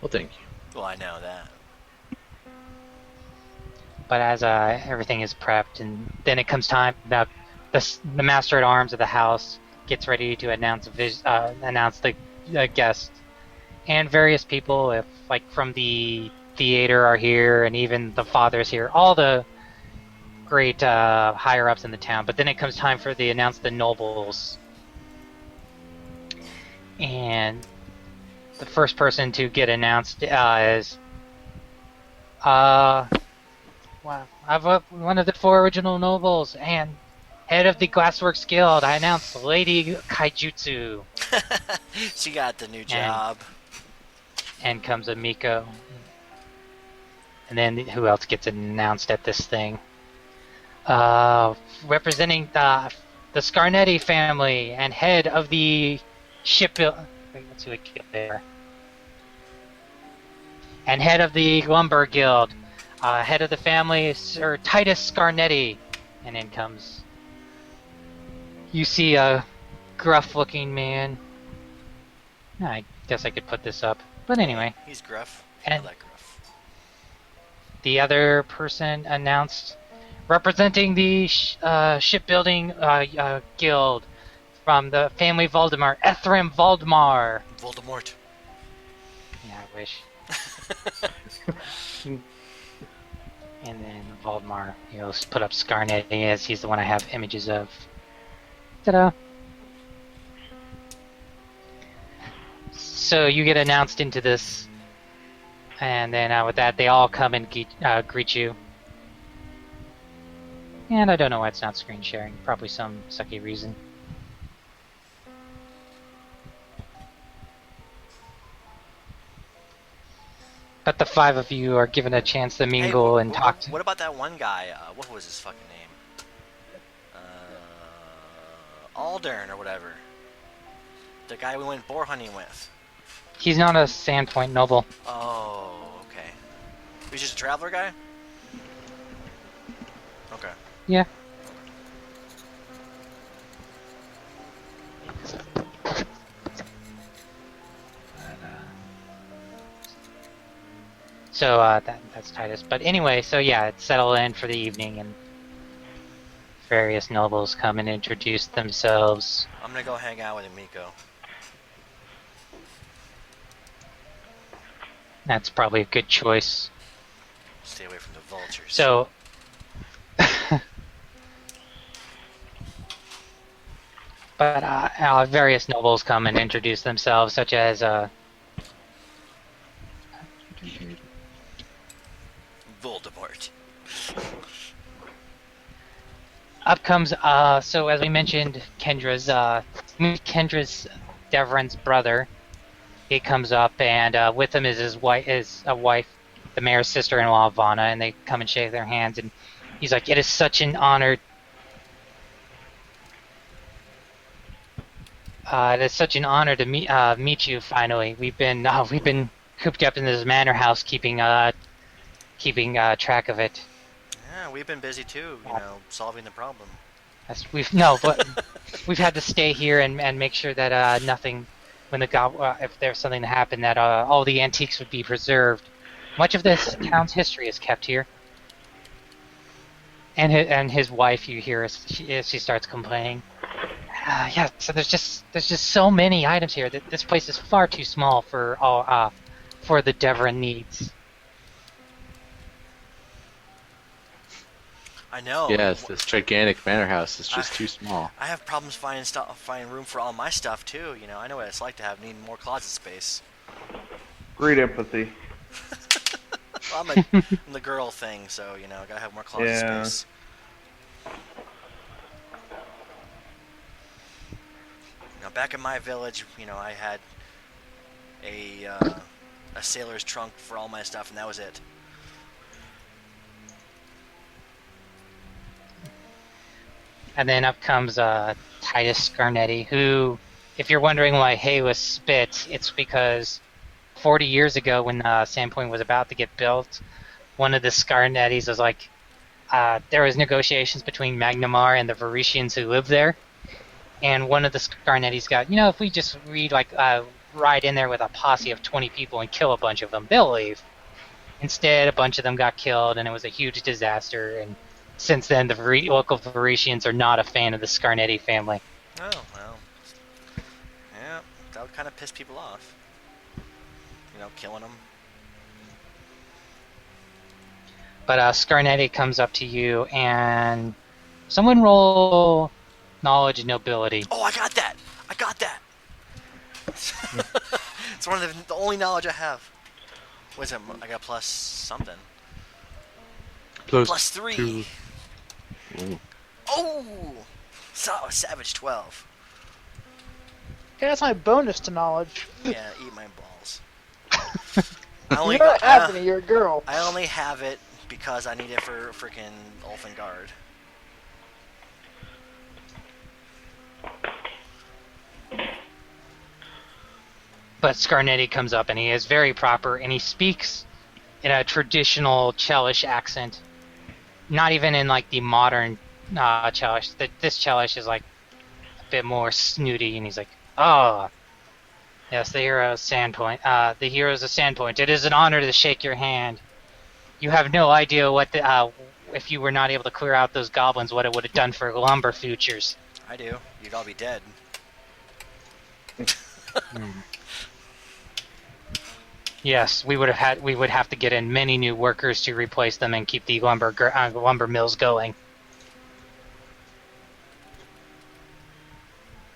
Well, thank you. Well, I know that. But as everything is prepped, and then it comes time that the master at arms of the house gets ready to announce the guest, and various people, if like from the theater, are here, and even the fathers here, all the great higher ups in the town. But then it comes time for announce the nobles, and the first person to get announced is wow, one of the 4 original nobles and head of the Glassworks Guild. I announce Lady Kaijutsu. She got the new job. And comes a Miko. And then who else gets announced at this thing? Representing the Scarnetti family and head of the shipbuild. Let's see what guild they are. And head of the Lumber Guild. Head of the family, Sir Titus Scarnetti. And in comes. You see a gruff-looking man. I guess I could put this up. But anyway. He's gruff. And I like gruff. the other person announced, representing the shipbuilding guild from the family Voldemar, Ethram Voldemar. Voldemort. Yeah, I wish. And then Voldemar, he'll put up Scarnetti as he's the one I have images of. Ta-da! So you get announced into this, and then with that, they all come and greet you. And I don't know why it's not screen sharing. Probably some sucky reason. But the 5 of you are given a chance to mingle and talk to. What about that one guy? What was his fucking name? Aldern or whatever. The guy we went boar hunting with. He's not a Sandpoint noble. Oh, okay. He's just a traveler guy? Okay. Yeah. So that's Titus. But anyway, so yeah, it's settled in for the evening, and various nobles come and introduce themselves. I'm gonna go hang out with Emiko. That's probably a good choice. Stay away from the vultures. So, but various nobles come and introduce themselves, such as Voldemort. up comes so as we mentioned, Kendra's Devron's brother. He comes up, and with him is his wife, the mayor's sister-in-law, Vana, and they come and shake their hands, and he's like, "It is such an honor. It is such an honor to meet you finally. We've been cooped up in this manor house, keeping track of it. Yeah, we've been busy too, you know, solving the problem. But we've had to stay here and make sure that nothing, when if there's something to happen, that all the antiques would be preserved. Much of this town's history is kept here." And his wife, you hear, she starts complaining. Yeah, so there's just so many items here that this place is far too small for all for the Devon needs. I know. Yes, this gigantic manor house is just too small. I have problems finding room for all my stuff too. You know, I know what it's like to need more closet space. Great empathy. Well, I'm the girl thing, so you know, I gotta have more closet space. Now, back in my village, you know, I had a sailor's trunk for all my stuff, and that was it. And then up comes Titus Scarnetti, who, if you're wondering why Hay was spit, it's because 40 years ago when Sandpoint was about to get built, one of the Scarnettis was like, there was negotiations between Magnamar and the Varetians who lived there, and one of the Scarnettis got, if we just ride in there with a posse of 20 people and kill a bunch of them, they'll leave. Instead, a bunch of them got killed, and it was a huge disaster, and since then, the local Varetians are not a fan of the Scarnetti family. Oh, well. Yeah, that would kind of piss people off. You know, killing them. But Scarnetti comes up to you, and someone roll knowledge and nobility. Oh, I got that! I got that! It's one of the only knowledge I have. What is it? I got plus something. Plus 3. 2. Oh! Savage 12. Okay, that's my bonus to knowledge. Yeah, eat my balls. You're not having it, you're a girl. I only have it because I need it for freaking Ulfengard. But Scarnetti comes up, and he is very proper, and he speaks in a traditional Chelish accent. Not even in like the modern Chelish. This Chelish is like a bit more snooty, and he's like, "Oh, yes, the hero of Sandpoint. The heroes of Sandpoint. It is an honor to shake your hand. You have no idea what if you were not able to clear out those goblins, what it would have done for lumber futures." I do. You'd all be dead. Yes, we would have to get in many new workers to replace them and keep the lumber mills going.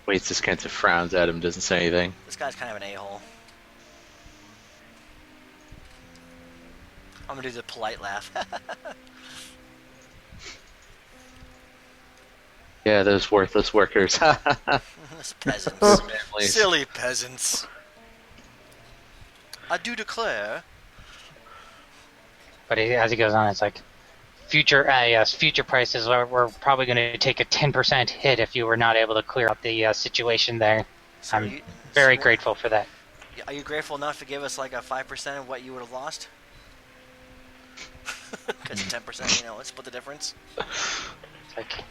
Waits just kind of frowns at him, doesn't say anything. This guy's kind of an a-hole. I'm gonna do the polite laugh. Yeah, those worthless workers. Those peasants. Silly peasants. I do declare. But as he goes on, it's like, future prices we're probably going to take a 10% hit if you were not able to clear out the situation there. So I'm very grateful for that. Are you grateful enough to give us like a 5% of what you would have lost? Because 10%, let's split the difference. It's like,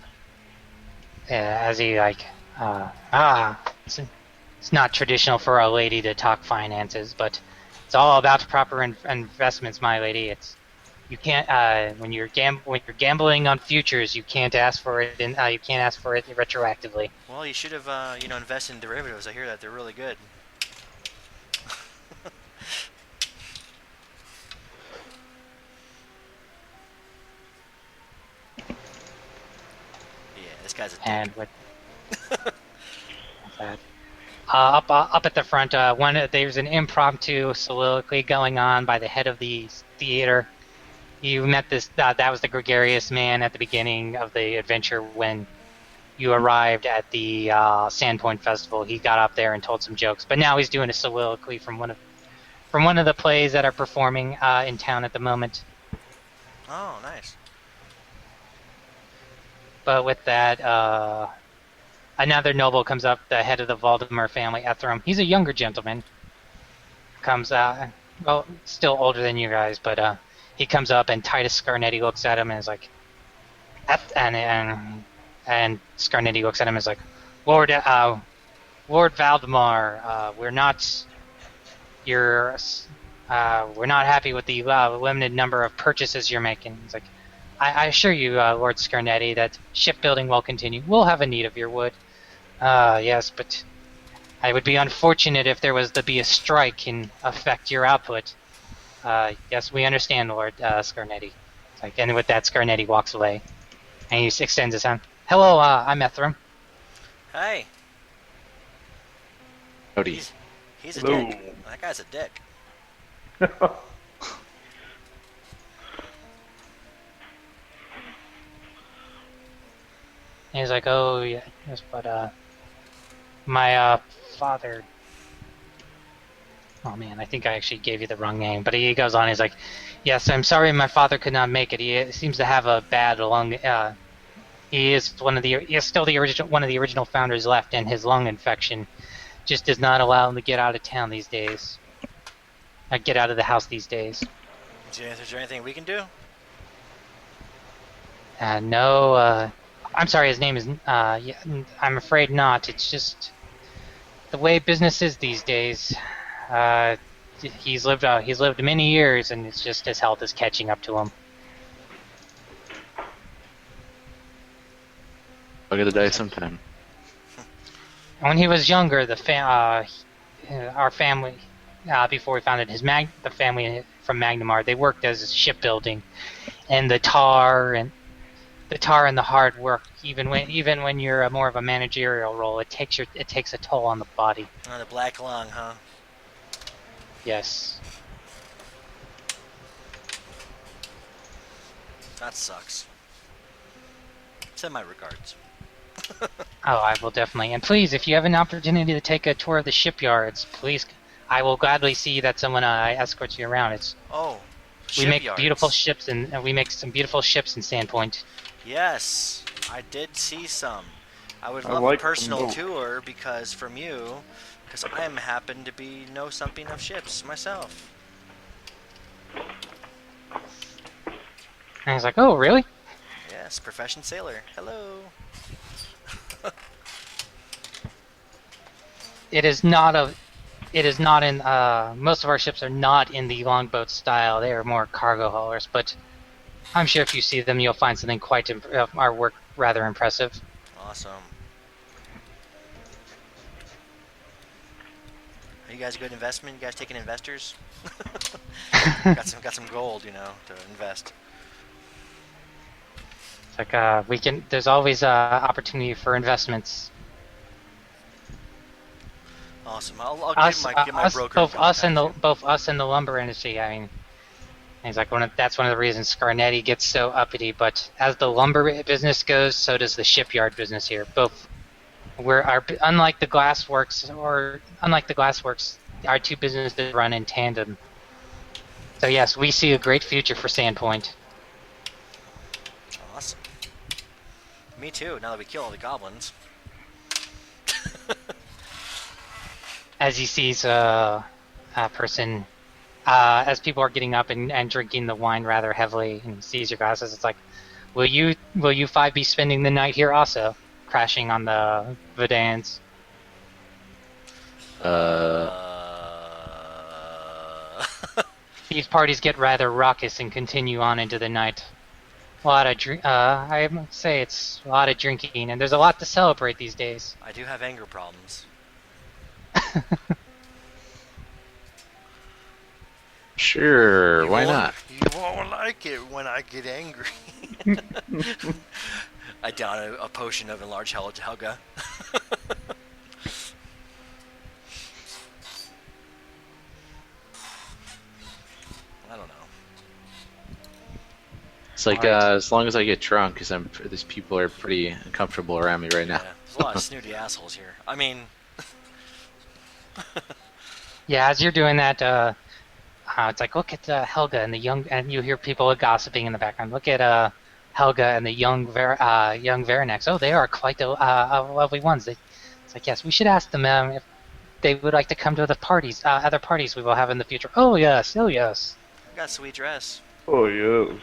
as he it's not traditional for a lady to talk finances, but it's all about proper investments, my lady. You can't when you're gambling on futures, you can't ask for it you can't ask for it retroactively. Well, you should have invested in derivatives. I hear that they're really good. Yeah, this guy's a dick. And what? that. Up at the front, there's an impromptu soliloquy going on by the head of the theater. You met this. That was the gregarious man at the beginning of the adventure when you arrived at the Sandpoint Festival. He got up there and told some jokes, but now he's doing a soliloquy from one of the plays that are performing in town at the moment. Oh, nice. But with that, another noble comes up, the head of the Valdemar family, Etherim. He's a younger gentleman. Comes out, well, still older than you guys, but he comes up and Titus Scarnetti looks at him and is like, and Scarnetti looks at him and is like, Lord Valdemar, we're not happy with the limited number of purchases you're making. He's like, I assure you, Lord Scarnetti, that shipbuilding will continue. We'll have a need of your wood. Yes, but it would be unfortunate if there was to be a strike and affect your output. Yes, we understand, Lord Scarnetti. It's like, and with that, Scarnetti walks away, and he extends his hand. Hello, I'm Etherim. Hey, Howdy. he's a Hello. dick. That guy's a dick. And he's like, oh, yeah, yes, but, my, father... Oh, man, I think I actually gave you the wrong name. But he goes on, he's like, yes, I'm sorry my father could not make it. He seems to have a bad lung... he is still one of the original founders left, and his lung infection just does not allow him to get out of town these days. Get out of the house these days. Is there anything we can do? No, I'm sorry, his name is, yeah, I'm afraid not. It's just the way business is these days. He's lived many years, and it's just his health is catching up to him. I'll get a die sometime. When he was younger, our family, before we founded the family from Magnamar, they worked as shipbuilding, and the tar and the hard work. Even when you're more of a managerial role, it takes a toll on the body. Oh, the black lung, huh? Yes. That sucks. Send my regards. Oh, I will definitely. And please, if you have an opportunity to take a tour of the shipyards, please, I will gladly see that someone escorts you around. We make beautiful ships, and we make some beautiful ships in Sandpoint. Yes, I did see some. I would I love like a personal them. tour because I happen to know something of ships myself. And he's like, oh, really? Yes, profession sailor. Hello. It is not in, most of our ships are not in the longboat style. They are more cargo haulers, but I'm sure if you see them, you'll find something our work rather impressive. Awesome. Are you guys a good investment? You guys taking investors? got some gold, to invest. It's like, there's always opportunity for investments. Awesome. I'll get my broker. Both us and the lumber industry. I mean, he's like that's one of the reasons Scarnetti gets so uppity. But as the lumber business goes, so does the shipyard business here. Unlike the glassworks, our two businesses run in tandem. So yes, we see a great future for Sandpoint. Awesome. Me too. Now that we kill all the goblins. As he sees a person, as people are getting up and drinking the wine rather heavily, and sees your glasses, it's like, will you five be spending the night here also, crashing on the Vidans? these parties get rather raucous and continue on into the night. A lot of I must say it's a lot of drinking, and there's a lot to celebrate these days. I do have anger problems. Sure, You why won't- not? You won't like it when I get angry. I down a potion of enlarged Helga. I don't know. It's like Alright. as long as I get drunk, because these people are pretty uncomfortable around me right now. Yeah, there's a lot of snooty assholes here. I mean, Yeah, as you're doing that, it's like look at Helga and the young, and you hear people gossiping in the background. Look at Helga and the young Veranex. Oh, they are quite lovely ones. It's like yes, we should ask them if they would like to come to the parties, other parties we will have in the future. Oh yes, oh yes. I got a sweet dress. Oh, yes.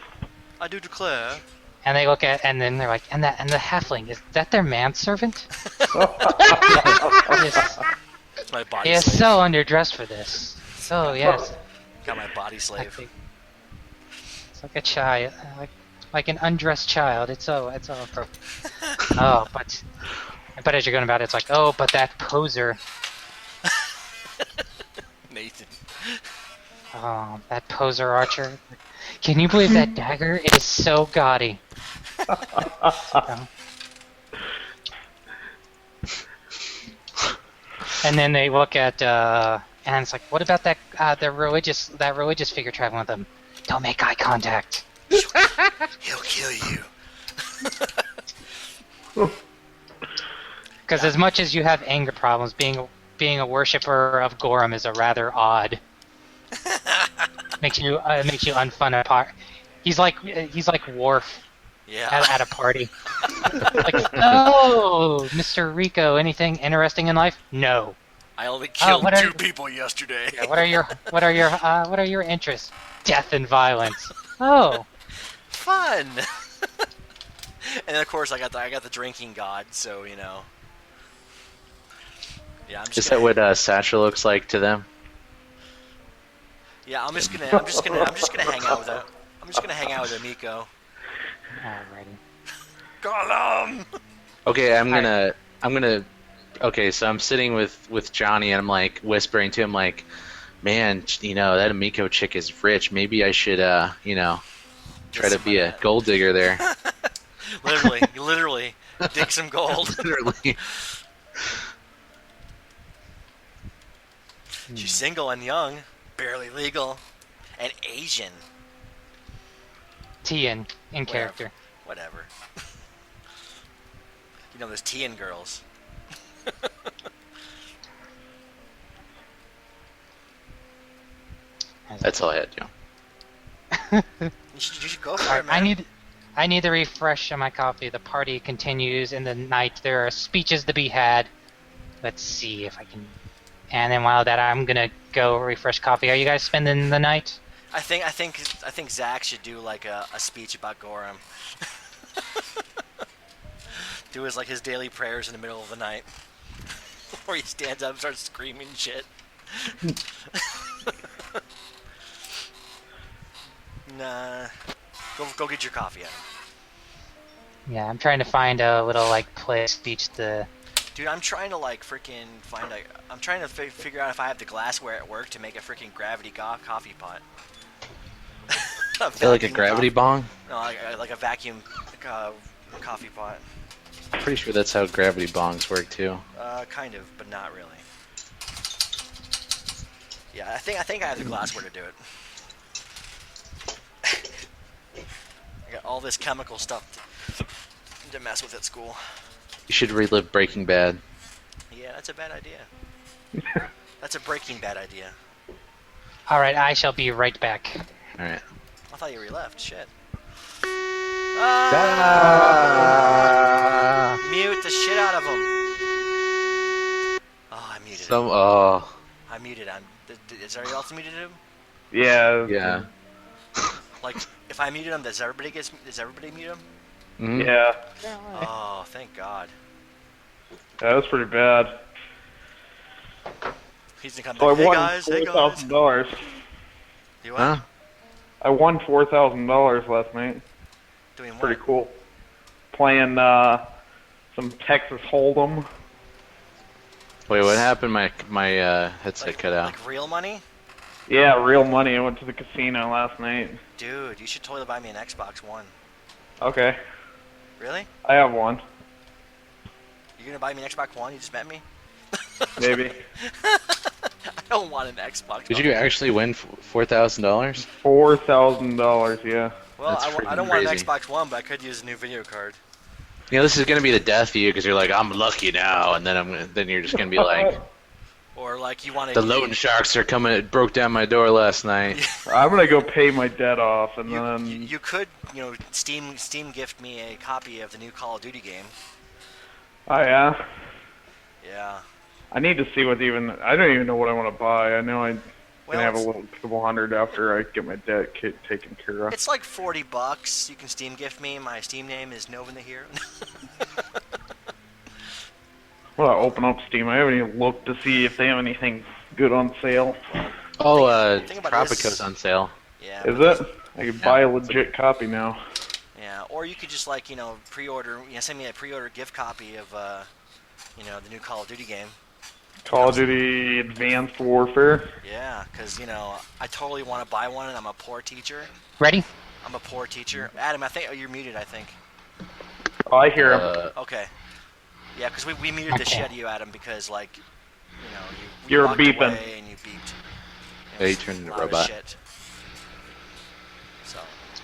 I do declare. And they look at, and then they're like, and the halfling, is that their manservant? Yes. It's my body He is slave. so underdressed for this. So yes, Got my body I slave. think it's like a child, like an undressed child. It's so appropriate. Oh, but as you're going about it, it's like, oh, but that poser. Nathan. Oh, that poser archer. Can you believe that dagger? It is so gaudy. Oh. And then they look at, and it's like, what about that that religious figure traveling with them? Don't make eye contact. He'll kill you. Because as much as you have anger problems, being a worshiper of Gorham is a rather odd. makes you unfun apart. He's like Worf Yeah. at a party. Like, oh, Mr. Rico, anything interesting in life? No. I only killed what are- 2 people yesterday. Yeah, what are your interests? Death and violence. Oh, Fun. And of course I got the drinking god, so you know. Yeah, I'm just Is that what Satchel looks like to them? Yeah, I'm just gonna hang out with her. I'm just gonna hang out with Amiko. alrighty. Gollum. Okay, I'm gonna. Okay, so I'm sitting with Johnny, and I'm like whispering to him, like, "Man, you know that Amiko chick is rich. Maybe I should, try to be a gold digger there." literally, dig some gold. Literally. She's single and young, barely legal, and Asian. Tian in character. Whatever. You know, those Tian girls. That's all I had to. You should go for it, Alright, man. I need to refresh on my coffee. The party continues in the night. There are speeches to be had. Let's see if I can. And then while that, I'm gonna go refresh coffee. Are you guys spending the night? I think Zach should do like a speech about Gorham. Do his daily prayers in the middle of the night, where he stands up and starts screaming shit. Nah, go get your coffee, Adam. Yeah, I'm trying to find a little like play speech to. Dude, I'm trying to like freaking find a. I'm trying to figure out if I have the glassware at work to make a freaking gravity coffee pot. Feel like a Vacuum gravity coffee- bong? No, like a vacuum coffee pot. Pretty sure that's how gravity bongs work too. Kind of, but not really. Yeah, I think I have the glassware to do it. I got all this chemical stuff to mess with at school. You should relive Breaking Bad. Yeah, that's a bad idea. That's a Breaking Bad idea. All right, I shall be right back. All right. I thought you were left. Shit. Mute the shit out of him. Oh, I muted him. I muted him. Is there anyone else muted him? Yeah. Yeah. Like, if I muted him, does everybody mute him? Mhm. Yeah. Oh, thank God. That was pretty bad. He's gonna come So I back. Hey won guys, hey guys. $4,000. You what? Huh? I won $4,000 last night. Doing what? Pretty cool. Playing some Texas Hold'em. Wait, what happened? My headset cut out. Like real money? Yeah, real money. I went to the casino last night. Dude, you should totally buy me an Xbox One. Okay, Really? I have one. You're gonna buy me an Xbox One? You just met me? Maybe. I don't want an Xbox. Did you actually win $4,000? $4,000, yeah. Well, That's I don't freaking want an crazy. Xbox One, but I could use a new video card. You know, this is gonna be the death of you because you're like, I'm lucky now, and then you're just gonna be like, Or like you want to. the loan sharks are coming. It broke down my door last night. I'm gonna go pay my debt off, and then You could, Steam gift me a copy of the new Call of Duty game. oh yeah. Yeah. I need to see what even. I don't even know what I want to buy. I know I'm Well, gonna have a it's- little couple hundred after I get my debt taken care of. It's like $40. You can Steam gift me. My Steam name is Nova the Hero. Well, I open up Steam. I haven't even looked to see if they have anything good on sale. Oh, thing about it is- Tropico's on sale. Yeah. Is it? I could buy a legit copy now. Yeah. Or you could just pre-order. Send me a pre-order gift copy of the new Call of Duty game. Call of Duty Advanced Warfare. Yeah, because I totally want to buy one, and I'm a poor teacher. Ready? I'm a poor teacher. Adam, I think you're muted. I think. Oh, I hear him. Okay. Yeah, because we muted the Okay. shit out of you, Adam, because you You're walked beeping. away and you beeped. Yeah, you It was turned into a loud as robot. Shit. So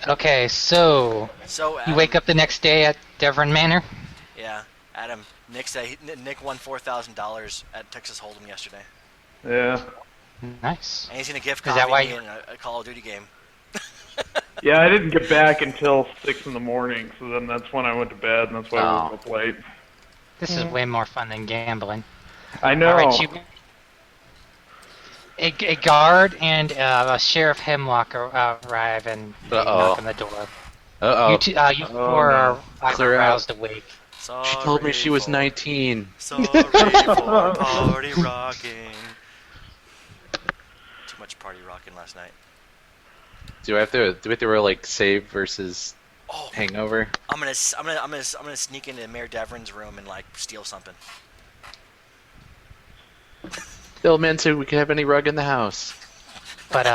Okay, so Adam, you wake up the next day at Devon Manor. Yeah, Adam. Nick won $4,000 at Texas Hold'em yesterday, Yeah. Nice. and he's gonna gift Is that copy why me you- in a Call of Duty game. Yeah, I didn't get back until 6 in the morning, so then that's when I went to bed, and that's why I Oh. was up late. This is way more fun than gambling. I know. All right, a guard and a Sheriff Hemlock arrive and they Uh-oh. knock on the door. Uh-oh. You four are Clear out. roused awake. Sorry She told me she was for- 19. Sorry for party rocking. Too much party rocking last night. Do we have to roll like save versus Oh, hangover? I'm gonna sneak into Mayor Deverin's room and steal something. Bill meant so we could have any rug in the house. But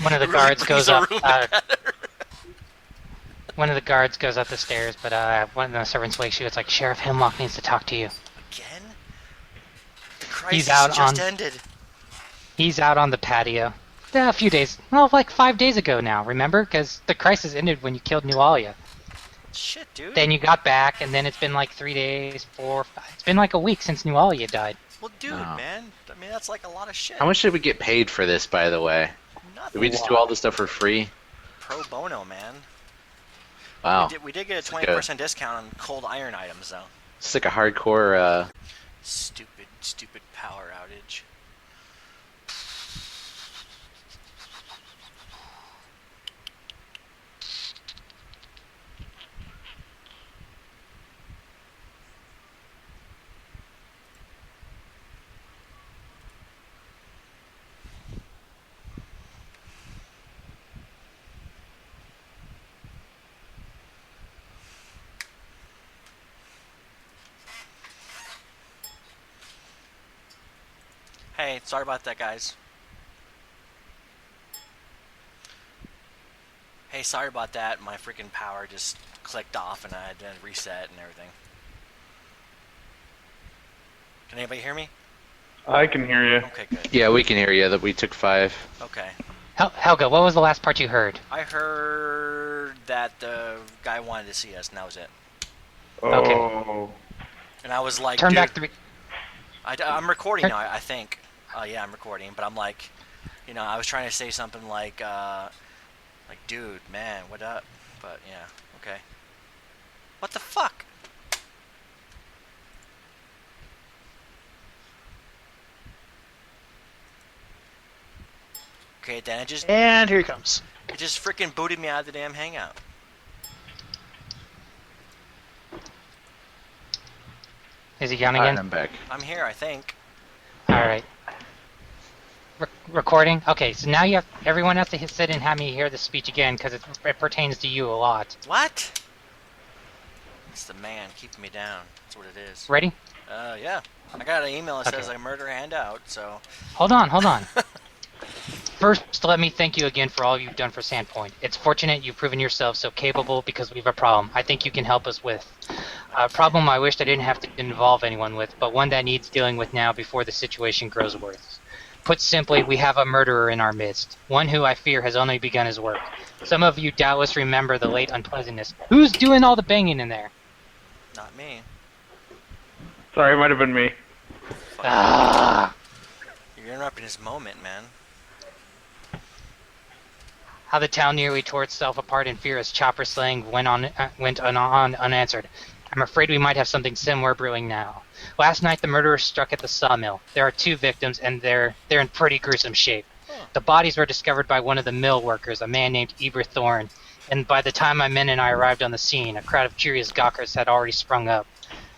one of the Really guards brings goes the up. room together. One of the guards goes up the stairs, but one of the servants wakes you. It's like Sheriff Hemlock needs to talk to you. Again? The crisis He's out just on- ended. He's out on the patio. A few days, like 5 days ago now. Remember? Because the crisis ended when you killed Nualia. Shit, dude. Then you got back, and then it's been like 3 days, 4, 5. It's been like a week since Nualia died. Well, dude, Oh. man. I mean, that's like a lot of shit. How much did we get paid for this, by the way? Nothing. Did we just do all this stuff for free? Pro bono, man. Wow. We did get a It's like 20% discount on cold iron items, though. It's like a hardcore, Stupid power outage. Hey, sorry about that, guys. Hey, sorry about that. My freaking power just clicked off and I had to reset and everything. Can anybody hear me? I can hear you. Okay, good. yeah, we can hear you, that we took 5. Okay. Helga, what was the last part you heard? I heard that the guy wanted to see us, and that was it. Okay. Oh. And I was like, Turn dude, back the. I'm recording now, I think. Yeah, I'm recording, but I'm like, I was trying to say something like, dude, man, what up? But yeah, okay. What the fuck? Okay, then it just And here he comes. freaking booted me out of the damn hangout. Is he gone Alright, again? I'm back. I'm here, I think. All right. Recording? Okay, so now everyone has to sit and have me hear the speech again because it pertains to you a lot. What? It's the man keeping me down. That's what it is. Ready? Yeah. I got an email that Okay. says I murder handout, so... Hold on. First, let me thank you again for all you've done for Sandpoint. It's fortunate you've proven yourself so capable because we have a problem I think you can help us with. A problem I wished I didn't have to involve anyone with, but one that needs dealing with now before the situation grows worse. Put simply, we have a murderer in our midst, one who I fear has only begun his work. Some of you doubtless remember the late unpleasantness. Who's doing all the banging in there? Not me. Sorry, it might have been me. Ah! You're interrupting his moment, man. How the town nearly tore itself apart in fear as chopper slaying went on unanswered. I'm afraid we might have something similar brewing now. Last night, the murderer struck at the sawmill. There are 2 victims, and they're in pretty gruesome shape. The bodies were discovered by one of the mill workers, a man named Eber Thorne, and by the time my men and I arrived on the scene, a crowd of curious gawkers had already sprung up.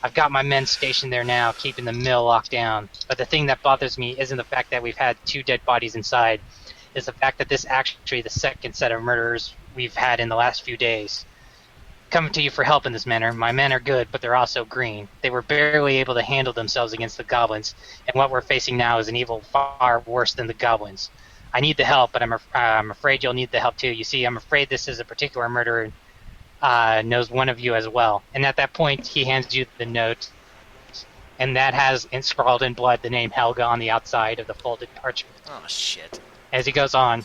I've got my men stationed there now, keeping the mill locked down. But the thing that bothers me isn't the fact that we've had 2 dead bodies inside. It's the fact that this is actually the second set of murderers we've had in the last few days. Coming to you for help in this manner, my men are good, but they're also green. They were barely able to handle themselves against the goblins, and what we're facing now is an evil far worse than the goblins. I need the help, but I'm afraid you'll need the help too. You see, I'm afraid this is a particular murderer knows one of you as well. And at that point, he hands you the note, and that has scrawled in blood the name Helga on the outside of the folded parchment. Oh, shit. As he goes on,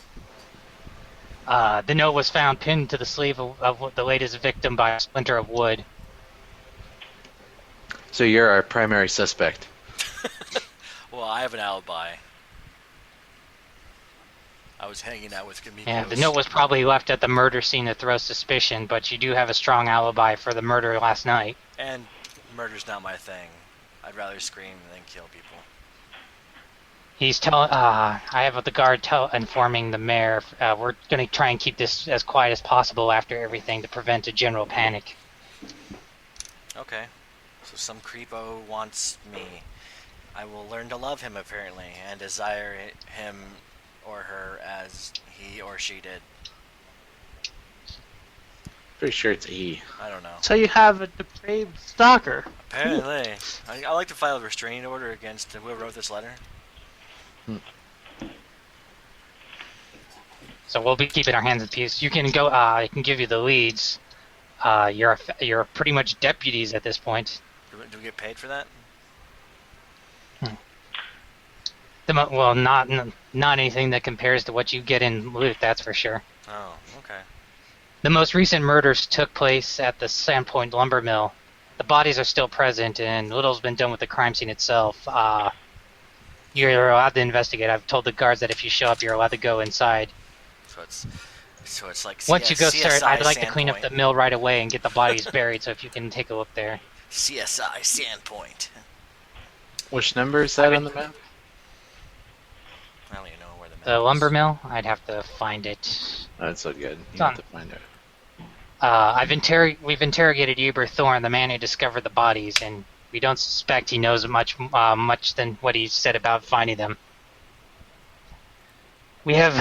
the note was found pinned to the sleeve of the latest victim by a splinter of wood. So you're our primary suspect. Well, I have an alibi. I was hanging out with Kamikos. Yeah, the note was probably left at the murder scene to throw suspicion, but you do have a strong alibi for the murder last night. And murder's not my thing. I'd rather scream than kill people. He's telling. I have the guard informing the mayor. We're going to try and keep this as quiet as possible after everything to prevent a general panic. Okay. So some creepo wants me. I will learn to love him, apparently, and desire him or her as he or she did. Pretty sure it's E. I don't know. So you have a depraved stalker. Apparently. I like to file a restraining order against whoever wrote this letter. So we'll be keeping our hands in peace. You can go. I can give you the leads. You're pretty much deputies at this point. Do we get paid for that? Well, not anything that compares to what you get in loot. That's for sure. Oh, okay. The most recent murders took place at the Sandpoint lumber mill. The bodies are still present, and little's been done with the crime scene itself. You're allowed to investigate. I've told the guards that if you show up, you're allowed to go inside. So it's like Once you go start, I'd like to Sandpoint. clean up the mill right away and get the bodies buried. So if you can take a look there. CSI Sandpoint. Which number is that on the map? I don't even know where the map The is. lumber mill, I'd have to find it. Oh, that's so good. It's You have on. to find it. We've interrogated Eber Thorne, the man who discovered the bodies, and we don't suspect he knows much than what he said about finding them. We have.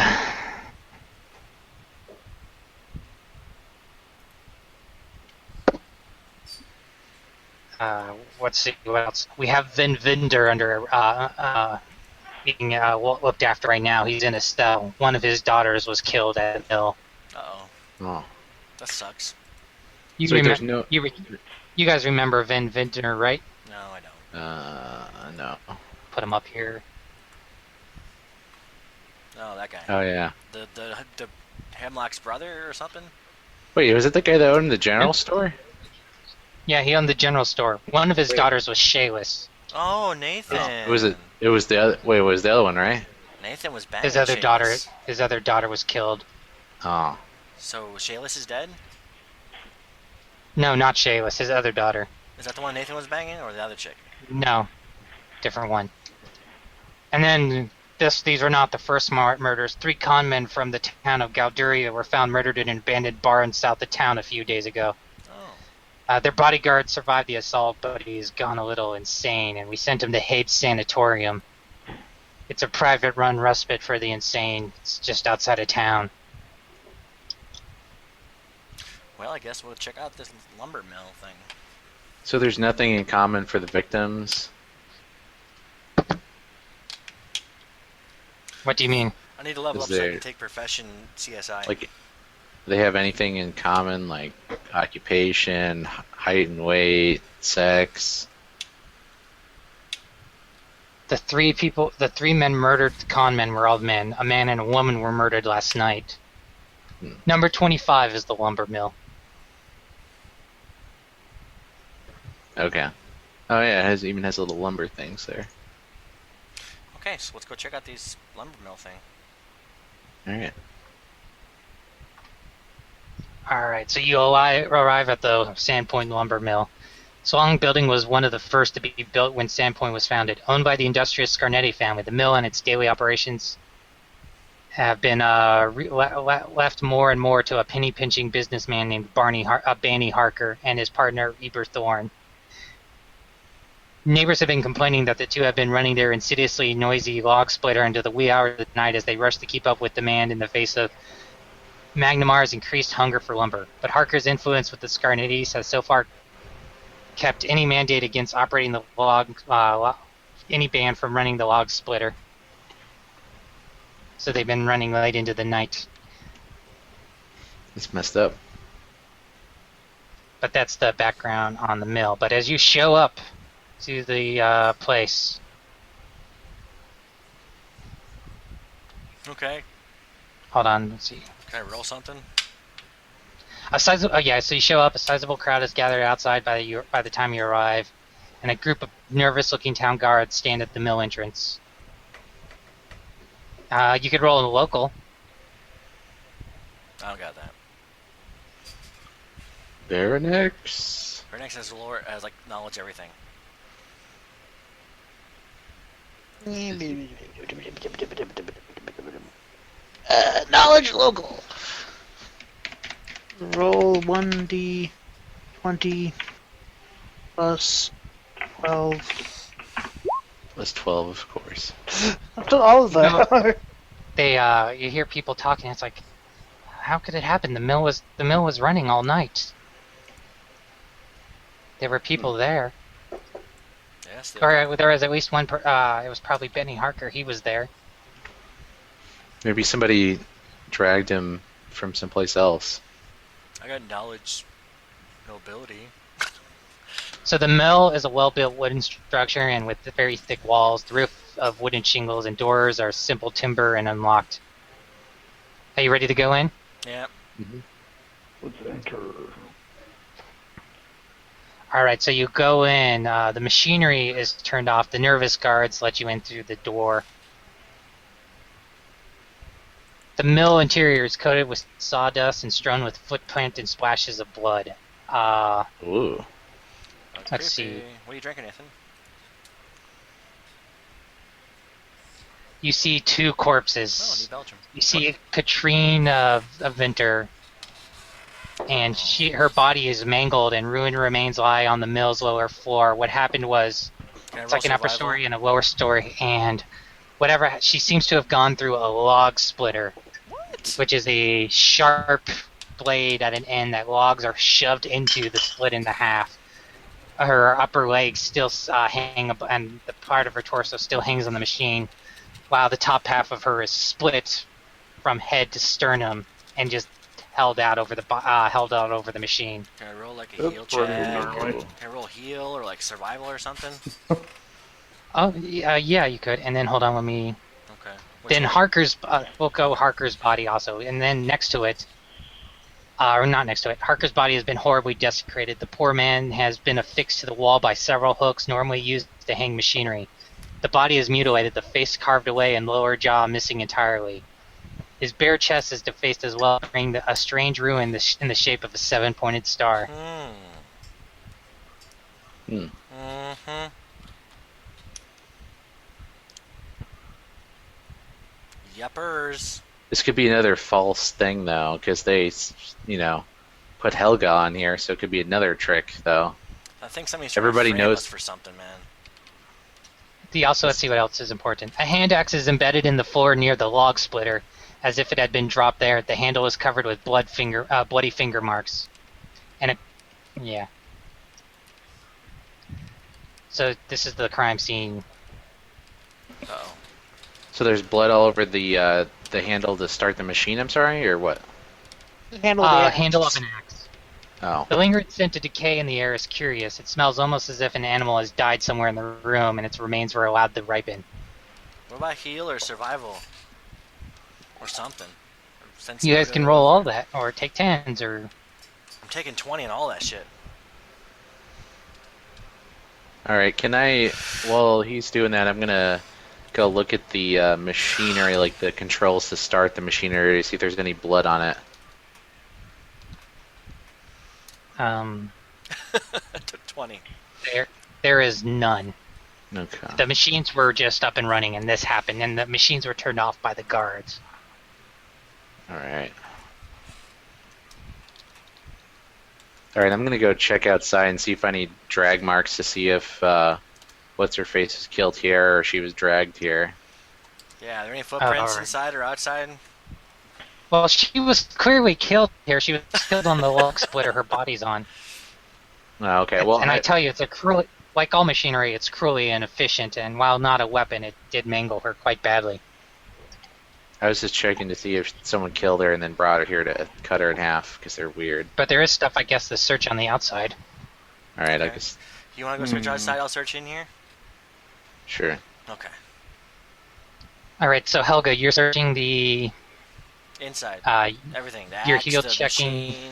Let's see what else. We have Vin Vinder being looked after right now. He's in a cell. One of his daughters was killed at the mill. Uh-oh. Oh. That sucks. You, So remem- there's no. you guys remember Vin Vinder, right? No, I don't. No. Put him up here. Oh, that guy. Oh yeah. The Hemlock's brother or something? Wait, was it the guy that owned the general store? Yeah, he owned the general store. One of his Wait. daughters was Shayless. Oh, Nathan. It was the other. Wait, it was the other one, right? Nathan was banging His other Shayless. daughter was killed. Oh. So Shayless is dead? No, not Shayless. His other daughter. Is that the one Nathan was banging, or the other chick? No, different one. And then these were not the first murders. 3 conmen from the town of Galduria were found murdered in an abandoned barn south of town a few days ago. Oh. Their bodyguard survived the assault, but he's gone a little insane, and we sent him to Habe's sanatorium. It's a private-run respite for the insane. It's just outside of town. Well, I guess we'll check out this lumber mill thing. So there's nothing in common for the victims. What do you mean? I need to level Is up so I there- can take profession CSI. Like, do they have anything in common, like occupation, height and weight, sex? The three men murdered, the con men were all men. A man and a woman were murdered last night. Number 25 is the lumber mill. Okay. Oh yeah, even has little lumber things there. Okay, so let's go check out these lumber mill thing. All right. Alright, so you arrive at the Sandpoint lumber mill. This long building was one of the first to be built when Sandpoint was founded. Owned by the industrious Scarnetti family, the mill and its daily operations have been left more and more to a penny-pinching businessman named Banny Harker and his partner Eber Thorne. Neighbors have been complaining that the two have been running their insidiously noisy log splitter into the wee hours of the night as they rush to keep up with demand in the face of Magnemar's increased hunger for lumber. But Harker's influence with the Scarnettis has so far kept any mandate against operating the any band from running the log splitter. So they've been running late into the night. It's messed up. But that's the background on the mill. But as you show up to the place, Okay, hold on, let's see. can I roll something? So you show up. A sizable crowd is gathered outside by the time you arrive, and a group of nervous-looking town guards stand at the mill entrance. You could roll in the local. I don't got that. Baronex. Her next has lore, has like knowledge everything. Knowledge local. Roll 1d20 plus 12. Plus 12, of course. I've done all of that. You hear people talking. It's like, how could it happen? The mill was running all night. There were people there, Yes. or there was at least one. It was probably Benny Harker. He was there. Maybe somebody dragged him from someplace else. I got knowledge, nobility. So the mill is a well-built wooden structure and with very thick walls. The roof of wooden shingles and doors are simple timber and unlocked. Are you ready to go in? Yeah. Let's enter. Alright, so you go in. The machinery is turned off. The nervous guards let you in through the door. The mill interior is coated with sawdust and strewn with footprint and splashes of blood. Ooh. That's Let's creepy. see. What are you drinking, Nathan? You see two Oh, corpses. New Belgium. You see Katrine Venter, and her body is mangled and ruined remains lie on the mill's lower floor. What happened was, Can I it's roll like an upper survival? story and a lower story, and she seems to have gone through a log splitter, What? which is a sharp blade at an end that logs are shoved into the split into half. Her upper legs still hang, and the part of her torso still hangs on the machine, while the top half of her is split from head to sternum and just held out over the machine. Can I roll like a That's heal pretty check? gnarly. Can I roll heal or like survival or something? Oh, yeah, you could. And then hold on, let me. Okay. Which Then one? Harker's, we'll go Harker's body also, and then next to it, or not next to it, Harker's body has been horribly desecrated. The poor man has been affixed to the wall by several hooks normally used to hang machinery. The body is mutilated, the face carved away, and lower jaw missing entirely. His bare chest is defaced as well, bringing a strange ruin in the shape of a seven-pointed star. Hmm. Mm-hmm. Yuppers. This could be another false thing, though, because they, put Helga on here, so it could be another trick, though. I think somebody's Everybody trying to frame knows- us for something, man. let's see what else is important. A hand axe is embedded in the floor near the log splitter, as if it had been dropped there. The handle is covered with bloody finger marks. Yeah. So this is the crime scene. Uh-oh. So there's blood all over the handle to start the machine. I'm sorry, or what? Handle the axe. Handle of an axe. Oh, The lingering scent of decay in the air is curious. It smells almost as if an animal has died somewhere in the room and its remains were allowed to ripen. What about heal or survival? Or something. Or You guys can roll all that, or take 10s, or... I'm taking 20 and all that shit. all right. Can I? While he's doing that, I'm gonna go look at the machinery, like the controls to start the machinery, to see if there's any blood on it. I took 20. There is none. Okay. The machines were just up and running, and this happened, and the machines were turned off by the guards. All right. All right. I'm gonna go check outside and see if I need drag marks to see if what's her face was killed here or she was dragged here. Yeah, are there any footprints alright. inside or outside? Well, she was clearly killed here. She was killed on the log splitter her body's on. Oh, okay. Well, And I tell you, it's a cruel, like all machinery, it's cruelly inefficient, and while not a weapon, it did mangle her quite badly. I was just checking to see if someone killed her and then brought her here to cut her in half because they're weird. But there is stuff, I guess, to search on the outside. All right. I Okay. guess You want to go search outside? I'll search in here? sure. Okay. All right, so Helga, you're searching the Inside. Everything. The you're axe, heel the checking- machine,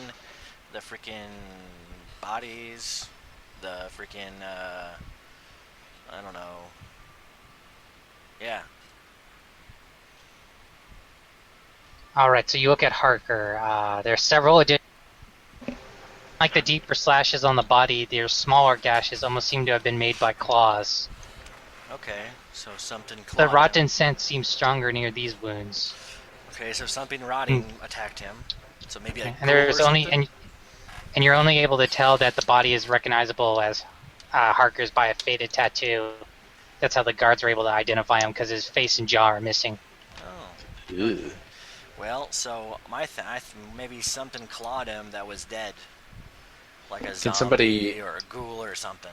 the freaking bodies, the freaking, I don't know. Yeah. All right, so you look at Harker. There are several additional, like the deeper slashes on the body. Their smaller gashes almost seem to have been made by claws. Okay. So something The clawed him. rotten scent seems stronger near these wounds. Okay, so something rotting attacked him. So maybe a And there's ghoul or only something? and you're only able to tell that the body is recognizable as Harker's by a faded tattoo. That's how the guards were able to identify him because his face and jaw are missing. Oh. Ugh. Well, so maybe something clawed him that was dead. Like a Can zombie somebody- or a ghoul or something.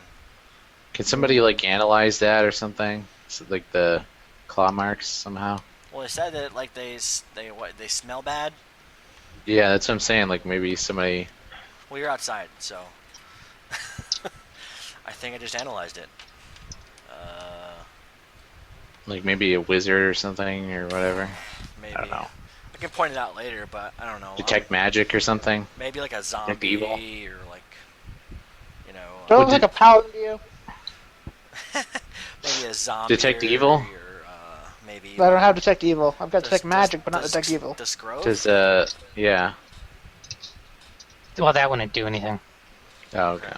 Can somebody like analyze that or something? So, like the claw marks somehow. Well, they said that like they smell bad. Yeah, that's what I'm saying. Like maybe somebody. Well, you're outside, so I think I just analyzed it. Like maybe a wizard or something or whatever. Maybe I don't know. I can point it out later, but I don't know. Detect magic or something. Maybe like a zombie evil. or like, you know, Don't What look like did- a paladin to you. maybe a zombie. Detect or, evil? Or, maybe. I don't have detect evil. I've got Does- detect does- magic, but not does- detect evil. Does Grove? Does yeah. Well, that wouldn't do anything. Oh, okay.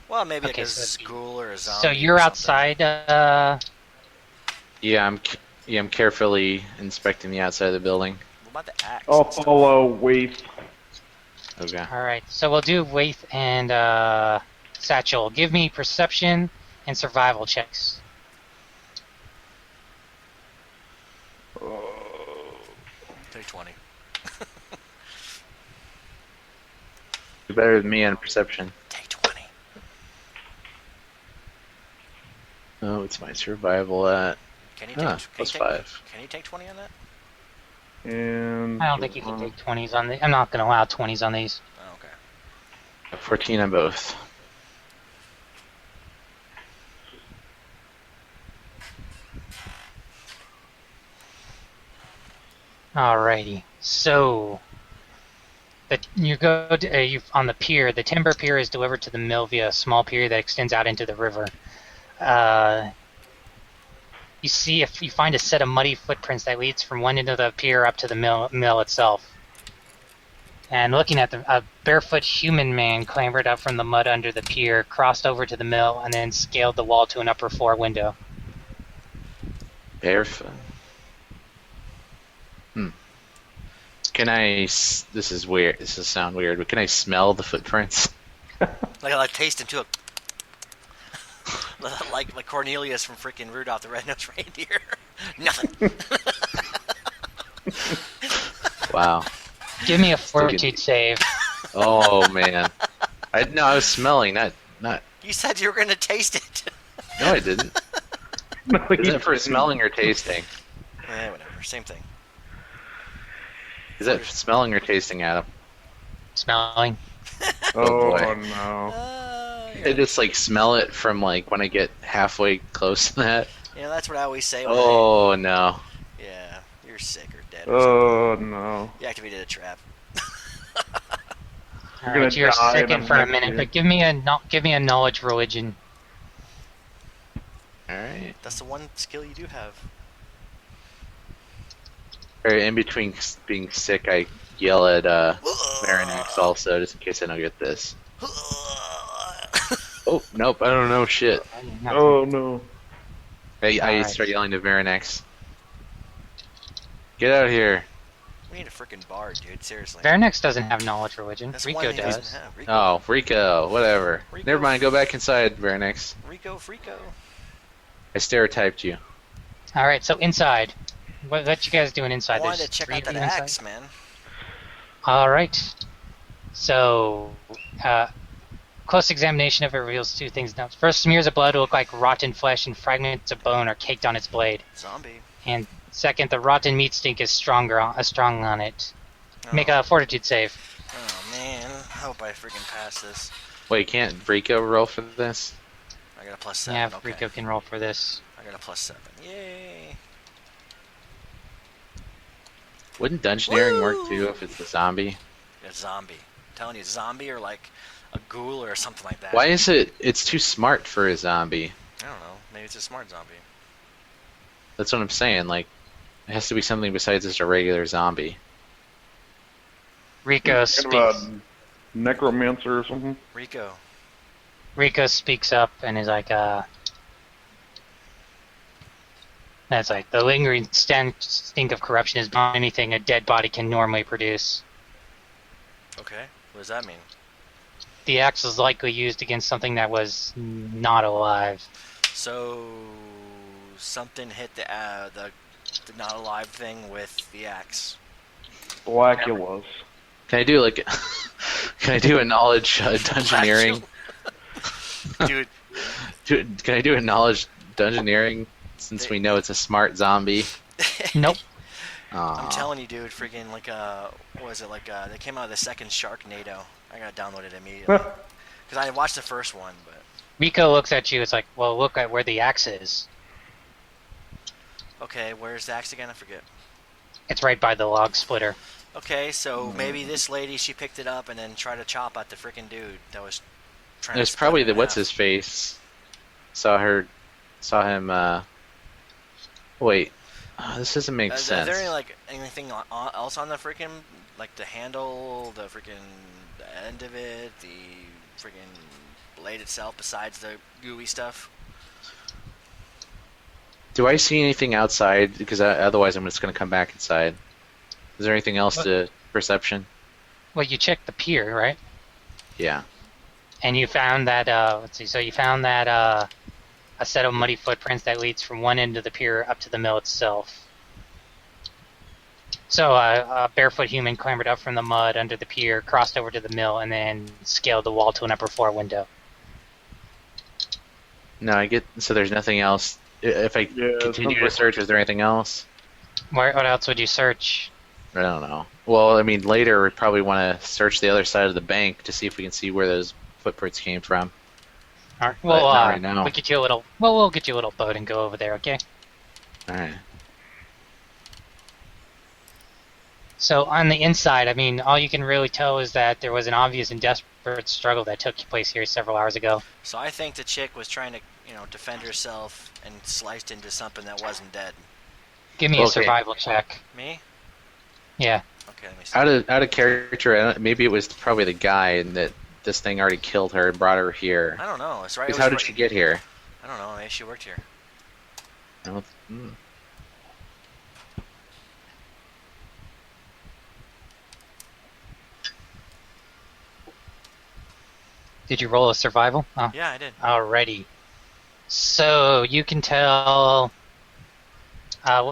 Well, maybe Okay, like a so it'd be- ghoul or a zombie. So you're or something. outside. Yeah, I'm carefully inspecting the outside of the building. What about the axe? I'll follow Waith. Okay. All right, so we'll do Waith and Satchel. Give me perception and survival checks. Take 20. You're better than me on perception. Take 20. Oh, it's my survival at Can you take? plus can you take, 5. Can you take 20 on that? And I don't think you can take 20s on the. I'm not going to allow 20s on these. Oh, okay. 14 on both. Alrighty, so you go to, on the pier. The timber pier is delivered to the mill via a small pier that extends out into the river. You see if you find a set of muddy footprints that leads from one end of the pier up to the mill itself. And looking at a barefoot human man clambered up from the mud under the pier, crossed over to the mill, and then scaled the wall to an upper floor window. Barefoot. Can I? This is weird. This will sound weird, but can I smell the footprints? Like taste him too. like Cornelius from freaking Rudolph the Red-Nosed Reindeer. Nothing. Wow. Give me a Still good. fortitude save. Oh man. I was smelling, not. You said you were gonna taste it. No, I didn't. No, Is you it for didn't. smelling or tasting? Whatever. Same thing. Is it smelling or tasting, Adam? Smelling. Oh, boy. no. I just like smell it from like when I get halfway close to that. That's what I always say. When Oh no. yeah, you're sick or dead. Or something. Oh, no. You activated a trap. All gonna right, you're die sicking in for a next minute, year. but give me a knowledge religion. All right. That's the one skill you do have. Or in between being sick, I yell at Marinax also, just in case I don't get this. Oh nope, I don't know shit. Oh, no. I Alright. start yelling to Marinax. Get out here! We need a freaking bard, dude. Seriously. Varnex doesn't have knowledge religion. That's Rico one he doesn't does. have. Rico. Oh, Rico, whatever. Rico. Never mind, go back inside, Marinax. Rico, Frico. I stereotyped you. All right, so inside. What you guys doing inside? I wanted There's to check three out of that you inside? axe, man. All right. So, close examination of it reveals two things. Now, first, smears of blood look like rotten flesh and fragments of bone are caked on its blade. Zombie. And second, the rotten meat stink is strong on it. Oh. Make a fortitude save. Oh man, I hope I freaking pass this. Wait, can't Rico roll for this? I got a +7. Yeah, okay. Rico can roll for this. I got a +7. Yay! Wouldn't dungeoneering work Woo! too if it's a zombie? A zombie. I'm telling you, zombie or like a ghoul or something like that. Why is it? It's too smart for a zombie. I don't know. Maybe it's a smart zombie. That's what I'm saying. Like, it has to be something besides just a regular zombie. Rico Thinking about speaks. necromancer or something. Rico. Rico speaks up and is like, that's like, the lingering stink of corruption is beyond anything a dead body can normally produce. Okay. What does that mean? The axe was likely used against something that was not alive. So something hit the not alive thing with the axe. Blackulas. Can I do like? Can I do a knowledge dungeoneering? Dude, Can I do a knowledge dungeoneering? Since we know it's a smart zombie. Nope. Aw. I'm telling you, dude, freaking like what was it like? They came out with the second Sharknado. I gotta download it immediately because I watched the first one, but Rico looks at you, it's like, well, look at where the axe is. okay, where's the axe again? I forget. It's right by the log splitter. Okay, so maybe this lady she picked it up and then tried to chop at the freaking dude that was trying. It's to probably split the it in what's half. his face. Saw him. Wait, this doesn't make Is sense. there any, like anything else on the freaking like the handle, the freaking end of it, the freaking blade itself besides the gooey stuff? Do I see anything outside? Because otherwise, I'm just gonna come back inside. Is there anything else What? to perception? Well, you checked the pier, right? Yeah. And you found that, let's see, so you found that a set of muddy footprints that leads from one end of the pier up to the mill itself. So a barefoot human clambered up from the mud under the pier, crossed over to the mill, and then scaled the wall to an upper floor window. No, I get. So there's nothing else. If I Yeah, continue to sounds search, is there anything else? What else would you search? I don't know. Well, I mean, later we probably want to search the other side of the bank to see if we can see where those footprints came from. All right, But well, not right now. we'll get you a little. Well, we'll get you a little boat and go over there, okay? All right. So on the inside, I mean, all you can really tell is that there was an obvious and desperate struggle that took place here several hours ago. So I think the chick was trying to, defend herself and sliced into something that wasn't dead. Give me a Okay. survival check. Me? Yeah. Okay, let me see. Out of character, maybe it was probably the guy, and that this thing already killed her and brought her here. I don't know. It's right. Because how did she get here? I don't know. Maybe she worked here. I don't- hmm. Did you roll a survival? Oh, Yeah, I did. alrighty. So you can tell,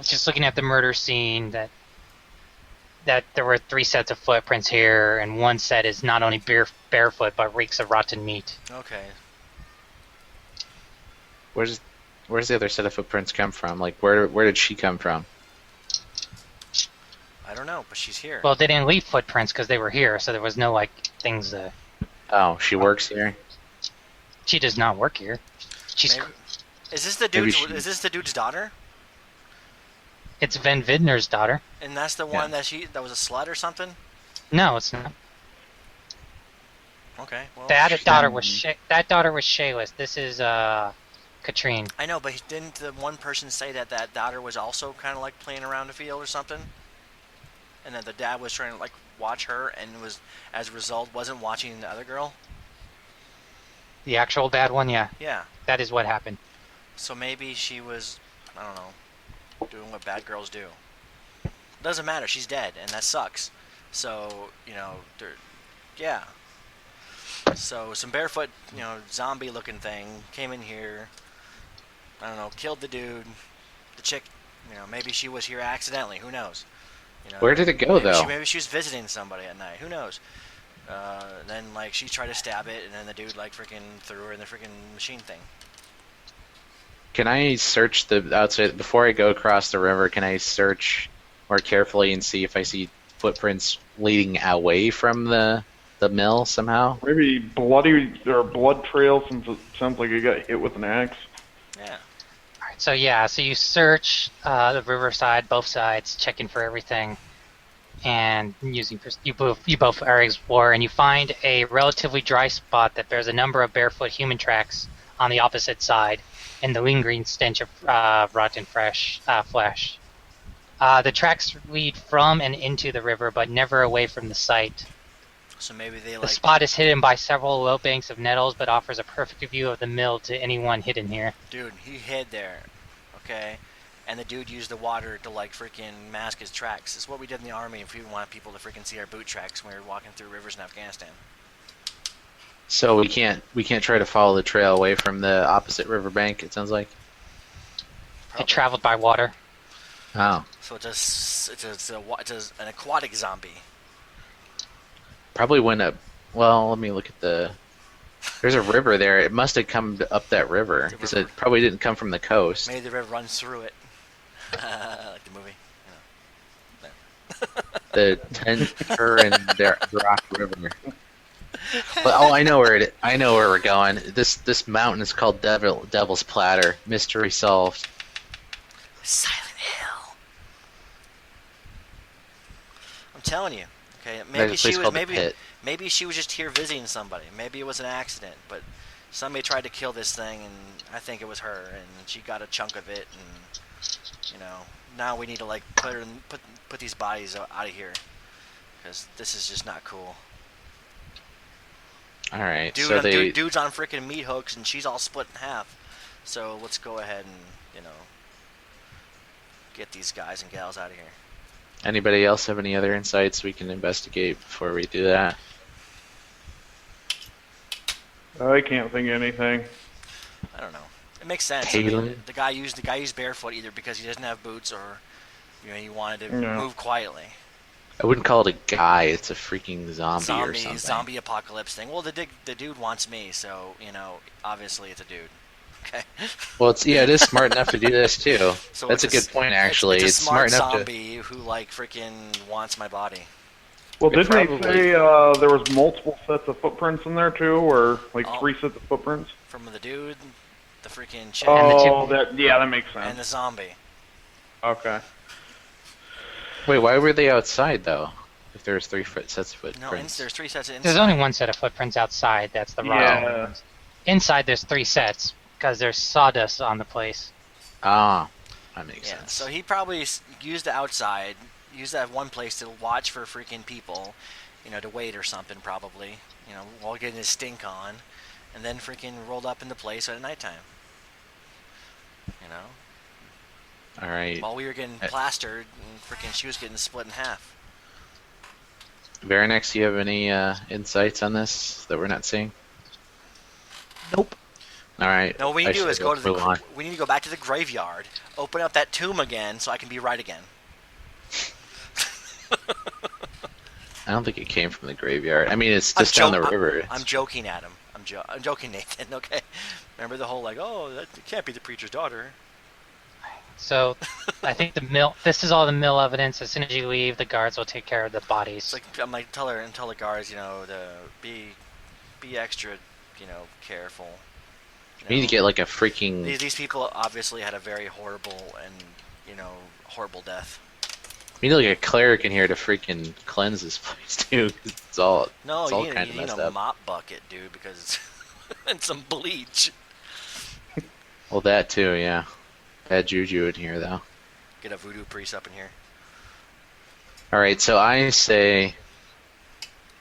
just looking at the murder scene, that there were 3 sets of footprints here, and one set is not only barefoot but reeks of rotten meat. Okay. Where's the other set of footprints come from? Like, where did she come from? I don't know, but she's here. Well, they didn't leave footprints because they were here, so there was no like things. Oh, she works here. She does not work here. She's. Maybe- Is this the Maybe dude's? she- Is this the dude's daughter? It's Van Vidner's daughter. And that's the one that was a slut or something? No, it's not. Okay. Well, That daughter was Shayla's. This is Katrine. I know, but didn't the one person say that daughter was also kind of like playing around the field or something? And that the dad was trying to like watch her, and was, as a result, wasn't watching the other girl. The actual bad one, yeah. Yeah. That is what happened. So maybe she was, I don't know, doing what bad girls do. Doesn't matter. She's dead, and that sucks. So yeah. So some barefoot, zombie-looking thing came in here. I don't know, killed the dude. The chick, maybe she was here accidentally. Who knows? Where did it go, though? Maybe she was visiting somebody at night. Who knows? Then like she tried to stab it, and then the dude like freaking threw her in the freaking machine thing. Can I search the outside before I go across the river? Can I search more carefully and see if I see footprints leading away from the mill somehow? Maybe bloody or blood trail, since it sounds like he got hit with an axe. Yeah. Alright, so yeah, so you search the riverside, both sides, checking for everything, and you both are explore, and you find a relatively dry spot that bears a number of barefoot human tracks on the opposite side, and the lingering stench of rotten fresh flesh. The tracks lead from and into the river, but never away from the site. So maybe they The like. spot is hidden by several low banks of nettles, but offers a perfect view of the mill to anyone hidden here. Dude, he hid there, okay? And the dude used the water to like freaking mask his tracks. It's what we did in the army if we want people to freaking see our boot tracks when we were walking through rivers in Afghanistan. So we can't try to follow the trail away from the opposite riverbank. It sounds like. It traveled by water. Oh, So it's an aquatic zombie. probably went up. Well, let me look at the. There's a river there. It must have come up that river because it probably didn't come from the coast. Maybe the river runs through it. Like the movie. The Tenter and Rock River. Well, I know where we're going. This mountain is called Devil's Platter. Mystery solved. Silent Hill. I'm telling you. Okay, There's maybe a she place was called the Pit. maybe she was just here visiting somebody. Maybe it was an accident, but somebody tried to kill this thing, and I think it was her, and she got a chunk of it, and now we need to like put these bodies out of here, because this is just not cool. All right. So they. Dude's on freaking meat hooks, and she's all split in half. So let's go ahead and get these guys and gals out of here. Anybody else have any other insights we can investigate before we do that? I can't think of anything. I don't know. It makes sense. Taylor? The guy used barefoot either because he doesn't have boots, or he wanted to No. move quietly. I wouldn't call it a guy. It's a freaking zombie or something. Zombie apocalypse thing. Well, the dude wants me, so obviously it's a dude. Okay. Well, it is smart enough to do this too. So That's a it's good point, actually. It's a smart enough to. zombie who like freaking wants my body. Well, It didn't they probably- say there was multiple sets of footprints in there too, or like Oh. 3 sets of footprints? From the dude, the freaking chick, Oh, that makes and sense. the zombie. Okay. Wait, why were they outside though? If there's 3 sets of No, footprints. there's 3 sets of inside. There's only one set of footprints outside. That's the raw Yeah. ones. Inside, there's 3 sets because there's sawdust on the place. Ah, that makes Yeah, sense. so he probably used the outside, used that one place to watch for freaking people, to wait or something probably, while getting his stink on, and then freaking rolled up in the place at nighttime. All right. While we were getting plastered, and freaking she was getting split in half. Veranex, do you have any insights on this that we're not seeing? Nope. All right. No, what we need I to do is should go to the. move on. We need to go back to the graveyard, open up that tomb again, so I can be right again. I don't think it came from the graveyard. I mean, it's I'm just down the jo- river. I'm joking, Adam. I'm joking, Nathan. Okay. Remember the whole like, oh, that can't be the preacher's daughter. So, I think the mill. This is all the mill evidence. As soon as you leave, the guards will take care of the bodies. It's like I'm like tell the guards, to be extra, careful. We need to get like a freaking. These people obviously had a very horrible and horrible death. We need like a cleric in here to freaking cleanse this place too. 'Cause it's all You kind of need messed a up. mop bucket, dude, because and some bleach. Well, that too, yeah. Bad juju in here though. Get a voodoo priest up in here. All right, so I say,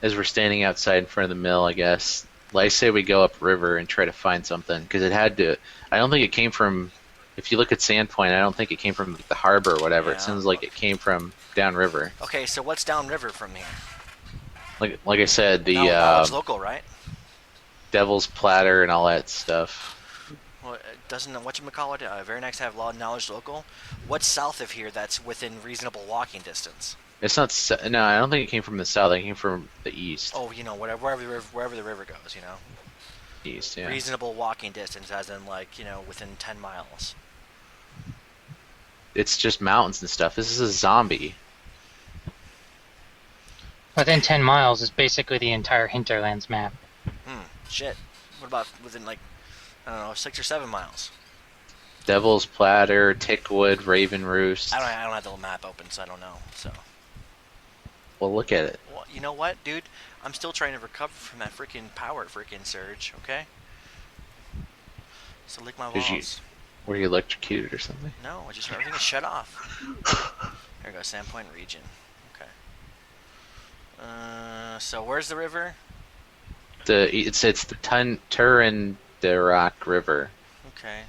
as we're standing outside in front of the mill, I guess, I say we go upriver and try to find something because it had to. I don't think it came from. If you look at Sandpoint, I don't think it came from like, the harbor or whatever. Yeah. It sounds like it came from downriver. Okay, so what's downriver from here? Like I said, the Knowledge local, right? Devil's Platter and all that stuff. Well, doesn't whatchamacallit, very next have knowledge local? What's south of here that's within reasonable walking distance? It's not. No, I don't think it came from the south. It came from the east. Oh, wherever the river goes, East, yeah. Reasonable walking distance, as in within 10 miles. It's just mountains and stuff. This is a zombie. Within 10 miles is basically the entire hinterlands map. Shit. What about within I don't know, 6 or 7 miles? Devil's Platter, Tickwood, Raven Roost. I don't have the map open, so I don't know. So. Well, look at it. Well, you know what, dude? I'm still trying to recover from that freaking power surge. Okay. So lick my balls. Were you electrocuted or something? No, everything is shut off. Here we go, Sandpoint region. Okay. So where's the river? It's the Turin-Rock River. Okay.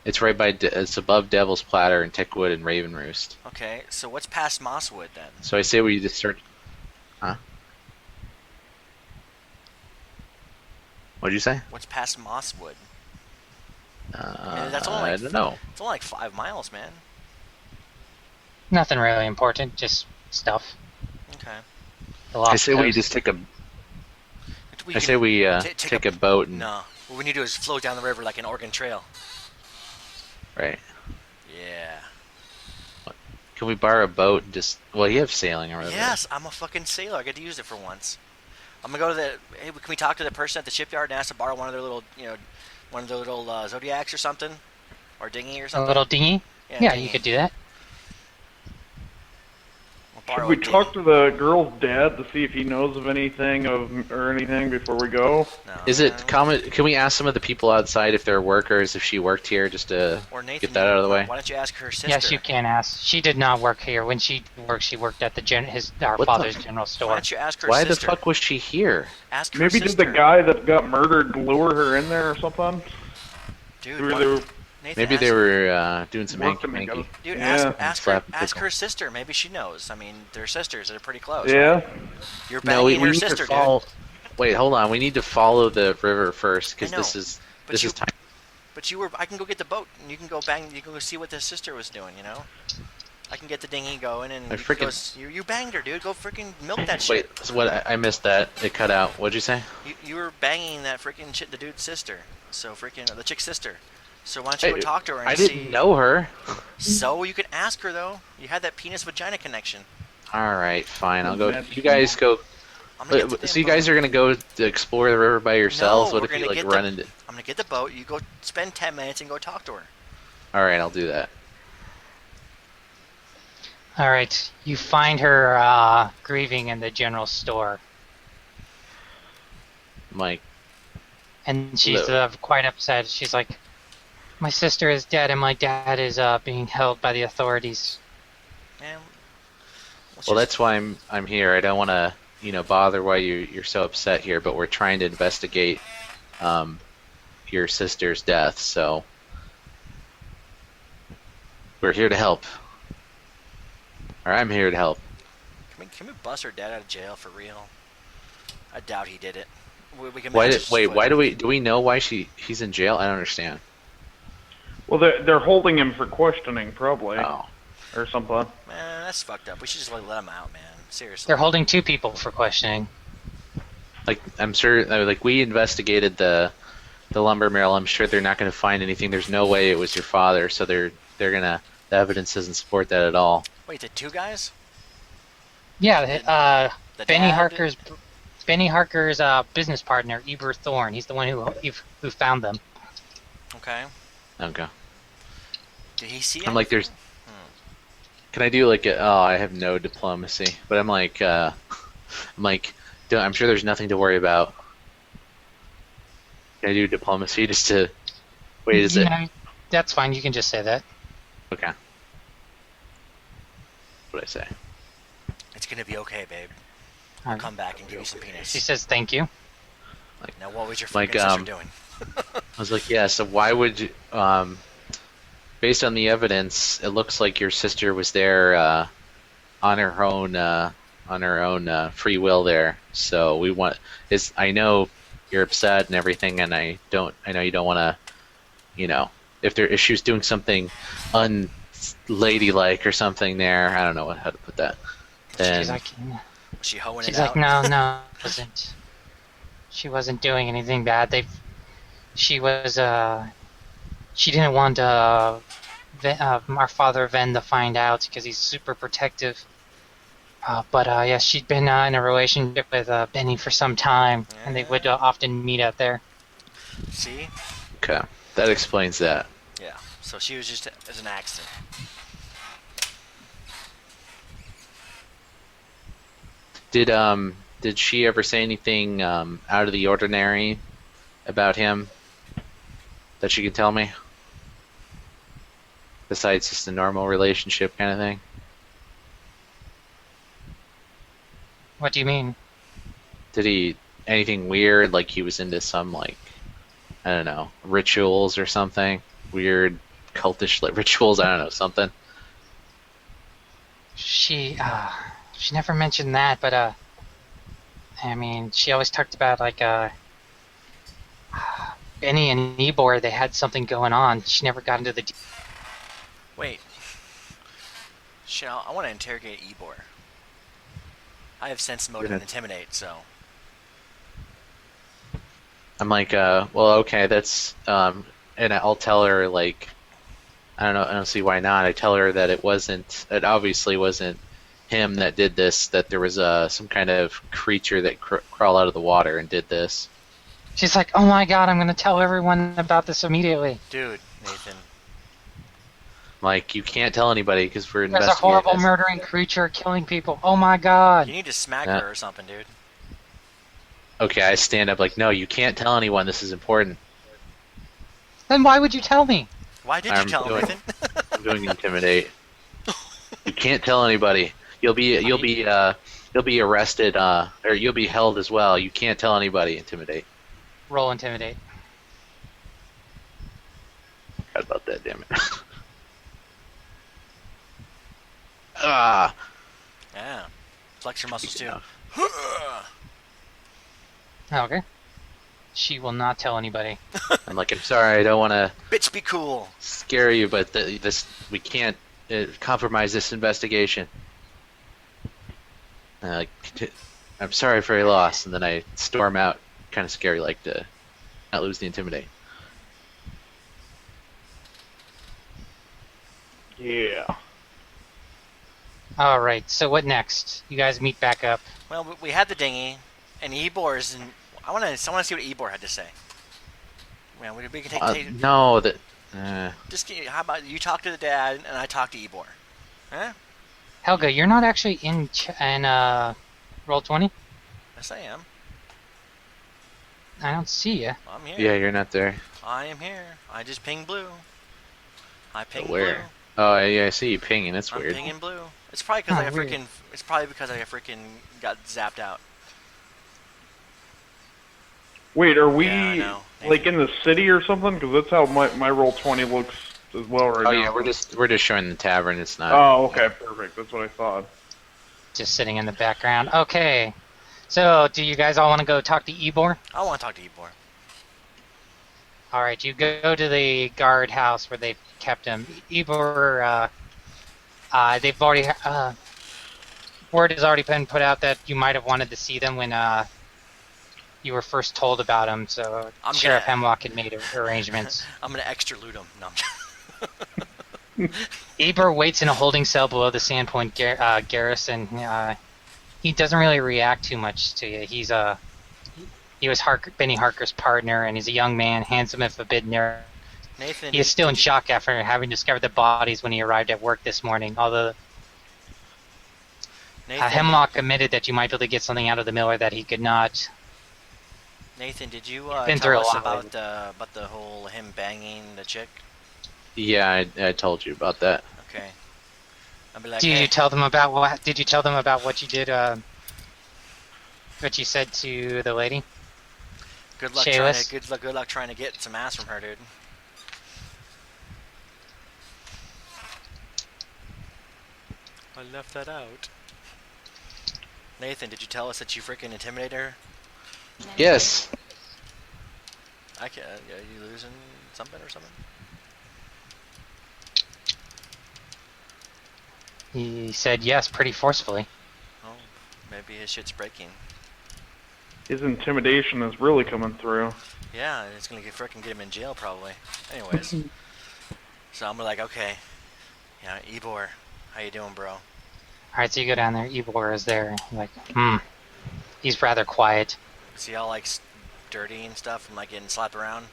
It's right by. It's above Devil's Platter and Tickwood and Raven Roost. Okay. So what's past Mosswood then? So I say we just start. Huh? What'd you say? What's past Mosswood? That's only I don't know. It's only like 5 miles, man. Nothing really important, just stuff. Okay. The Lost I say we Coast. just take a. We I say we take take a boat and. No. What we need to do is float down the river like an Oregon Trail. Right. Yeah. Can we borrow a boat and just? Well, you have sailing or whatever. Yes, I'm a fucking sailor. I get to use it for once. I'm gonna go to the. Hey, can we talk to the person at the shipyard and ask to borrow one of their little, one of their little Zodiacs or something, or dinghy or A something? little dinghy? Yeah, Yeah, dinghy. you could do that. We'll Should borrow we a dinghy. talk to the girl's dad to see if he knows of anything or anything before we go? No, Is it common? Can we ask some of the people outside if they're workers, if she worked here, just to Or Nathan, get that out of the way? Why don't you ask her sister? Yes, you can ask. She did not work here. When she worked at our What the- father's general Why store. don't you ask her Why sister? the fuck was she here? Ask her Maybe sister. did the guy that got murdered lure her in there or something? Dude, Or why- they were- Nathan, Maybe ask, they were doing some Worked hanky them panky. together. Dude, Yeah. ask Slap her pickle. sister. Maybe she knows. I mean, they're sisters. They're pretty close. Yeah. Right? You're No, banging we her need sister, to follow. dude. Wait, hold on. We need to follow the river first because I know, this is but this you- is time. But I can go get the boat, and you can go bang. You can go see what the sister was doing. I can get the dinghy going, and I you can go freaking- you banged her, dude. Go freaking milk that shit. Wait, so what? I missed that. It cut out. What'd you say? You were banging that freaking shit, the dude's sister. So freaking the chick's sister. So why don't you go Hey, talk to her and I see? didn't know her. So you could ask her though. You had that penis vagina connection. All right, fine. I'll go. That's You guys go. I'm gonna get the So you damn guys boat. are gonna go to explore the river by yourselves? No, What we're if you gonna like get run the- into? I'm gonna get the boat. You go spend 10 minutes and go talk to her. All right, I'll do that. All right, you find her grieving in the general store, I'm like, and she's Look. quite upset. She's like, "My sister is dead, and my dad is being held by the authorities." Man. well, that's why I'm here. I don't want to bother why you're so upset here, but we're trying to investigate your sister's death, so we're here to help. Or I'm here to help. Can we bust her dad out of jail for real? I doubt he did it. We can Why match did, his wait, foot. why do we know why he's in jail? I don't understand. Well, they're holding him for questioning, probably, Oh. or something. Man, that's fucked up. We should just let him out, man. Seriously. They're holding 2 people for questioning. Like, I'm sure, like, we investigated the lumber mill. I'm sure they're not going to find anything. There's no way it was your father, so they're gonna, the evidence doesn't support that at all. Wait, the 2 guys? Yeah, The Benny dad? Harker's business partner, Eber Thorne. He's the one who found them. Okay. Okay. Did he see I'm like, anything? can I do like I have no diplomacy, but I'm like, I'm sure there's nothing to worry about. Can I do diplomacy just to, wait, is it? No, that's fine. You can just say that. Okay. What I say? It's gonna be okay, babe. All I'll right. come back and give you some penis. She says thank you. Now, what was your Like, fucking sister doing? I was like, yeah, so why would you, based on the evidence, it looks like your sister was there on her own free will there. So I know you're upset and everything, and I know you don't want to, if she was doing something unladylike or something there, I don't know how to put that. Then Was she hoeing she's it like, out? no, she wasn't doing anything bad. She didn't want our father Ven to find out because he's super protective. But yeah, she'd been in a relationship with Benny for some time, and they would often meet out there. See? okay, that explains that. Yeah. So she was just as an accident. Did she ever say anything out of the ordinary about him that she could tell me? Besides just a normal relationship kind of thing? What do you mean? Did he anything weird, like he was into some, like, I don't know, rituals or something? Weird cultish rituals, I don't know, something? She never mentioned that, but I mean, she always talked about like Benny and Ebor. They had something going on. She never got into the. Wait. Shall I want to interrogate Ebor? I have sense, motive, and intimidate, so. I'm like, well, okay, that's, and I'll tell her, like, I don't see why not. I tell her that it obviously wasn't him that did this, that there was some kind of creature that crawled out of the water and did this. She's like, oh my god, I'm gonna tell everyone about this immediately. Dude, Nathan. Like, you can't tell anybody because we're There's investigating a horrible this. murdering creature killing people. Oh my god. You need to smack Yeah. her or something, dude. Okay, I stand up like, no, you can't tell anyone. This is important. Then why would you tell me? Why did you I'm tell him, doing- Nathan? I'm doing intimidate. You can't tell anybody. You'll be arrested, or you'll be held as well. You can't tell anybody. Intimidate. Roll intimidate. Forgot about that, damn it. Ah. Yeah. Flex your muscles, too. Okay. She will not tell anybody. I'm like, I'm sorry, I don't want to Bitch, be cool. scare you, but we can't compromise this investigation. Like, I'm sorry for your loss, and then I storm out, kind of scary, like to not lose the intimidate. Yeah. Alright, so what next? You guys meet back up. Well, we had the dinghy, and Ebor's, and I want to see what Ebor had to say. Man, we can take No, that. how about you talk to the dad, and I talk to Ebor? Huh? Helga, you're not actually in Roll 20? Yes, I am. I don't see you. I'm here. Yeah, you're not there. I am here. I just pinged blue. I pinged Where? blue. Oh, yeah, I see you pinging. That's I'm weird. pinging blue. It's probably because Oh, I weird. freaking. It's probably because I freaking got zapped out. Wait, are we Yeah, I know. like in the city or something? Because that's how my roll 20 looks as well right Oh now. yeah, we're just showing the tavern. It's not. Oh, okay, perfect. That's what I thought. Just sitting in the background. Okay. So, do you guys all want to go talk to Ebor? I want to talk to Ebor. All right, you go to the guard house where they've kept him. Ebor, they've already word has already been put out that you might have wanted to see them when you were first told about him. So I'm Sheriff gonna- Hemlock had made arrangements. I'm gonna extra loot him. No, Ebor waits in a holding cell below the Sandpoint garrison. He doesn't really react too much to you. He was Benny Harker's partner, and he's a young man, handsome and forbidden. Nathan. He is still in did you- shock after having discovered the bodies when he arrived at work this morning. Although Nathan, Hemlock admitted that you might be able to get something out of the miller that he could not. Nathan, did you Been through tell a us lot about the whole him banging the chick? Yeah, I told you about that. Okay. I'll be like, Did hey, you tell them about what? Did you tell them about what you did? What you said to the lady? good luck Shayless? good luck trying to get some ass from her, dude. I left that out. Nathan, did you tell us that you freaking intimidated her? Yes. Are you losing something or something? He said yes, pretty forcefully. Oh, maybe his shit's breaking. His intimidation is really coming through. Yeah, it's gonna freaking get him in jail probably. Anyways, so I'm like, okay, yeah, Ebor, how you doing, bro? All right, so you go down there. Ebor is there. You're like, He's rather quiet. Is he all like dirty and stuff and like getting slapped around?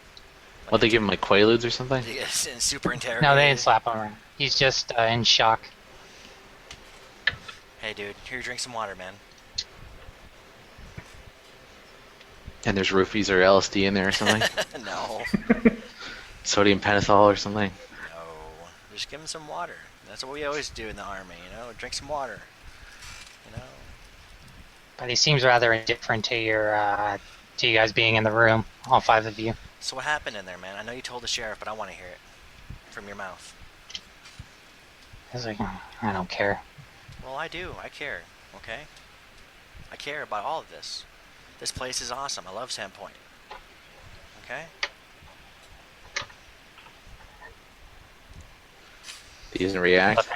What, they give him like Quaaludes or something? Yes, and super interrogated. No, they didn't slap him around. He's just in shock. Hey, dude, here, drink some water, man. And there's roofies or LSD in there or something? No, Sodium pentothal or something? no, just give him some water. That's what we always do in the army, you know. Drink some water. You know. But he seems rather indifferent to you guys being in the room, all five of you. So what happened in there, man? I know you told the sheriff, but I want to hear it from your mouth. He's like, I don't care. Well, I do. I care. Okay. I care about all of this. This place is awesome. I love Sandpoint. Okay. He doesn't react? Look,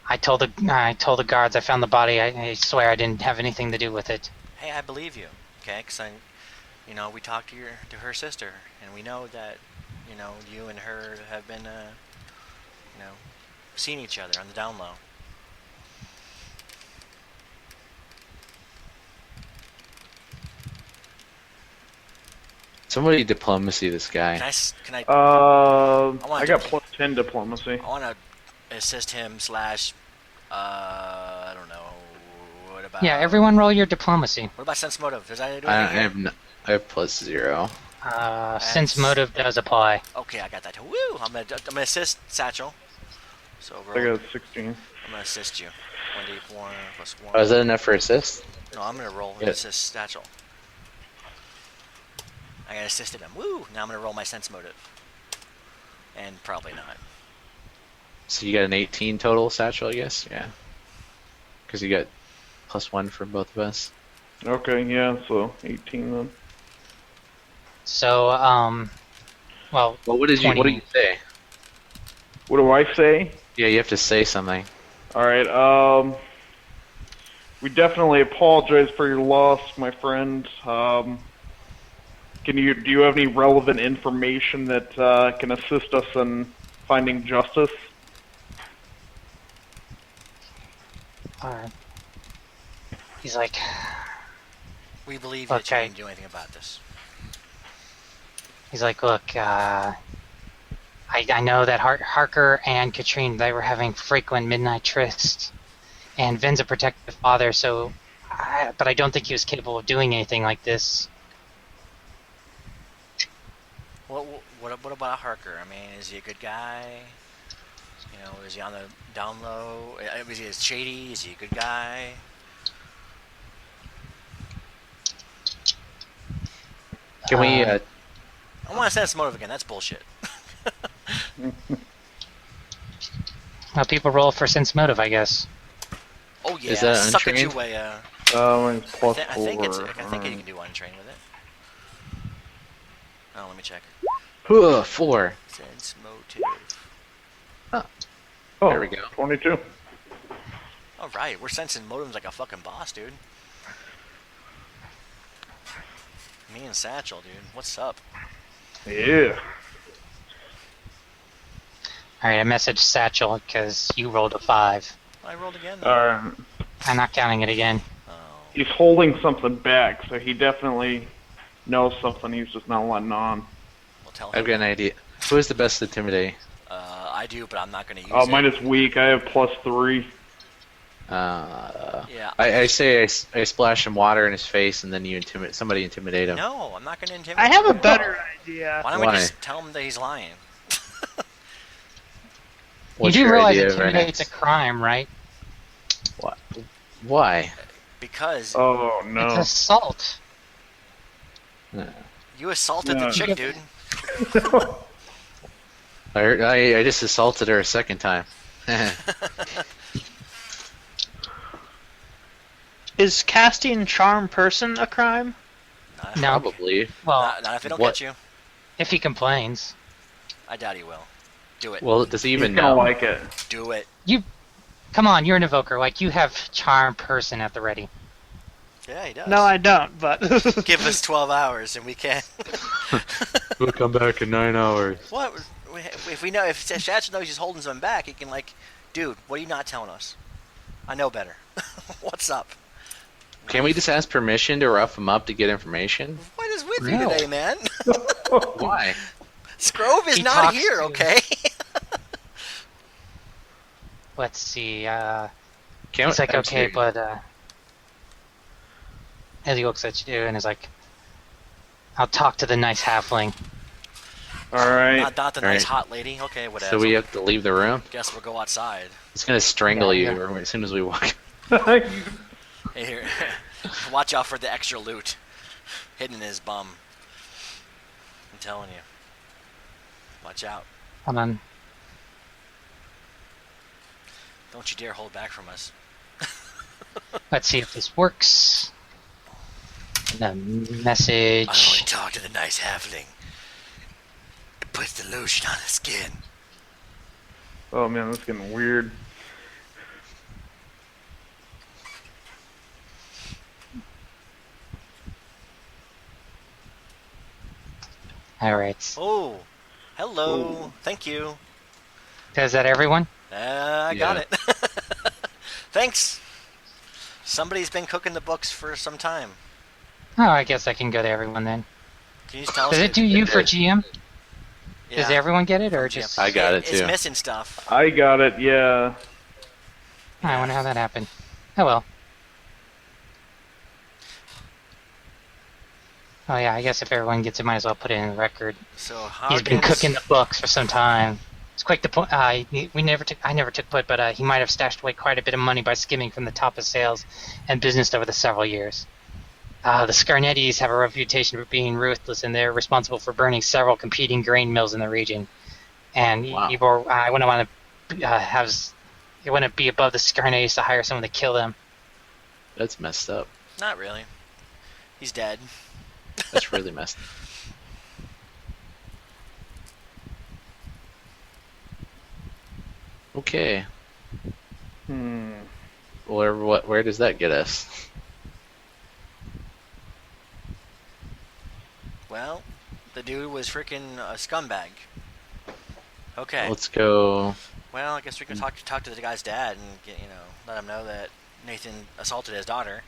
I told the guards I found the body. I swear I didn't have anything to do with it. Hey, I believe you. Okay, because we talked to her sister, and we know that, you and her have been, seeing each other on the down low. Somebody diplomacy this guy. Can I? I got plus 10 diplomacy. I want to assist him slash. I don't know. What about? Yeah, everyone roll your diplomacy. What about sense motive? Does that do I anything? have I have plus 0. Since motive does apply. Okay, I got that. Woo! I'm gonna assist Satchel. So I roll. got 16. I'm gonna assist you. 1d4 plus 1. Oh, is that enough for assist? No, I'm gonna roll and Yeah. assist Satchel. I got assisted him. Woo! Now I'm gonna roll my sense motive. And probably not. So you got an 18 total, Satchel, I guess? Yeah. Because you got plus 1 for both of us. Okay, yeah, so 18 then. So, well, Well, what did you 20. say? What do I say? Yeah, you have to say something. Alright, we definitely apologize for your loss, my friend. Do you have any relevant information that can assist us in finding justice? he's like, We believe that you Okay. didn't do anything about this. look, I know that Harker and Katrine, they were having frequent midnight trysts, and Vin's a protective father, so, but I don't think he was capable of doing anything like this. What about Harker? I mean, is he a good guy? Is he on the down low? Is he shady? Is he a good guy? Can we, I want to sense motive again. That's bullshit. Well, people roll for sense motive, I guess. Oh yeah, Is that suck it untrained? you way. Mine's I, plus I think it's. 4. I think you can do untrain with it. Oh, let me check. 4. Sense motive. Oh, There we go. 22. All right, we're sensing modems like a fucking boss, dude. Me and Satchel, dude. What's up? Yeah. Alright, I messaged Satchel because you rolled a 5. I rolled again. Alright. I'm not counting it again. Oh. He's holding something back, so he definitely knows something. He's just not letting on. Well, tell I've him. got an idea. Who is the best intimidate? I do, but I'm not going to use Oh, it. mine is weak. I have plus 3. Yeah. I say I splash some water in his face, and then somebody intimidate him. No, I'm not going to intimidate. I have a him. better idea. Why don't we Why? just tell him that he's lying? What's you do your realize idea, intimidate's a Vernex? crime, right? Why? Because Oh, It's no. assault. you assaulted the Yeah. chick, dude. I just assaulted her a second time. Is casting charm person a crime? Not, No. Probably. Well, not if they don't What? get you. if he complains. I doubt he will. Do it. Well, does he He's even gonna know? like it. Do it. Come on, you're an evoker. Like, you have charm person at the ready. Yeah, he does. No, I don't, but. Give us 12 hours and we can. We'll come back in 9 hours. What? If we know, if Satchel knows he's holding something back, he can dude, what are you not telling us? I know better. What's up? Can we just ask permission to rough him up to get information? What is with you No. today, man? Why? Scrove is He not talks here, to- okay? Let's see, Can't, he's like, I'm okay, serious. but, as he looks at you and is like, I'll talk to the nice halfling. Alright. Not the nice Alright. hot lady. Okay, whatever. So we have to leave the room? Guess we'll go outside. He's gonna strangle Yeah, you as soon as we walk. Hey, here. Watch out for the extra loot hidden in his bum. I'm telling you. Watch out. Hold on. Don't you dare hold back from us. Let's see if this works. The message. I want to talk to the nice halfling. It puts the lotion on the skin. Oh, man, this is getting weird. Alright. Oh, hello. Ooh. Thank you. Is that everyone? I got Yeah. it. Thanks. Somebody's been cooking the books for some time. Oh, I guess I can go to everyone then. Can you just tell Does us? it do you for did. GM? Does Yeah. everyone get it, or Yeah. just... I got it, It's too. missing stuff. I got it, yeah. I wonder how that happened. Oh well. Oh yeah, I guess if everyone gets it, might as well put it in the record. So how He's been cooking the books for some time. It's quite the point. I never took put, but he might have stashed away quite a bit of money by skimming from the top of sales and business over the several years. The Scarnettis have a reputation for being ruthless, and they're responsible for burning several competing grain mills in the region. And Wow. I wouldn't want to it wouldn't be above the Scarnettis to hire someone to kill them. That's messed up. Not really. He's dead. That's really messed up. Okay. Where does that get us? Well, the dude was freaking a scumbag. Okay. Let's go. Well, I guess we can talk to the guy's dad and let him know that Nathan assaulted his daughter.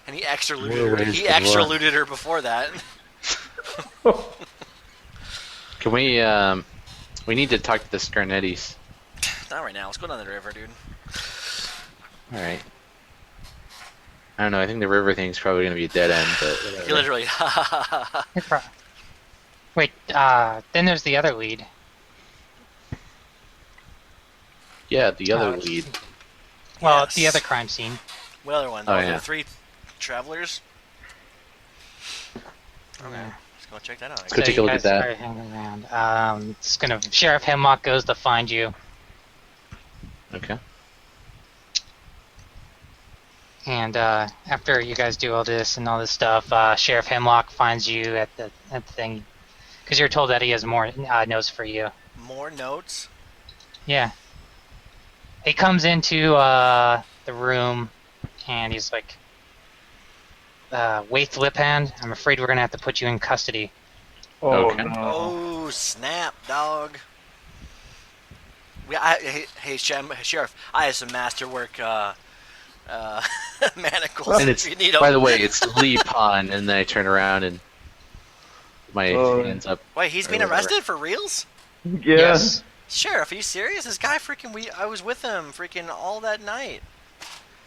And he extra looted More her. ways He than extra one. looted her before that. Can we need to talk to the Scarnettis. Not right now. Let's go down the river, dude. Alright. I don't know, I think the river thing's probably gonna be a dead end, but He whatever. literally. Wait, then there's the other lead. Yeah, the other Uh, lead. Well, Yes. the other crime scene. What other one? Oh, Those are yeah. the 3 travelers. Okay, Yeah. let's go check that out. I Let's go guess. take a you look guys at that. are hanging around. It's gonna Sheriff Hemlock goes to find you. Okay. And after you guys do all this and all this stuff, Sheriff Hemlock finds you at the thing, because you're told that he has more notes for you. More notes? Yeah. He comes into the room, and he's like, Waith Liphand, I'm afraid we're going to have to put you in custody. Oh Okay. no. Oh, snap, dog. Hey, Sheriff, I have some masterwork manacles. And if it's, you need by them. the way, it's Lee Pon, and then I turn around and my Oh. hands up. Wait, he's or being whatever. arrested for reals? Yeah. Yes. Sheriff, are you serious? This guy I was with him freaking all that night.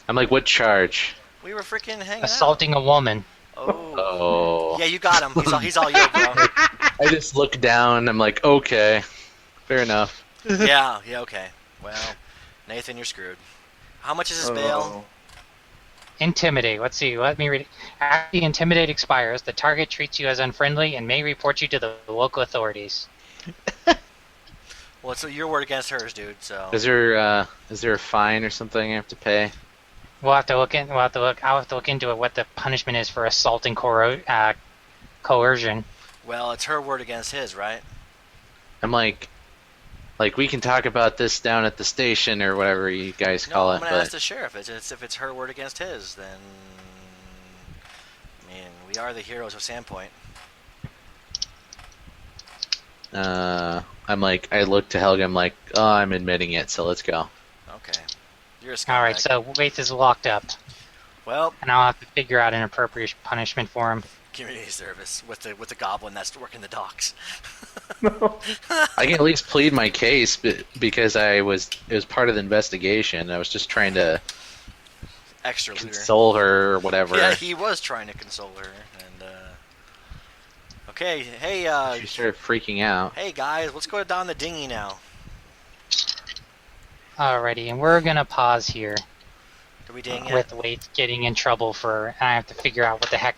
I'm like, what charge? We were freaking hanging Assaulting a woman. out. Oh. Oh. Yeah, you got him. He's all yours, bro. I just look down. I'm like, okay, fair enough. yeah, okay. Well, Nathan, you're screwed. How much is his bail? Intimidate. Let's see. Let me read it. After the intimidate expires, the target treats you as unfriendly and may report you to the local authorities. Well, it's your word against hers, dude. So. Is there a fine or something I have to pay? We'll have to look in. I'll have to look into it. What the punishment is for assaulting coercion. Well, it's her word against his, right? I'm like we can talk about this down at the station or whatever you guys No, call I'm it. gonna ask But the sheriff. If it's her word against his, then I mean, we are the heroes of Sandpoint. I'm like, I look to Helga. I'm like, oh, I'm admitting it. So let's go. Okay, you're a scumbag. All right. So Waith is locked up, Well, and I'll have to figure out an appropriate punishment for him. community service with the goblin that's working the docks. I can at least plead my case because it was part of the investigation. I was just trying to Extra looter. console her or whatever. Yeah, he was trying to console her, and okay, hey, She started freaking out. hey guys, let's go down the dinghy now. Alrighty, and we're gonna pause here Do we ding it? with Waith getting in trouble for. And I have to figure out what the heck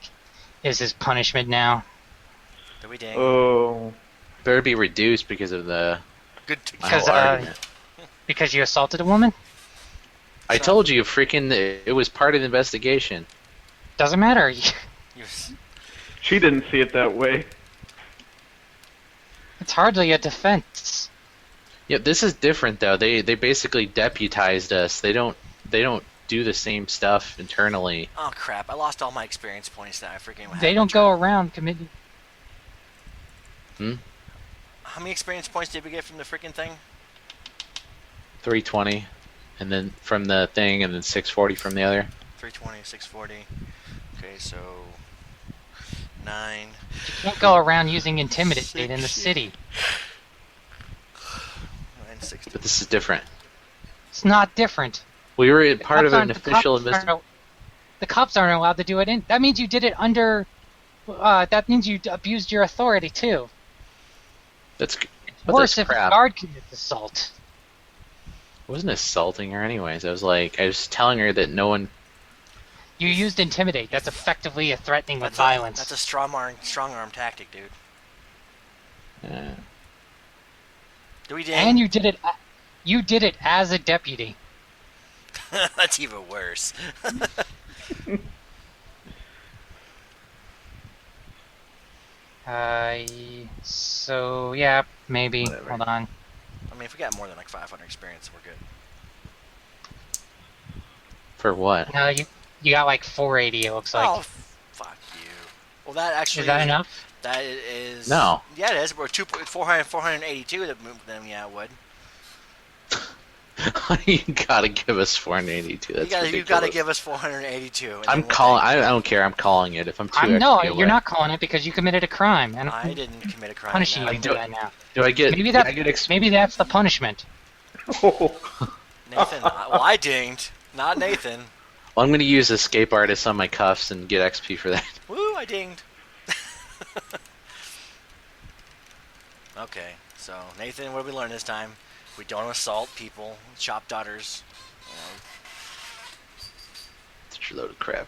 is his punishment now. Do we ding? Oh. Better be reduced because of Good. my Because, whole argument. Because you assaulted a woman? I told you, freaking, it was part of the investigation. Doesn't matter. She didn't see it that way. It's hardly a defense. Yeah, this is different though. They basically deputized us. They don't do the same stuff internally. Oh crap! I lost all my experience points that I freaking. had. They don't go around committing. How many experience points did we get from the freaking thing? 320, and then from the thing, and then 640 from the other. 320, 640. Okay, so 9. You can't go around using intimidate in the city. 960. But this is different. It's not different. We were part of an The official cops investigation. aren't- The cops aren't allowed to do it. That means you did it under. That means you abused your authority too. That's Worse if a crap. guard commits assault. I wasn't assaulting her anyways. I was telling her that no one. You used intimidate. That's effectively a threatening with That's violence. That's a strong arm tactic, dude. Do we ding? And you did it. You did it as a deputy. That's even worse. So yeah, maybe. Whatever. Hold on. I mean, if we got more than like 500 experience, we're good. For what? No, you got like 480. It looks like. Oh, fuck you. Well, that actually Is that enough? That is. No. Yeah, it is. We're 482. Then yeah, it would. You gotta give us 482. That's You gotta ridiculous. give us 482. and I'm then we'll calling. think. I don't care. I'm calling it if I'm too. No, extra you're away. not calling it because you committed a crime, and I didn't commit a crime. punishing no. you for that now. Do I get? Maybe I that. get Maybe that's the punishment. Oh. Nathan. Well, I dinged. Not Nathan. Well, I'm gonna use escape artist on my cuffs and get XP for that. Woo! I dinged. Okay, so Nathan, what did we learn this time? We don't assault people, chop daughters. You know, Such a load of crap.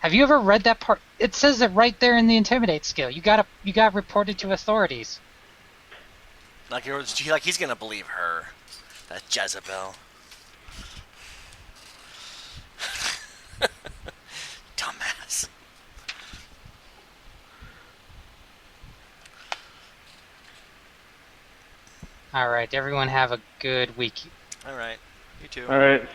Have you ever read that part? It says it right there in the intimidate skill. You got reported to authorities. like he's gonna believe her, that Jezebel. All right, everyone have a good week. All right. You too. All right.